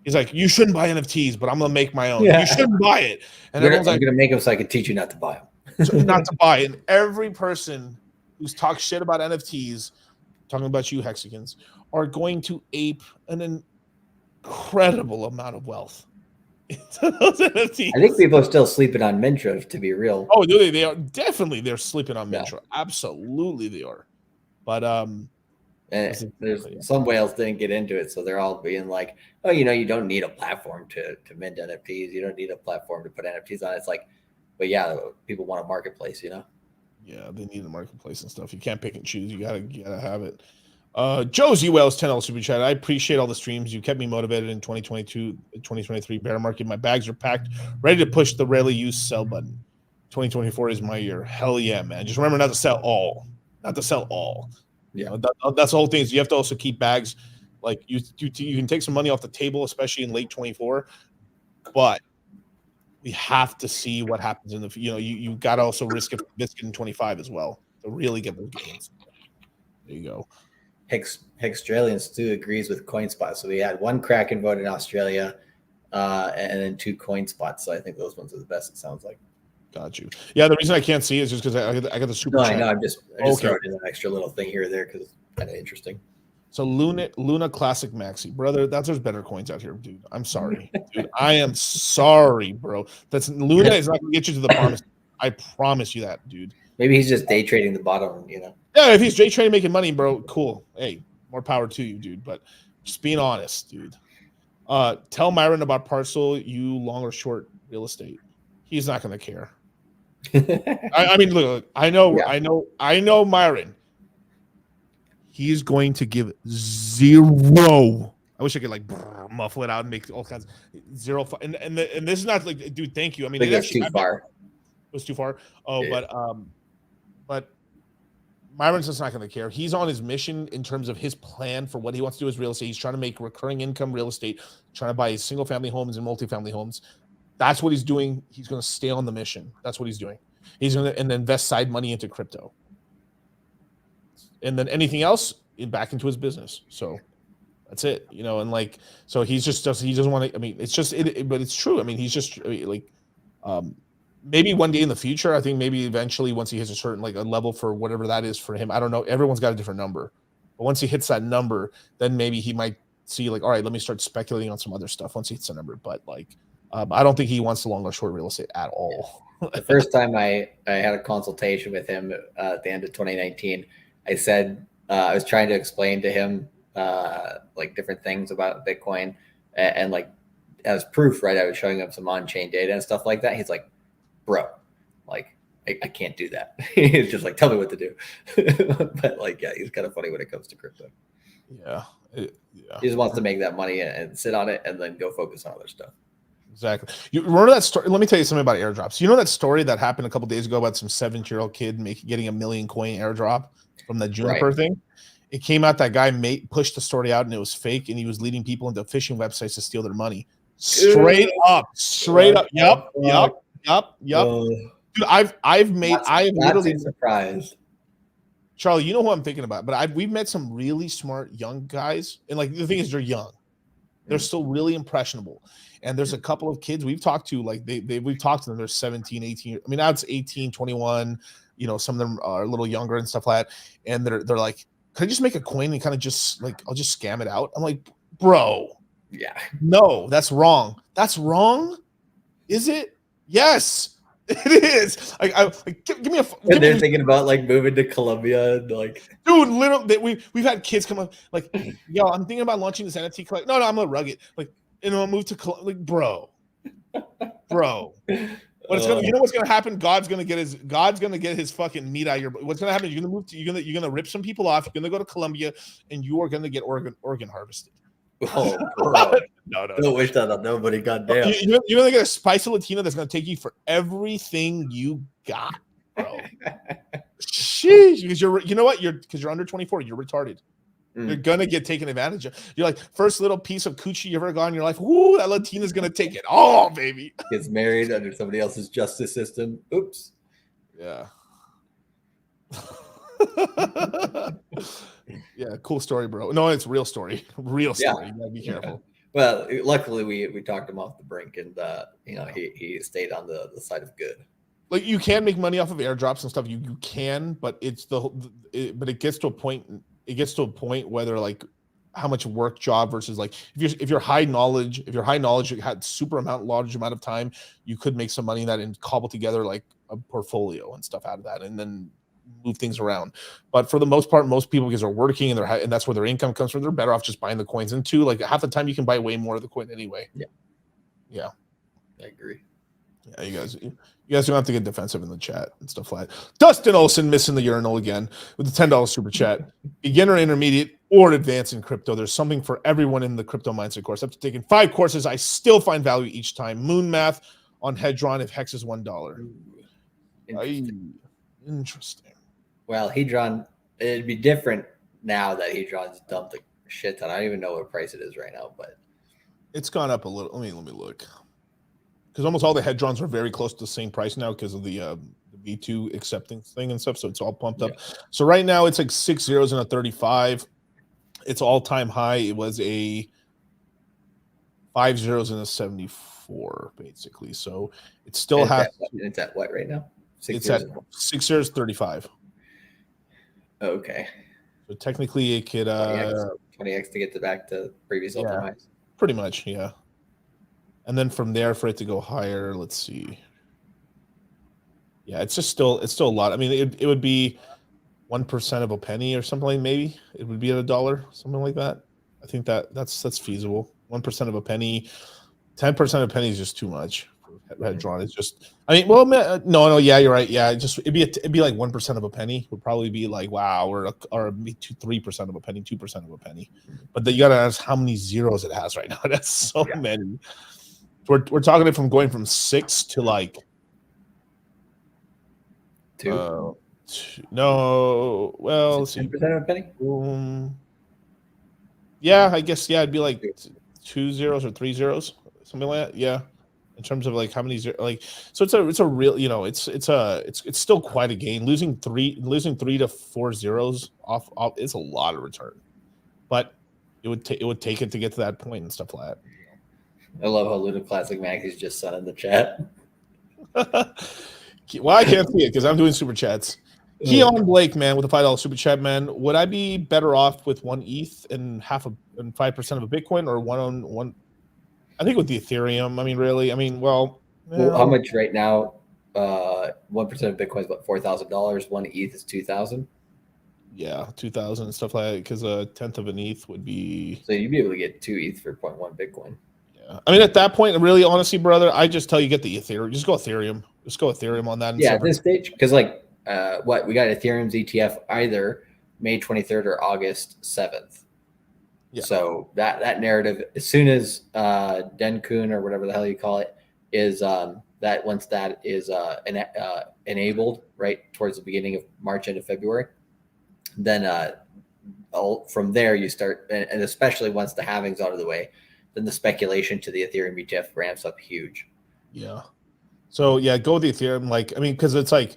He's like, you shouldn't buy NFTs, but I'm gonna make my own. Yeah. You shouldn't buy it. And I'm gonna make them so I can teach you not to buy them. So not to buy. And every person who's talked shit about NFTs, talking about you Hexicans, are going to ape an incredible amount of wealth into those NFTs. I think people are still sleeping on Mintra, to be real. Oh, they are definitely. They're sleeping on Mintra. Yeah. Absolutely, they are. But and there's some whales didn't get into it, so they're all being like, oh, you don't need a platform to mint NFTs. You don't need a platform to put NFTs on. It's like, but yeah, people want a marketplace, Yeah, they need a marketplace and stuff. You can't pick and choose. You gotta have it. Josie Wells, $10 super chat. I appreciate all the streams. You kept me motivated in 2022, 2023 bear market. My bags are packed, ready to push the rarely used sell button. 2024 is my year. Hell yeah, man. Just remember not to sell all. Not to sell all. Yeah, that's the whole thing. Is you have to also keep bags. Like you can take some money off the table, especially in late 24. But we have to see what happens in the. You got to also risk a biscuit in 25 as well to really get those gains. There you go. Australian Stu agrees with CoinSpot. So we had one Kraken vote in Australia, and then 2 CoinSpots. So I think those ones are the best. It sounds like. Got you. Yeah, the reason I can't see is just because I got the super. No, I know. I'm just throwing in an extra little thing here or there because it's kind of interesting. So Luna Classic Maxi, brother, there's better coins out here, dude. I'm sorry, dude. I am sorry, bro. Luna is not gonna get you to the promise. I promise you that, dude. Maybe he's just day trading the bottom, Yeah, if he's day trading making money, bro, cool. Hey, more power to you, dude. But just being honest, dude. Tell Myron about Parcel, you long or short real estate. He's not gonna care. I mean, look, I know Myron. He's going to give 0. I wish I could muffle it out and make all kinds of 0. And this is not like, dude, thank you. I mean, it was too far. It was too far. Oh, yeah. But Myron's just not going to care. He's on his mission in terms of his plan for what he wants to do as real estate. He's trying to make recurring income real estate, trying to buy single family homes and multifamily homes. That's what he's doing. He's going to stay on the mission. That's what he's doing. He's going to invest side money into crypto. And then anything else back into his business. So that's it, and so he doesn't want to, I mean, it's just, but it's true. I mean, he's just maybe one day in the future, I think maybe eventually once he hits a certain, a level for whatever that is for him, I don't know. Everyone's got a different number, but once he hits that number, then maybe he might see all right, let me start speculating on some other stuff once he hits a number. But I don't think he wants to long or short real estate at all. The first time I had a consultation with him at the end of 2019, I said, I was trying to explain to him different things about Bitcoin and as proof, right? I was showing him some on-chain data and stuff like that. He's like, bro, I can't do that. He's just tell me what to do. But yeah, he's kind of funny when it comes to crypto. Yeah. He just wants to make that money and sit on it and then go focus on other stuff. Exactly. You remember that story? Let me tell you something about airdrops. You know that story that happened a couple days ago about some 17-year-old kid getting a 1 million coin airdrop from the Juniper thing? It came out that guy pushed the story out and it was fake, and he was leading people into phishing websites to steal their money. Straight up. Yep. Dude, I am literally surprised. Charlie, you know who I'm thinking about, but we've met some really smart young guys, and the thing is, they're young. They're still really impressionable. And there's a couple of kids we've talked to, we've talked to them. They're 17, 18. I mean, now it's 18, 21. Some of them are a little younger and stuff like that. And they're like, can I just make a coin and kind of just I'll just scam it out? I'm like, bro. Yeah. No, that's wrong. That's wrong. Is it? Yes, it is. Give me a. They're thinking about moving to Colombia and dude, literally, we've had kids come up yo, I'm thinking about launching this NFT collect. No, I'm gonna rug it. I'll move to bro. What's gonna happen? God's gonna get his fucking meat out of your. What's gonna happen? You're gonna rip some people off. You're gonna go to Colombia, and you are gonna get organ harvested. Oh, bro. No. Don't wish that on nobody. Goddamn. You're gonna get a spicy Latina that's gonna take you for everything you got, bro. Sheesh, because you're under 24. You're retarded. You're gonna get taken advantage of. You're like, first little piece of coochie you ever got in your life. Woo, that Latina's gonna take it all, baby. Gets married under somebody else's justice system. Oops. Yeah. Yeah, cool story, bro. No, it's real story. Real story. You gotta be careful. Well, luckily we talked him off the brink, and he stayed on the side of good. Like you can make money off of airdrops and stuff. You can, but it's but it gets to a point. It gets to a point whether like how much work job versus like if you're high knowledge, you had super large amount of time, you could make some money in that and cobble together like a portfolio and stuff out of that, and then move things around. But for the most part, most people, because they're working and that's where their income comes from, they're better off just buying the coins. And two, like half the time you can buy way more of the coin anyway. Yeah, I agree. Yeah, you guys don't have to get defensive in the chat and stuff like that. Dustin Olson missing the urinal again with the $10 super chat. Beginner, intermediate, or advanced in crypto. There's something for everyone in the crypto mindset course. After taking 5 courses, I still find value each time. Moon math on Hedron if hex is $1. Interesting. Well, Hedron, it'd be different now that Hedron's dumped a shit ton. I don't even know what price it is right now, but it's gone up a little. Let me look. Because almost all the Hedrons are very close to the same price now because of the V2 acceptance thing and stuff. So it's all pumped up. So right now it's like 6 zeros and a 35. Its all-time high, it was a 5 zeros and a 74, basically. So it still has. It's at what right now? It's at 6 zeros 35. Okay. So technically it could 20x to get back to previous all-time highs. Pretty much, yeah. And then from there, for it to go higher, let's see. Yeah, it's still a lot. I mean, it would be 1% of a penny or something like maybe. It would be at $1, something like that. I think that's feasible. 1% of a penny, 10% of a penny is just too much. Hedron is just. I mean, well, no, yeah, you're right. Yeah, it'd be like 1% of a penny would probably be like wow, or 3% of a penny, 2% of a penny. But then you gotta ask how many zeros it has right now. That's so many. We're talking it from going from 6 to like 2. No, well, 10% of a penny. Yeah, I guess it'd be like 2 zeros or 3 zeros, something like that. Yeah, in terms of like how many zeros, like so it's a real it's still quite a gain. Losing 3 to 4 zeros off is a lot of return, but it would take it to get to that point and stuff like that. I love how Ludo Classic Max is just sent in the chat. Well, I can't see it because I'm doing super chats. Keon Blake, man, with a $5 super chat, man. Would I be better off with 1 ETH and 5% of a Bitcoin, or 1 on 1? I think with the Ethereum. I mean, really. I mean, well, how much right now? 1% of Bitcoin is about $4,000. 1 ETH is 2,000. Yeah, 2,000 and stuff like that. Because a tenth of an ETH would be. So you'd be able to get 2 ETH for 0.1 Bitcoin. Yeah, I mean, at that point, really, honestly, brother, I just tell you get the Ethereum. Just go Ethereum. Just go Ethereum on that. Yeah, at this stage, because like we got Ethereum's ETF either May 23rd or August 7th. Yeah. So that narrative, as soon as Denkun or whatever the hell you call it is that once that is enabled right towards the beginning of March, end of February, then from there you start, and especially once the halving's out of the way, then the speculation to the Ethereum ETF ramps up huge. Yeah. So yeah, go with the Ethereum. Like, I mean, because it's like,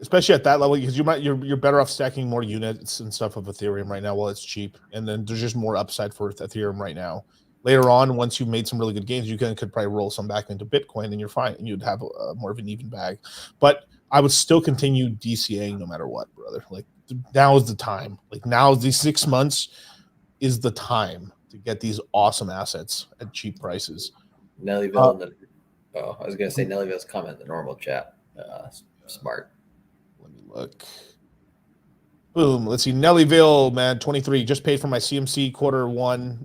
especially at that level, because you're better off stacking more units and stuff of Ethereum right now while it's cheap, and then there's just more upside for Ethereum right now. Later on, once you've made some really good gains, you could probably roll some back into Bitcoin, and you're fine, and you'd have more of an even bag. But I would still continue DCAing no matter what, brother. Like now is the time. Like now, these 6 months is the time to get these awesome assets at cheap prices. Nellyville, I was gonna say Nellyville's comment in the normal chat. Smart. Let me look. Boom. Let's see. Nellyville, man, 23. Just paid for my CMC quarter 1,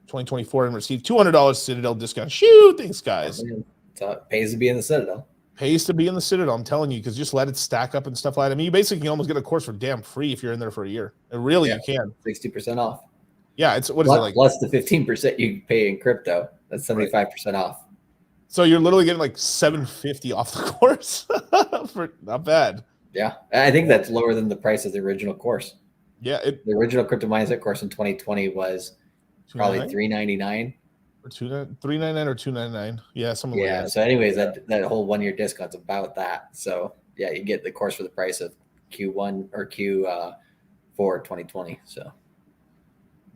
2024 and received $200 Citadel discount. Shoot, thanks, guys. It pays to be in the Citadel. Pays to be in the Citadel, I'm telling you, because just let it stack up and stuff like that. I mean, you basically can almost get a course for damn free if you're in there for a year. And really, you can. 60% off. Yeah, it's what is it like? Plus the 15% you pay in crypto. That's 75% off. So you're literally getting like $750 off the course. Not bad. Yeah, I think that's lower than the price of the original course. Yeah, the original crypto mindset course in 2020 was probably $399 or $399 or $299. Yeah, something like that. So, anyways, that whole 1 year discount's about that. So yeah, you get the course for the price of Q1 or Q4 2020. So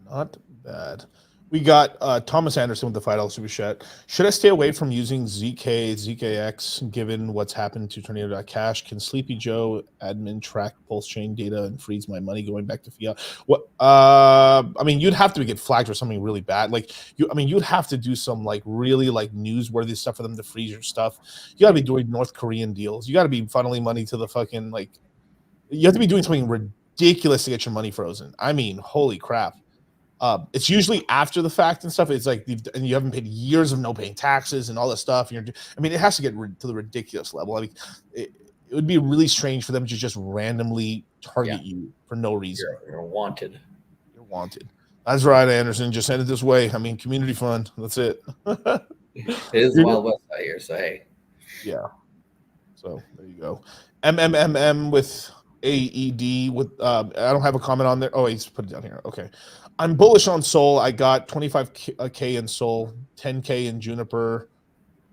not bad. We got Thomas Anderson with the $5 super chat. Should I stay away from using ZKX given what's happened to Tornado.cash? Can Sleepy Joe admin track PulseChain data and freeze my money going back to fiat? What? I mean, you'd have to get flagged for something really bad. Like you'd have to do some like really like newsworthy stuff for them to freeze your stuff. You got to be doing North Korean deals. You got to be funneling money to the fucking like. You have to be doing something ridiculous to get your money frozen. I mean, holy crap. It's usually after the fact and stuff. It's like, and you haven't paid years of no paying taxes and all this stuff. And I mean, it has to get to the ridiculous level. I mean, it would be really strange for them to just randomly target you for no reason. You're wanted. You're wanted. That's right, Anderson. Just send it this way. I mean, community fund. That's it. It is the Wild West out here, so hey. Yeah. So there you go. MMMM with AED with I don't have a comment on there. Oh, he's put it down here. Okay. I'm bullish on Sol. I got 25K in Sol, 10K in Juniper,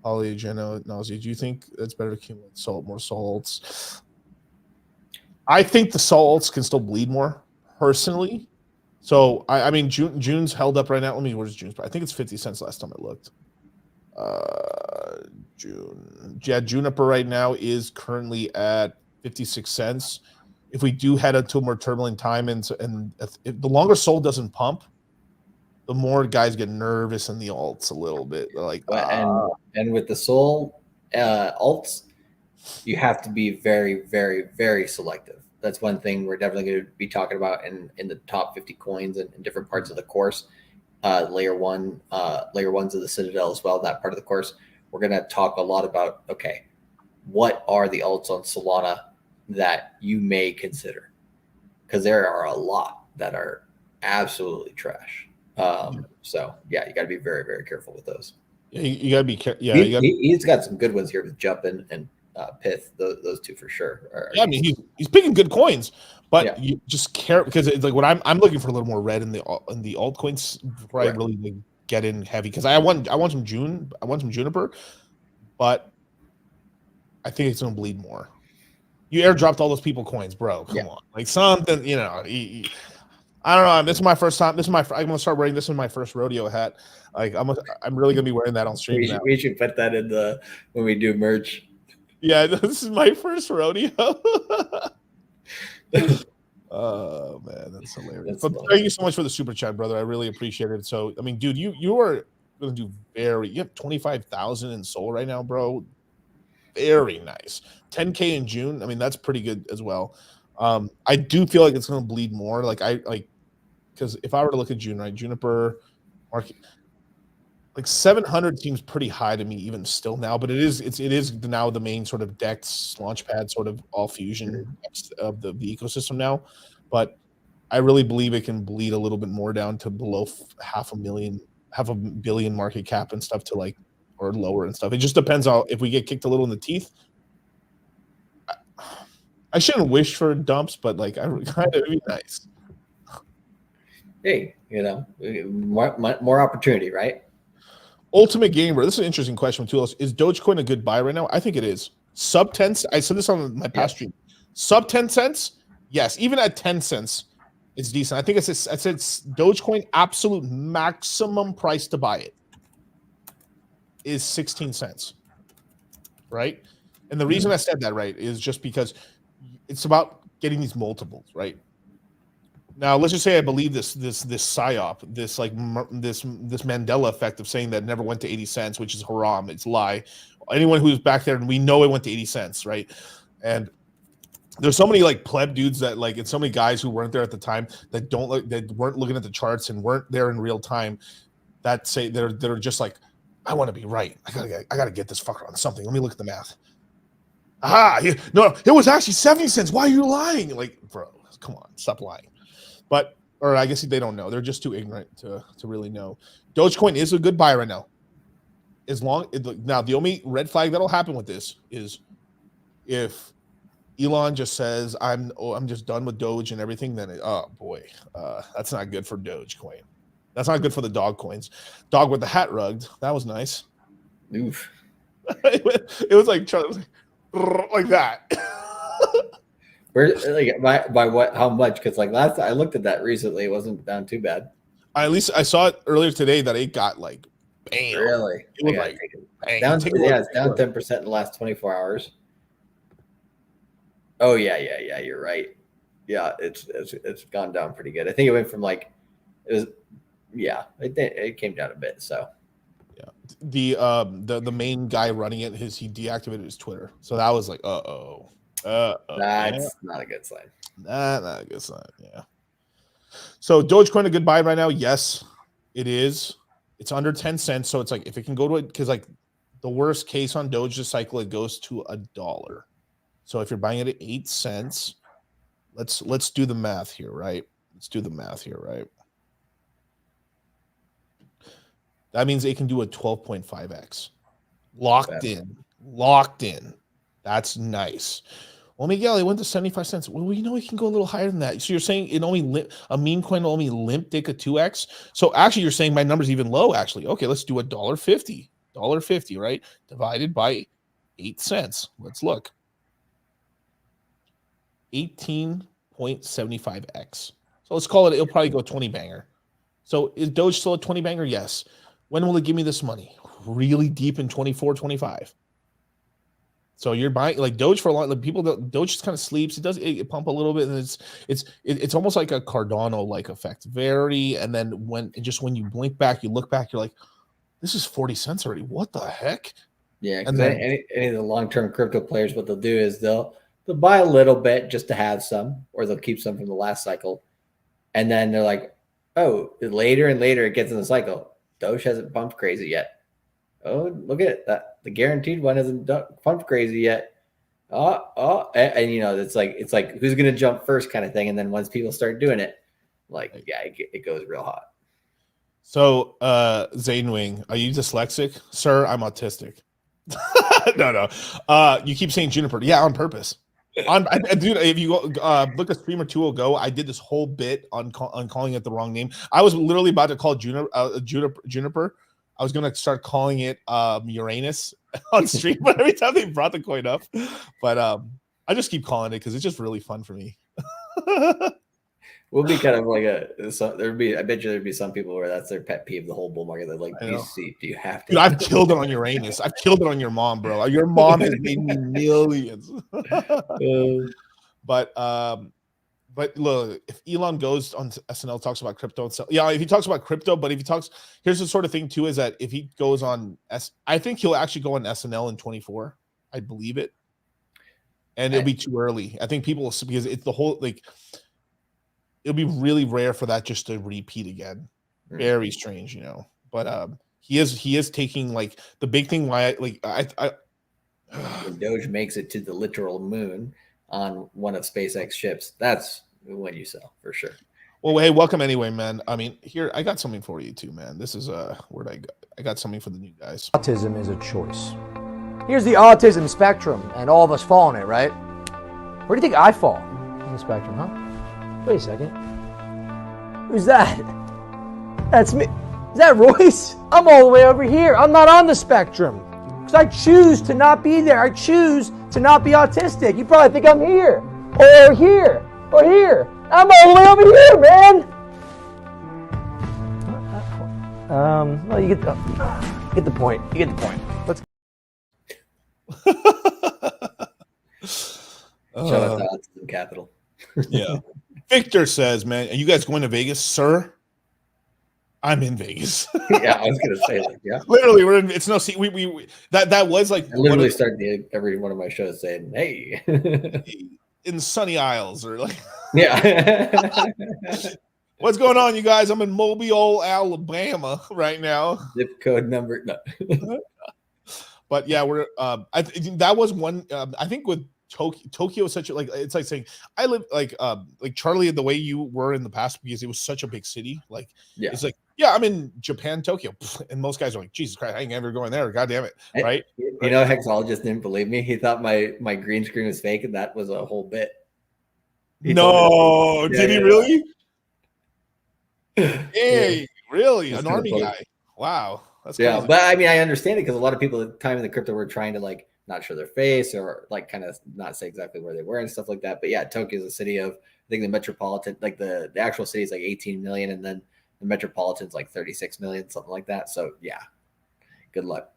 Polyageno, Nausea. Do you think it's better to accumulate salt, more salts? I think the salts can still bleed more, personally. So, I mean, June's held up right now. Let me, where's June's? I think it's 50 cents last time I looked. June. Yeah, Juniper right now is currently at 56 cents. If we do head into a more turbulent time, and if the longer Sol doesn't pump, the more guys get nervous in the alts a little bit. Like, and with the Sol alts, you have to be very, very, very selective. That's one thing we're definitely going to be talking about in the top 50 coins and in different parts of the course. Layer ones of the Citadel as well. That part of the course, we're going to talk a lot about. Okay, what are the alts on Solana that you may consider, because there are a lot that are absolutely trash. So yeah, you got to be very, very careful with those. Yeah, you got to be careful. Yeah, he's got some good ones here with Jumpin and Pith. Those two for sure. Yeah, I mean he's picking good coins, but you just care because it's like what I'm looking for a little more red in the altcoins before I really like, get in heavy, because I want some Juniper, but I think it's gonna bleed more. You airdropped all those people coins, bro. Come on, like something, you know. I don't know. This is my first time. I'm gonna start wearing this in my first rodeo hat. Like I'm really gonna be wearing that on stream. We should put that in when we do merch. Yeah, this is my first rodeo. Oh man, that's hilarious. But thank you so much for the super chat, brother. I really appreciate it. So I mean, dude, you are gonna do you have 25,000 in Sol right now, bro. Very nice. 10K in June. I mean, that's pretty good as well. I do feel like it's going to bleed more. Because if I were to look at June, right, Juniper market, like 700 seems pretty high to me even still now. But it is now the main sort of DEX launchpad, sort of all fusion of the ecosystem now. But I really believe it can bleed a little bit more down to below half a billion market cap and stuff to like. Or lower and stuff. It just depends on if we get kicked a little in the teeth. I shouldn't wish for dumps, but like I kind of be nice. Hey, you know, more opportunity, right? Ultimate Gamer. This is an interesting question too. Is Dogecoin a good buy right now? I think it is. Sub 10. I said this on my past stream. Sub 10 cents. Yes, even at 10 cents, it's decent. I think I said Dogecoin absolute maximum price to buy it is 16 cents, right? And the reason I said that, right, is just because it's about getting these multiples, right? Now, let's just say I believe this psyop, this Mandela effect of saying that it never went to 80 cents, which is haram, it's lie. Anyone who's back there, and we know it went to 80 cents, right? And there's so many like pleb dudes that like, and so many guys who weren't there at the time that weren't looking at the charts and weren't there in real time that say they're just like, I want to be right. I gotta get this fucker on something. Let me look at the math. No, it was actually 70 cents. Why are you lying? Like, bro, come on, stop lying. But, or I guess they don't know. They're just too ignorant to really know. Dogecoin is a good buy right now. Now, the only red flag that'll happen with this is if Elon just says, I'm just done with Doge and everything, then that's not good for Dogecoin. That's not good for the dog coins. Dog with the hat rugged. That was nice. Oof. It was like Charlie was like that. Where like by what? How much? Because like last I looked at that recently, it wasn't down too bad. At least I saw it earlier today that it got like bam. Really? It was like bang. Down. Take a Yeah, look. it's down 10% in the last 24 hours. Oh yeah. You're right. Yeah, it's gone down pretty good. I think it went from like it was. Yeah, it came down a bit. So the main guy running it, he deactivated his Twitter, so that was like that's not a good sign. Not a good sign. Yeah. So Dogecoin a good buy right now? Yes, it is. It's under 10 cents, so it's like if it can go to it, because like the worst case on Doge this cycle, it goes to $1. So if you're buying it at 8 cents, let's do the math here, right? That means it can do a 12.5x. Locked in. That's nice. Well, Miguel, it went to 75 cents. Well, you know, it can go a little higher than that. So you're saying it only a meme coin will only limp dick a 2x? So actually, you're saying my number's even low, actually. Okay, let's do $1.50. $1.50, right? Divided by 8 cents. Let's look. 18.75x. So let's call it, it'll probably go 20 banger. So is Doge still a 20 banger? Yes. When will it give me this money? Really deep in 24, 25. So you're buying like Doge for a lot. Like people, Doge just kind of sleeps. It pump a little bit, and it's almost like a Cardano like effect. And then when you blink back, you look back, you're like, this is 40 cents already. What the heck? Yeah, because any of the long-term crypto players, what they'll do is they'll buy a little bit just to have some, or they'll keep some from the last cycle, and then they're like, oh, later and later it gets in the cycle. Doge hasn't pumped crazy yet. Oh, look at it. The guaranteed one hasn't pumped crazy yet. And you know, it's like who's gonna jump first kind of thing. And then once people start doing it, like it goes real hot. So Zane Wing, are you dyslexic? Sir, I'm autistic. No. You keep saying Juniper. Yeah, on purpose. Dude, if you look at Streamer 2 ago, I did this whole bit on calling it the wrong name. I was literally about to call Juniper. I was gonna start calling it Uranus on stream, but every time they brought the coin up, but I just keep calling it because it's just really fun for me. We'll be kind of like I bet you there'd be some people where that's their pet peeve, the whole bull market. They're like, do you have to? Dude, I've killed it on Uranus. I've killed it on your mom, bro. Your mom has made me millions. But look, if Elon goes on SNL, talks about crypto and stuff, if he talks about crypto, but if he talks, here's the sort of thing too, is that if he goes on I think he'll actually go on SNL in 24. I believe it. And it'll be too early. I think people will, because it's the whole, like, it'll be really rare for that just to repeat again. Very strange, you know. But he is taking, like, the big thing why when Doge makes it to the literal moon on one of SpaceX ships, that's when you sell for sure. Well, hey, welcome anyway, man. I mean, here I got something for you too, man. This is where'd I go? I got something for the new guys. Autism is a choice. Here's the autism spectrum, and all of us fall in it, right? Where do you think I fall in the spectrum, huh? Wait a second. Who's that? That's me. Is that Royce? I'm all the way over here. I'm not on the spectrum. Because I choose to not be there. I choose to not be autistic. You probably think I'm here, or here, or here. I'm all the way over here, man. Well, you get the point. You get the point. Let's. Shout out to Autism Capital. Yeah. Victor says, man, are you guys going to Vegas, sir? I'm in Vegas. Yeah, I was gonna say that. Yeah, literally, we're in. It's no see. We that was like. I literally start every one of my shows saying, "Hey, in Sunny Isles," or like, yeah. What's going on, you guys? I'm in Mobile, Alabama, right now. Zip code number. No. But yeah, we're. That was one. I think with Tokyo is such a, like, it's like saying I live like Charlie, the way you were in the past, because it was such a big city. Like, yeah, it's like, yeah, I'm in Japan, Tokyo, and most guys are like, Jesus Christ, I ain't ever going there. God damn it, right? You know, Hexologist didn't believe me. He thought my green screen was fake, and that was a whole bit. No, did he really? Hey, really? An army guy? Wow. That's crazy. But I mean, I understand it because a lot of people at the time in the crypto were trying to like not show their face or like kind of not say exactly where they were and stuff like that. But yeah, Tokyo is a city of, I think the metropolitan, like the actual city is like 18 million, and then the metropolitan's like 36 million, something like that. So yeah, good luck.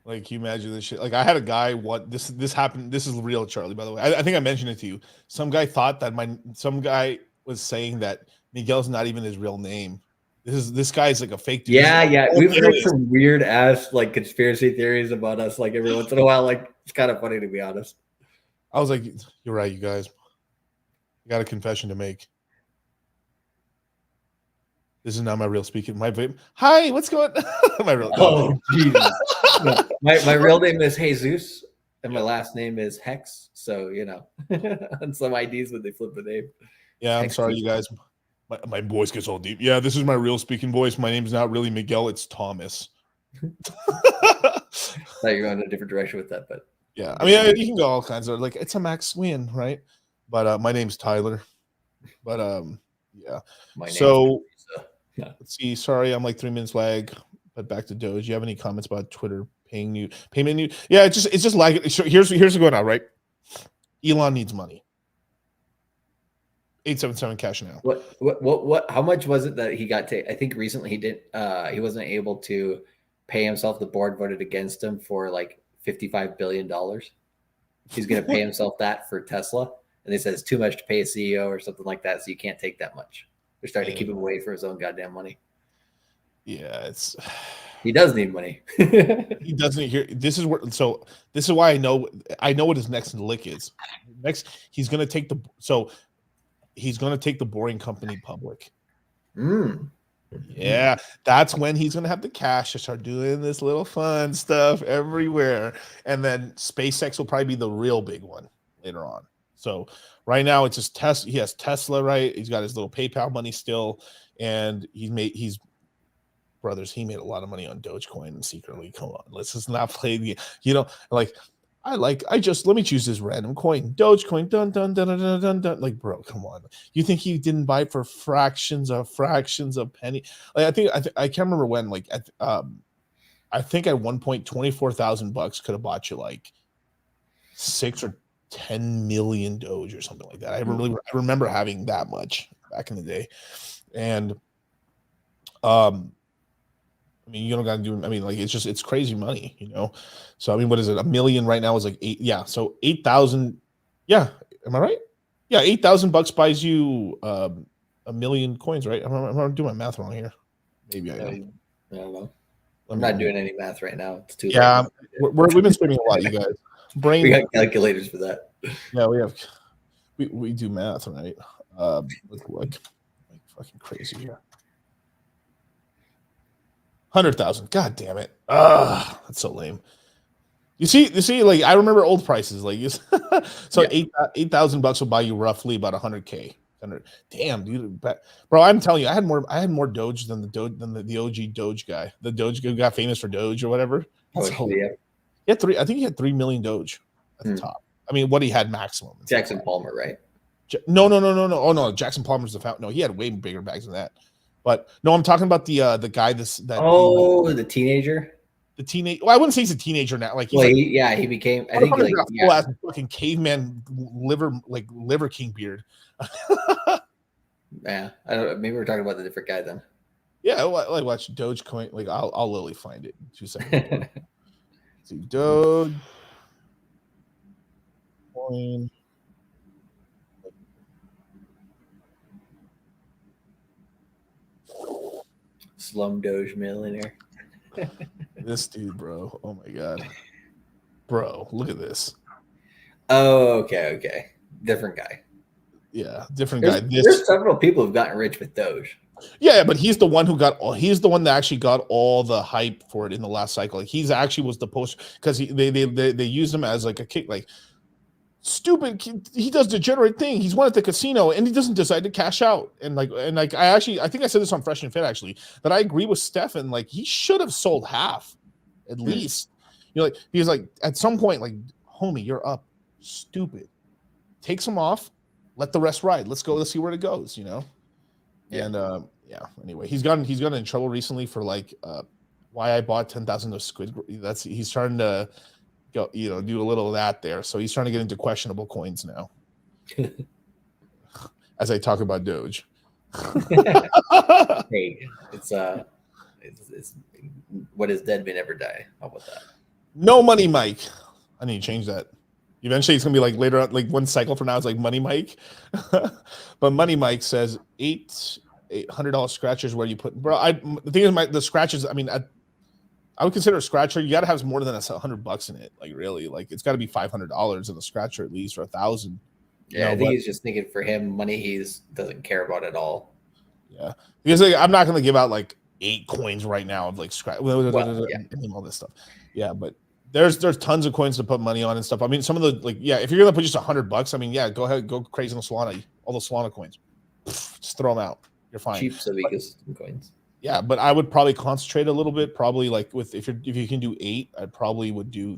Like, can you imagine this shit? Like, I had a guy. This happened? This is real, Charlie. By the way, I think I mentioned it to you. Some guy thought that some guy was saying that Miguel's not even his real name. This guy's like a fake dude. Yeah. We've heard some weird ass like conspiracy theories about us. Like every once in a while, like it's kind of funny to be honest. I was like, you're right, you guys. I got a confession to make. This is not my real speaking. Hi, what's going? My real. Oh Jesus. No, my real name is Jesus, and my last name is Hex. So you know, on some IDs when they flip the name. Yeah, I'm sorry, you guys. My voice gets all deep. Yeah, this is my real speaking voice. My name's not really Miguel. It's Thomas. Thought you're going in a different direction with that, but yeah, I mean, you can go all kinds of like it's a Max Wynn, right? But my name's Tyler. But yeah. So let's see. Sorry, I'm like 3 minutes lag. But back to Doge. You have any comments about Twitter payment new? Yeah, it's just like so here's what's going on, right? Elon needs money. 877 cash now. What how much was it that he got I think recently he wasn't able to pay himself. The board voted against him for like $55 billion. He's gonna pay himself that for Tesla. And they said it's too much to pay a CEO or something like that, so you can't take that much. They're starting to keep him away for his own goddamn money. Yeah, he does need money. He doesn't hear. This is why I know what his next lick is. Next, he's gonna take the Boring Company public. Yeah, that's when he's gonna have the cash to start doing this little fun stuff everywhere, and then SpaceX will probably be the real big one later on. So right now it's just Tesla. He has Tesla, right? He's got his little PayPal money still, and he made a lot of money on Dogecoin and secretly. Come on, let's just not play the, let me choose this random coin, Dogecoin, dun dun dun dun dun dun. Like, bro, come on. You think he didn't buy it for fractions of penny? Like, I can't remember when. Like, I think at one point $24,000 could have bought you like 6 or 10 million Doge or something like that. I remember having that much back in the day, and I mean, you don't got to do. I mean, like it's crazy money, you know. So I mean, what is it? $1 million right now is like 8. Yeah, so 8,000. Yeah, am I right? Yeah, $8,000 buys you 1 million coins, right? I'm doing my math wrong here. Maybe I am. I don't know. I'm not doing any math right now. It's too late. Yeah, we've been screaming a lot, you guys. We got calculators for that. Yeah, we do math, right? Like fucking crazy here. 100,000. God damn it. That's so lame. You see, like I remember old prices. Like so yeah. $8,000 will buy you roughly about 100K. Damn, dude, bro. I'm telling you, I had more Doge than the OG Doge guy. The Doge who got famous for Doge or whatever. I think he had 3 million Doge at the top. I mean, what he had maximum. Jackson Palmer, right? No. Oh no, Jackson Palmer's the fountain. No, he had way bigger bags than that. But no, I'm talking about the guy the teenager. The teenage. Well, I wouldn't say he's a teenager now. Like, he became. I think like full ass fucking caveman liver king beard. Yeah, I don't. Maybe we're talking about the different guy then. Yeah, like watch Dogecoin. Like I'll literally find it in 2 seconds. See Doge coin. Slum Doge millionaire. This dude, bro. Oh my god, bro. Look at this. Oh, okay. Different guy. Yeah, different guy. There's several people who've gotten rich with Doge. Yeah, but he's the one that actually got all the hype for it in the last cycle. Like he's actually was the poster because they used him as like a kick, like stupid. He does degenerate thing. He's won at the casino and he doesn't decide to cash out. And I think I said this on Fresh and Fit actually that I agree with Stefan. Like he should have sold half at least. You know, like because like at some point, like homie, you're up. Stupid. Take some off. Let the rest ride. Let's go. Let's see where it goes. You know. Yeah. And anyway, he's gotten in trouble recently for like why I bought 10,000 of squid. He's starting to go, do a little of that there. So he's trying to get into questionable coins now. As I talk about Doge. Hey, it's what is dead may never die. How about that? No Money Mike. I need to change that. Eventually it's gonna be like later on, like one cycle from now, it's like Money Mike. But Money Mike says $800 scratchers where you put, bro. The thing is, the scratches, I mean, I would consider a scratcher, you gotta have more than $100 in it. Like really, like it's gotta be $500 in the scratcher at least, or $1,000. Yeah, I think he's just thinking for him, money he doesn't care about at all. Yeah, because like, I'm not gonna give out like 8 coins right now of like scratch, all this stuff. Yeah, but there's tons of coins to put money on and stuff. I mean, some of the if you're gonna put just $100, I mean, go ahead, go crazy on Solana, all the Solana coins, just throw them out. You're fine. Cheap Savikas coins. Yeah, but I would probably concentrate a little bit. Probably like if you can do 8, I probably would do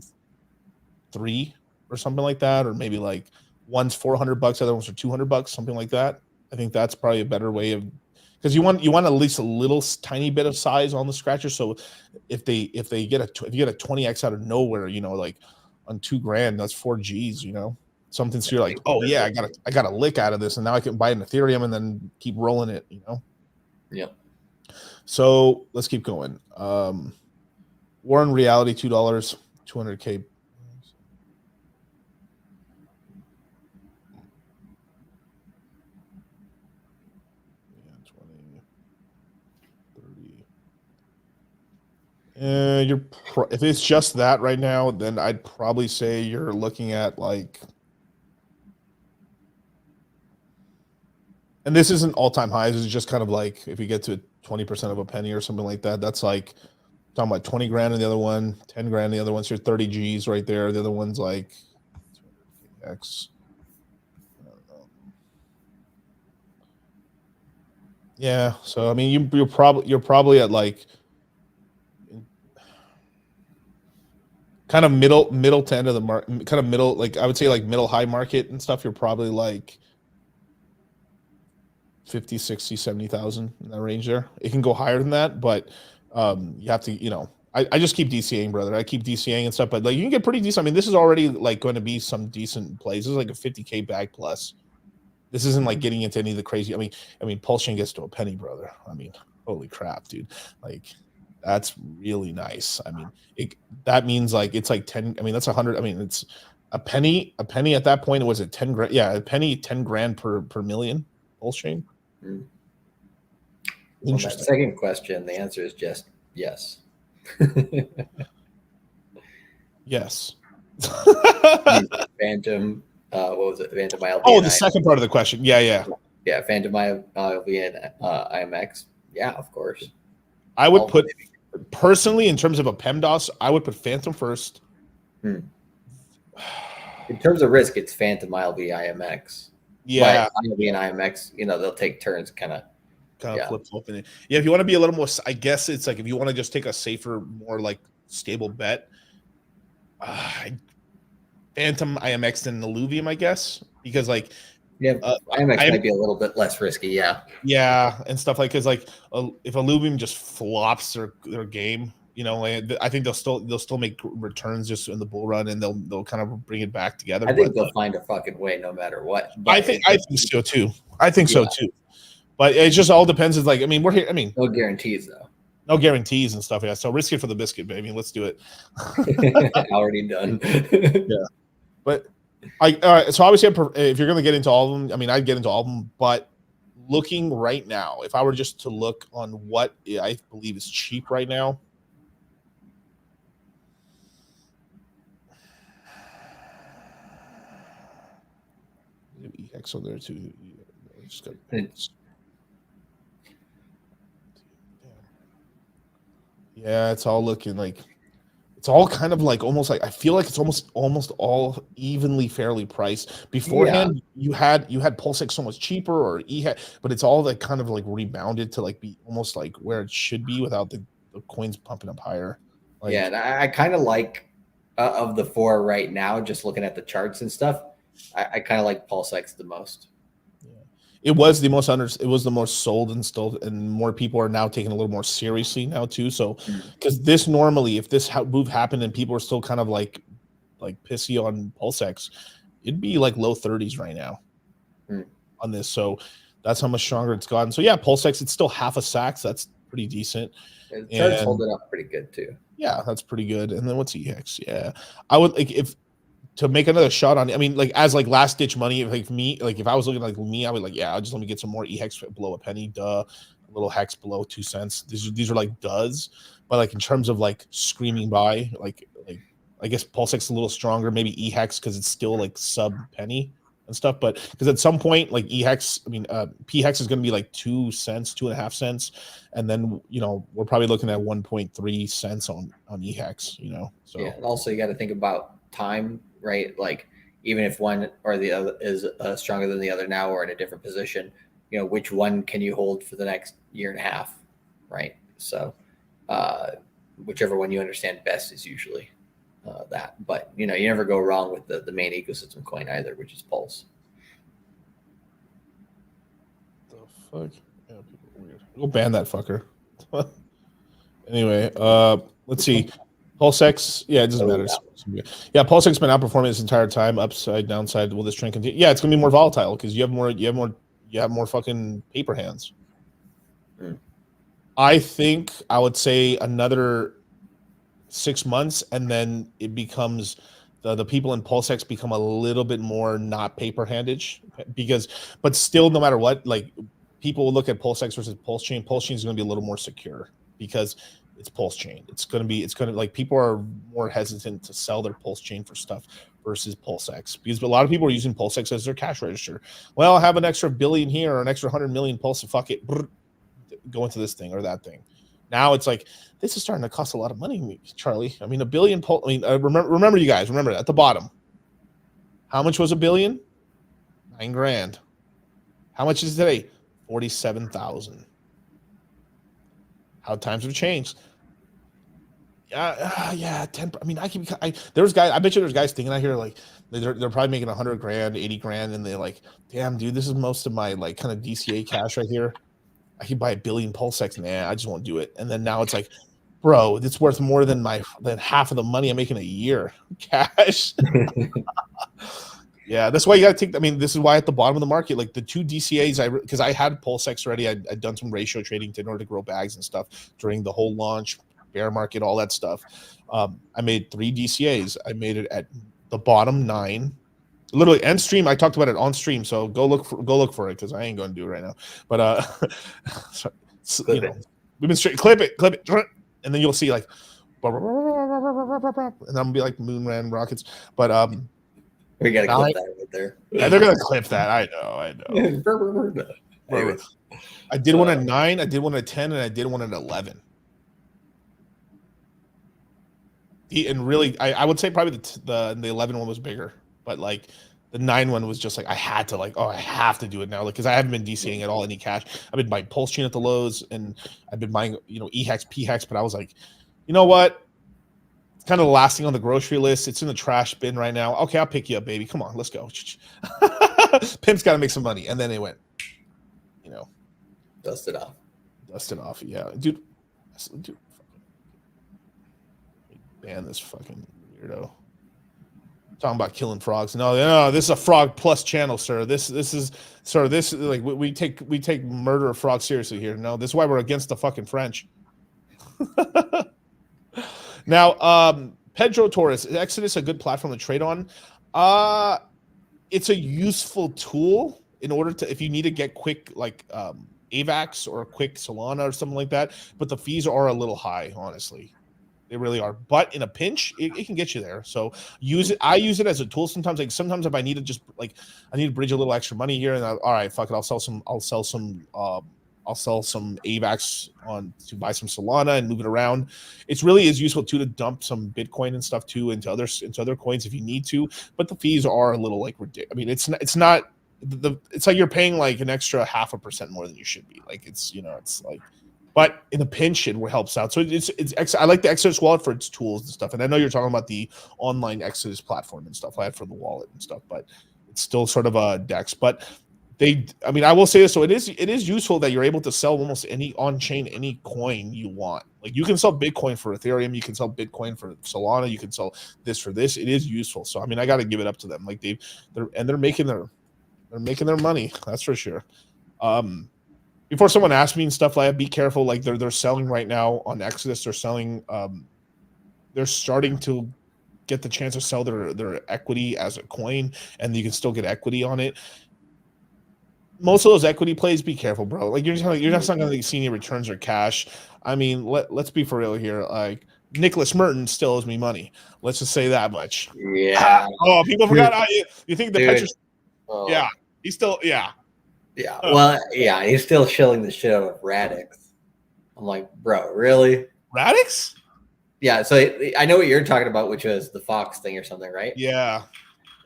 3 or something like that, or maybe like one's $400, the other one's for $200, something like that. I think that's probably a better way of, because you want at least a little tiny bit of size on the scratcher. So if you get a 20x out of nowhere, like on $2,000, that's 4 G's, something. So you're like, oh yeah, I got a lick out of this, and now I can buy an Ethereum and then keep rolling it, Yep. So let's keep going. Warren Reality, $2, 200K. If it's just that right now, then I'd probably say you're looking at like, and this isn't all-time highs, it's just kind of like if you get to 20% of a penny or something like that, that's like talking about 20 grand in the other one, 10 grand in the other one, so you're 30 G's right there. The other one's like X. Yeah, so I mean you're probably at like kind of middle to end of the market, kind of middle, like I would say like middle high market and stuff. You're probably like 50, 60, 70,000 in that range there. It can go higher than that, but you have to, I just keep DCAing, brother. I keep DCAing and stuff, but like you can get pretty decent. I mean, this is already like going to be some decent plays. This is like a 50K bag plus. This isn't like getting into any of the crazy. I mean, PulseChain gets to a penny, brother. I mean, holy crap, dude. Like that's really nice. I mean, that means like it's like 10. I mean, that's 100. I mean, it's a penny. A penny at that point, was it 10 grand? Yeah, a penny, 10 grand per million. PulseChain. Well, that second question, the answer is just yes. Yes. Phantom. What was it? Phantom ILV. Oh, the second part of the question. Yeah. Yeah, Phantom ILV and IMX. Yeah, of course. I would put personally in terms of a PEMDAS, I would put Phantom first. In terms of risk, it's Phantom ILV IMX. Yeah, but ILV and IMX, they'll take turns, kind of flip flopping it. Yeah, if you want to be a little more, I guess it's like if you want to just take a safer, more like stable bet, Phantom IMX than Illuvium, I guess, because like IMX might be a little bit less risky. Yeah, and stuff like because like if Illuvium just flops their game. I think they'll still make returns just in the bull run, and they'll kind of bring it back together. I think they'll find a fucking way no matter what. I think so too. So too. But it just all depends. It's like we're here. No guarantees though. No guarantees and stuff. Yeah. So risk it for the biscuit, baby. Let's do it. Already done. Yeah. But so obviously, if you're going to get into all of them, I'd get into all of them. But looking right now, if I were just to look on what I believe is cheap right now. EX on there too. Just got yeah, it's all looking like it's all kind of like almost like I feel like it's almost all evenly fairly priced. Beforehand, you had PulseX so much cheaper, or but it's all like kind of like rebounded to like be almost like where it should be without the coins pumping up higher. Like, and I kind of like of the 4 right now, just looking at the charts and stuff. I kind of like PulseX the most. It was the most it was the most sold and still, and more people are now taking a little more seriously now too. So, because this normally, if this move happened and people are still kind of like like pissy on PulseX, it'd be like low 30s right now on this. So that's how much stronger it's gotten. So yeah, PulseX, it's still half a sack. So that's pretty decent. The chart's holding up pretty good too. Yeah, that's pretty good. And then what's EX? Yeah, I would like if to make another shot on. I mean, like as like last ditch money. Like me, like if I was looking like me, I would like I'll just let me get some more EX below a penny. Duh, a little hex below 2 cents. These are like does. But like in terms of like screaming buy, like I guess PulseX is a little stronger. Maybe EHEX because it's still like sub penny and stuff. But because at some point like EHEX, I mean PHEX is going to be like 2 cents, 2.5 cents, and then we're probably looking at 1.3 cents on EHEX. So yeah, and also you got to think about time, right? Like even if one or the other is stronger than the other now or in a different position, which one can you hold for the next year and a half, right? So whichever one you understand best is usually that. But you never go wrong with the main ecosystem coin either, which is Pulse. The fuck? Yeah, people are weird. Go ban that fucker. Anyway, let's see. PulseX, yeah, it doesn't matter. Yeah, PulseX has been outperforming this entire time, upside, downside. Will this trend continue? Yeah, it's gonna be more volatile because you have more fucking paper hands. I think I would say another 6 months, and then it becomes the people in PulseX become a little bit more not paper handage but still, no matter what, like people will look at PulseX versus PulseChain. PulseChain is going to be a little more secure because it's PulseChain. It's going to like people are more hesitant to sell their PulseChain for stuff versus PulseX because a lot of people are using PulseX as their cash register. Well, I have an extra billion here or an extra 100 million Pulse. Fuck it, go into this thing or that thing. Now it's like this is starting to cost a lot of money, Charlie. I mean, a billion. I mean, remember you guys. Remember at the bottom. How much was a billion? $9,000. How much is today? 47,000. How times have changed. Yeah, 10. I mean, there's guys. I bet you there's guys thinking out here like they're probably making $100,000, $80,000, and they're like, damn, dude, this is most of my like kind of DCA cash right here. I could buy a billion PulseX. Nah, I just won't do it. And then now it's like, bro, it's worth more than half of the money I'm making a year cash. Yeah, that's why you got to take. I mean, this is why at the bottom of the market, like the two DCAs, because I had PulseX already. I'd done some ratio trading in order to grow bags and stuff during the whole launch, bear market, all that stuff. I made 3 DCAs. I made it at the bottom 9. Literally end stream. I talked about it on stream, so go look for it because I ain't going to do it right now. But we've been straight clip it, and then you'll see like, and I'm gonna be like moon ran rockets. But we gotta clip that right there. Yeah, they're gonna clip that. I know. I did one at 9. I did one at 10, and I did one at 11. And really, I would say probably the 11 one was bigger. But like the 9 one was just like I had to I have to do it now because I haven't been DCing at all any cash. I've been buying PulseChain at the lows and I've been buying EHEX, PHEX, but I was like, you know what? It's kind of the last thing on the grocery list. It's in the trash bin right now. Okay, I'll pick you up, baby. Come on, let's go. Pimp's got to make some money, and then it went, dust it off. Yeah, dude. Ban this fucking weirdo. Talking about killing frogs. No, this is a frog plus channel, sir. This is like we take murder of frogs seriously here. No, this is why we're against the fucking French. Now, Pedro Torres, is Exodus a good platform to trade on? It's a useful tool in order to if you need to get quick like AVAX or a quick Solana or something like that. But the fees are a little high, honestly. They really are, but in a pinch, it can get you there. So use it. I use it as a tool sometimes. Like sometimes if I need to just like I need to bridge a little extra money here, and all right, fuck it, I'll sell some AVAX on to buy some Solana and move it around. It's really is useful too to dump some Bitcoin and stuff too into other coins if you need to. But the fees are a little like ridiculous. I mean, it's not it's like you're paying like an extra 0.5% more than you should be. Like it's it's like. But in a pinch, it helps out. So I like the Exodus wallet for its tools and stuff. And I know you're talking about the online Exodus platform and stuff. I had for the wallet and stuff, but it's still sort of a DEX. But I mean, I will say this. So it is useful that you're able to sell almost any on-chain, any coin you want. Like you can sell Bitcoin for Ethereum, you can sell Bitcoin for Solana, you can sell this for this. It is useful. So I mean, I got to give it up to them. Like they're making their money. That's for sure. Before someone asks me and stuff like that, be careful. Like they're selling right now on Exodus. They're selling. They're starting to get the chance to sell their equity as a coin, and you can still get equity on it. Most of those equity plays, be careful, bro. Like you're just not going to see any returns or cash. I mean, let's be for real here. Like Nicholas Merton still owes me money. Let's just say that much. Yeah. Oh, people forgot. You think the Petra? Oh. Yeah, he's still. Yeah. Yeah. Well, yeah, he's still shilling the shit out of Radix. I'm like, bro, really? Radix? Yeah. So I know what you're talking about, which was the Fox thing or something, right? Yeah.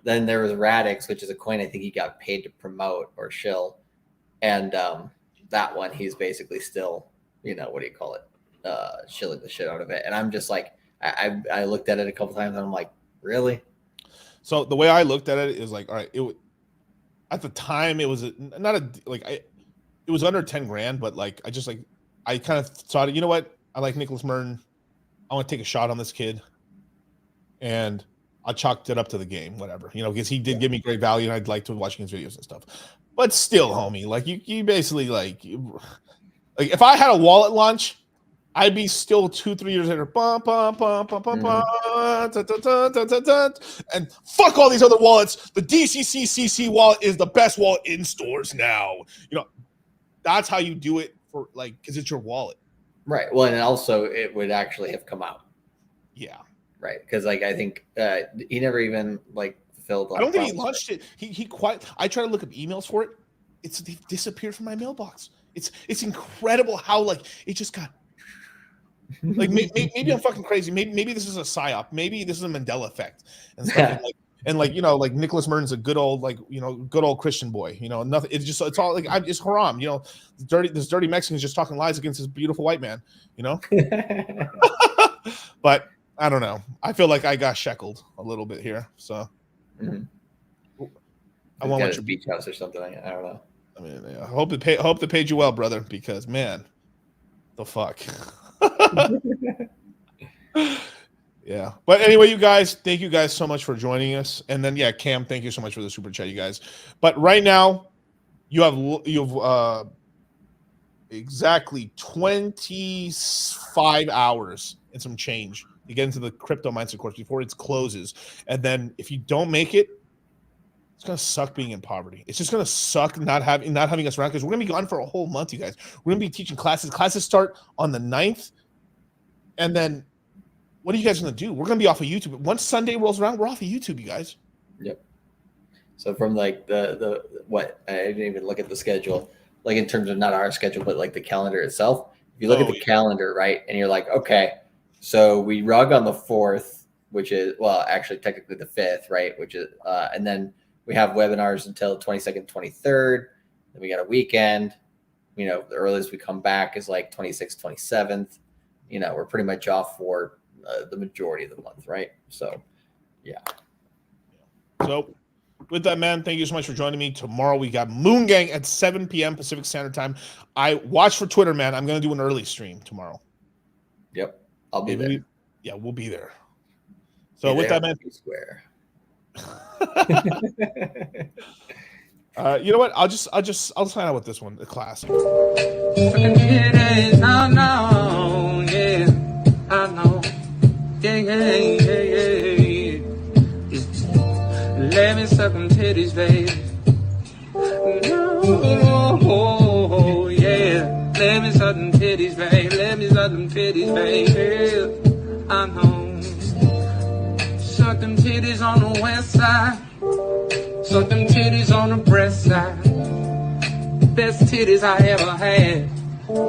Then there was Radix, which is a coin I think he got paid to promote or shill. And that one, he's basically still, what do you call it? Shilling the shit out of it. And I'm just like, I looked at it a couple times and I'm like, really? So the way I looked at it is like, all right, at the time it was it was under 10 grand, but like, I kind of thought, you know what? I like Nicholas Merton. I want to take a shot on this kid. And I chalked it up to the game, whatever, because he did give me great value and I'd like to watch his videos and stuff. But still, homie, like you basically like if I had a wallet launch, I'd be still 2-3 years later, and fuck all these other wallets. The DCCCC wallet is the best wallet in stores now. That's how you do it for because it's your wallet. Right. Well, and also it would actually have come out. Yeah. Right, because I think he never even fulfilled. I don't think he launched it. He quite. I try to look up emails for it. They've disappeared from my mailbox. It's incredible how it just got. Maybe I'm fucking crazy. Maybe this is a psyop. Maybe this is a Mandela effect and stuff. And Nicholas Merton's a good old good old Christian boy. Nothing. It's all it's haram. This dirty Mexican is just talking lies against this beautiful white man. But. I don't know. I feel like I got shackled a little bit here. So I want to beach house or something. I don't know. I mean, I hope they paid you well, brother, because man, the fuck. Yeah. But anyway, you guys, thank you guys so much for joining us. And then Cam, thank you so much for the super chat, you guys. But right now, you have exactly 25 hours and some change to get into the crypto mindset course before it closes. And then if you don't make it, it's gonna suck being in poverty. It's just gonna suck not having us around, because we're gonna be gone for a whole month, you guys. We're gonna be teaching classes. Classes start on the 9th. And then what are you guys gonna do? We're gonna be off of YouTube. Once Sunday rolls around, we're off of YouTube, you guys. Yep. So from the what, I didn't even look at the schedule, in terms of not our schedule, but the calendar itself. If you look at the calendar, right, and you're like, okay, so we rug on the 4th, which is, well, actually technically the 5th, right? Which is, and then we have webinars until 22nd, 23rd. Then we got a weekend. The earliest we come back is 26th, 27th. We're pretty much off for the majority of the month, right? So, yeah. So, with that, man, thank you so much for joining me. Tomorrow we got Moon Gang at 7 p.m. Pacific Standard Time. I watch for Twitter, man. I'm going to do an early stream tomorroor. Yep. I'll be there. Yeah, we'll be there. So with that, man. Square. You know what? I'll sign out with this one, the classic. I know, yeah, I know, yeah. Let me suck them titties, baby. Oh, yeah. Let me suck them titties, baby. Let me suck them titties, baby. I know. Suck them titties on the west side. Suck them titties on the breast side. Best titties I ever had.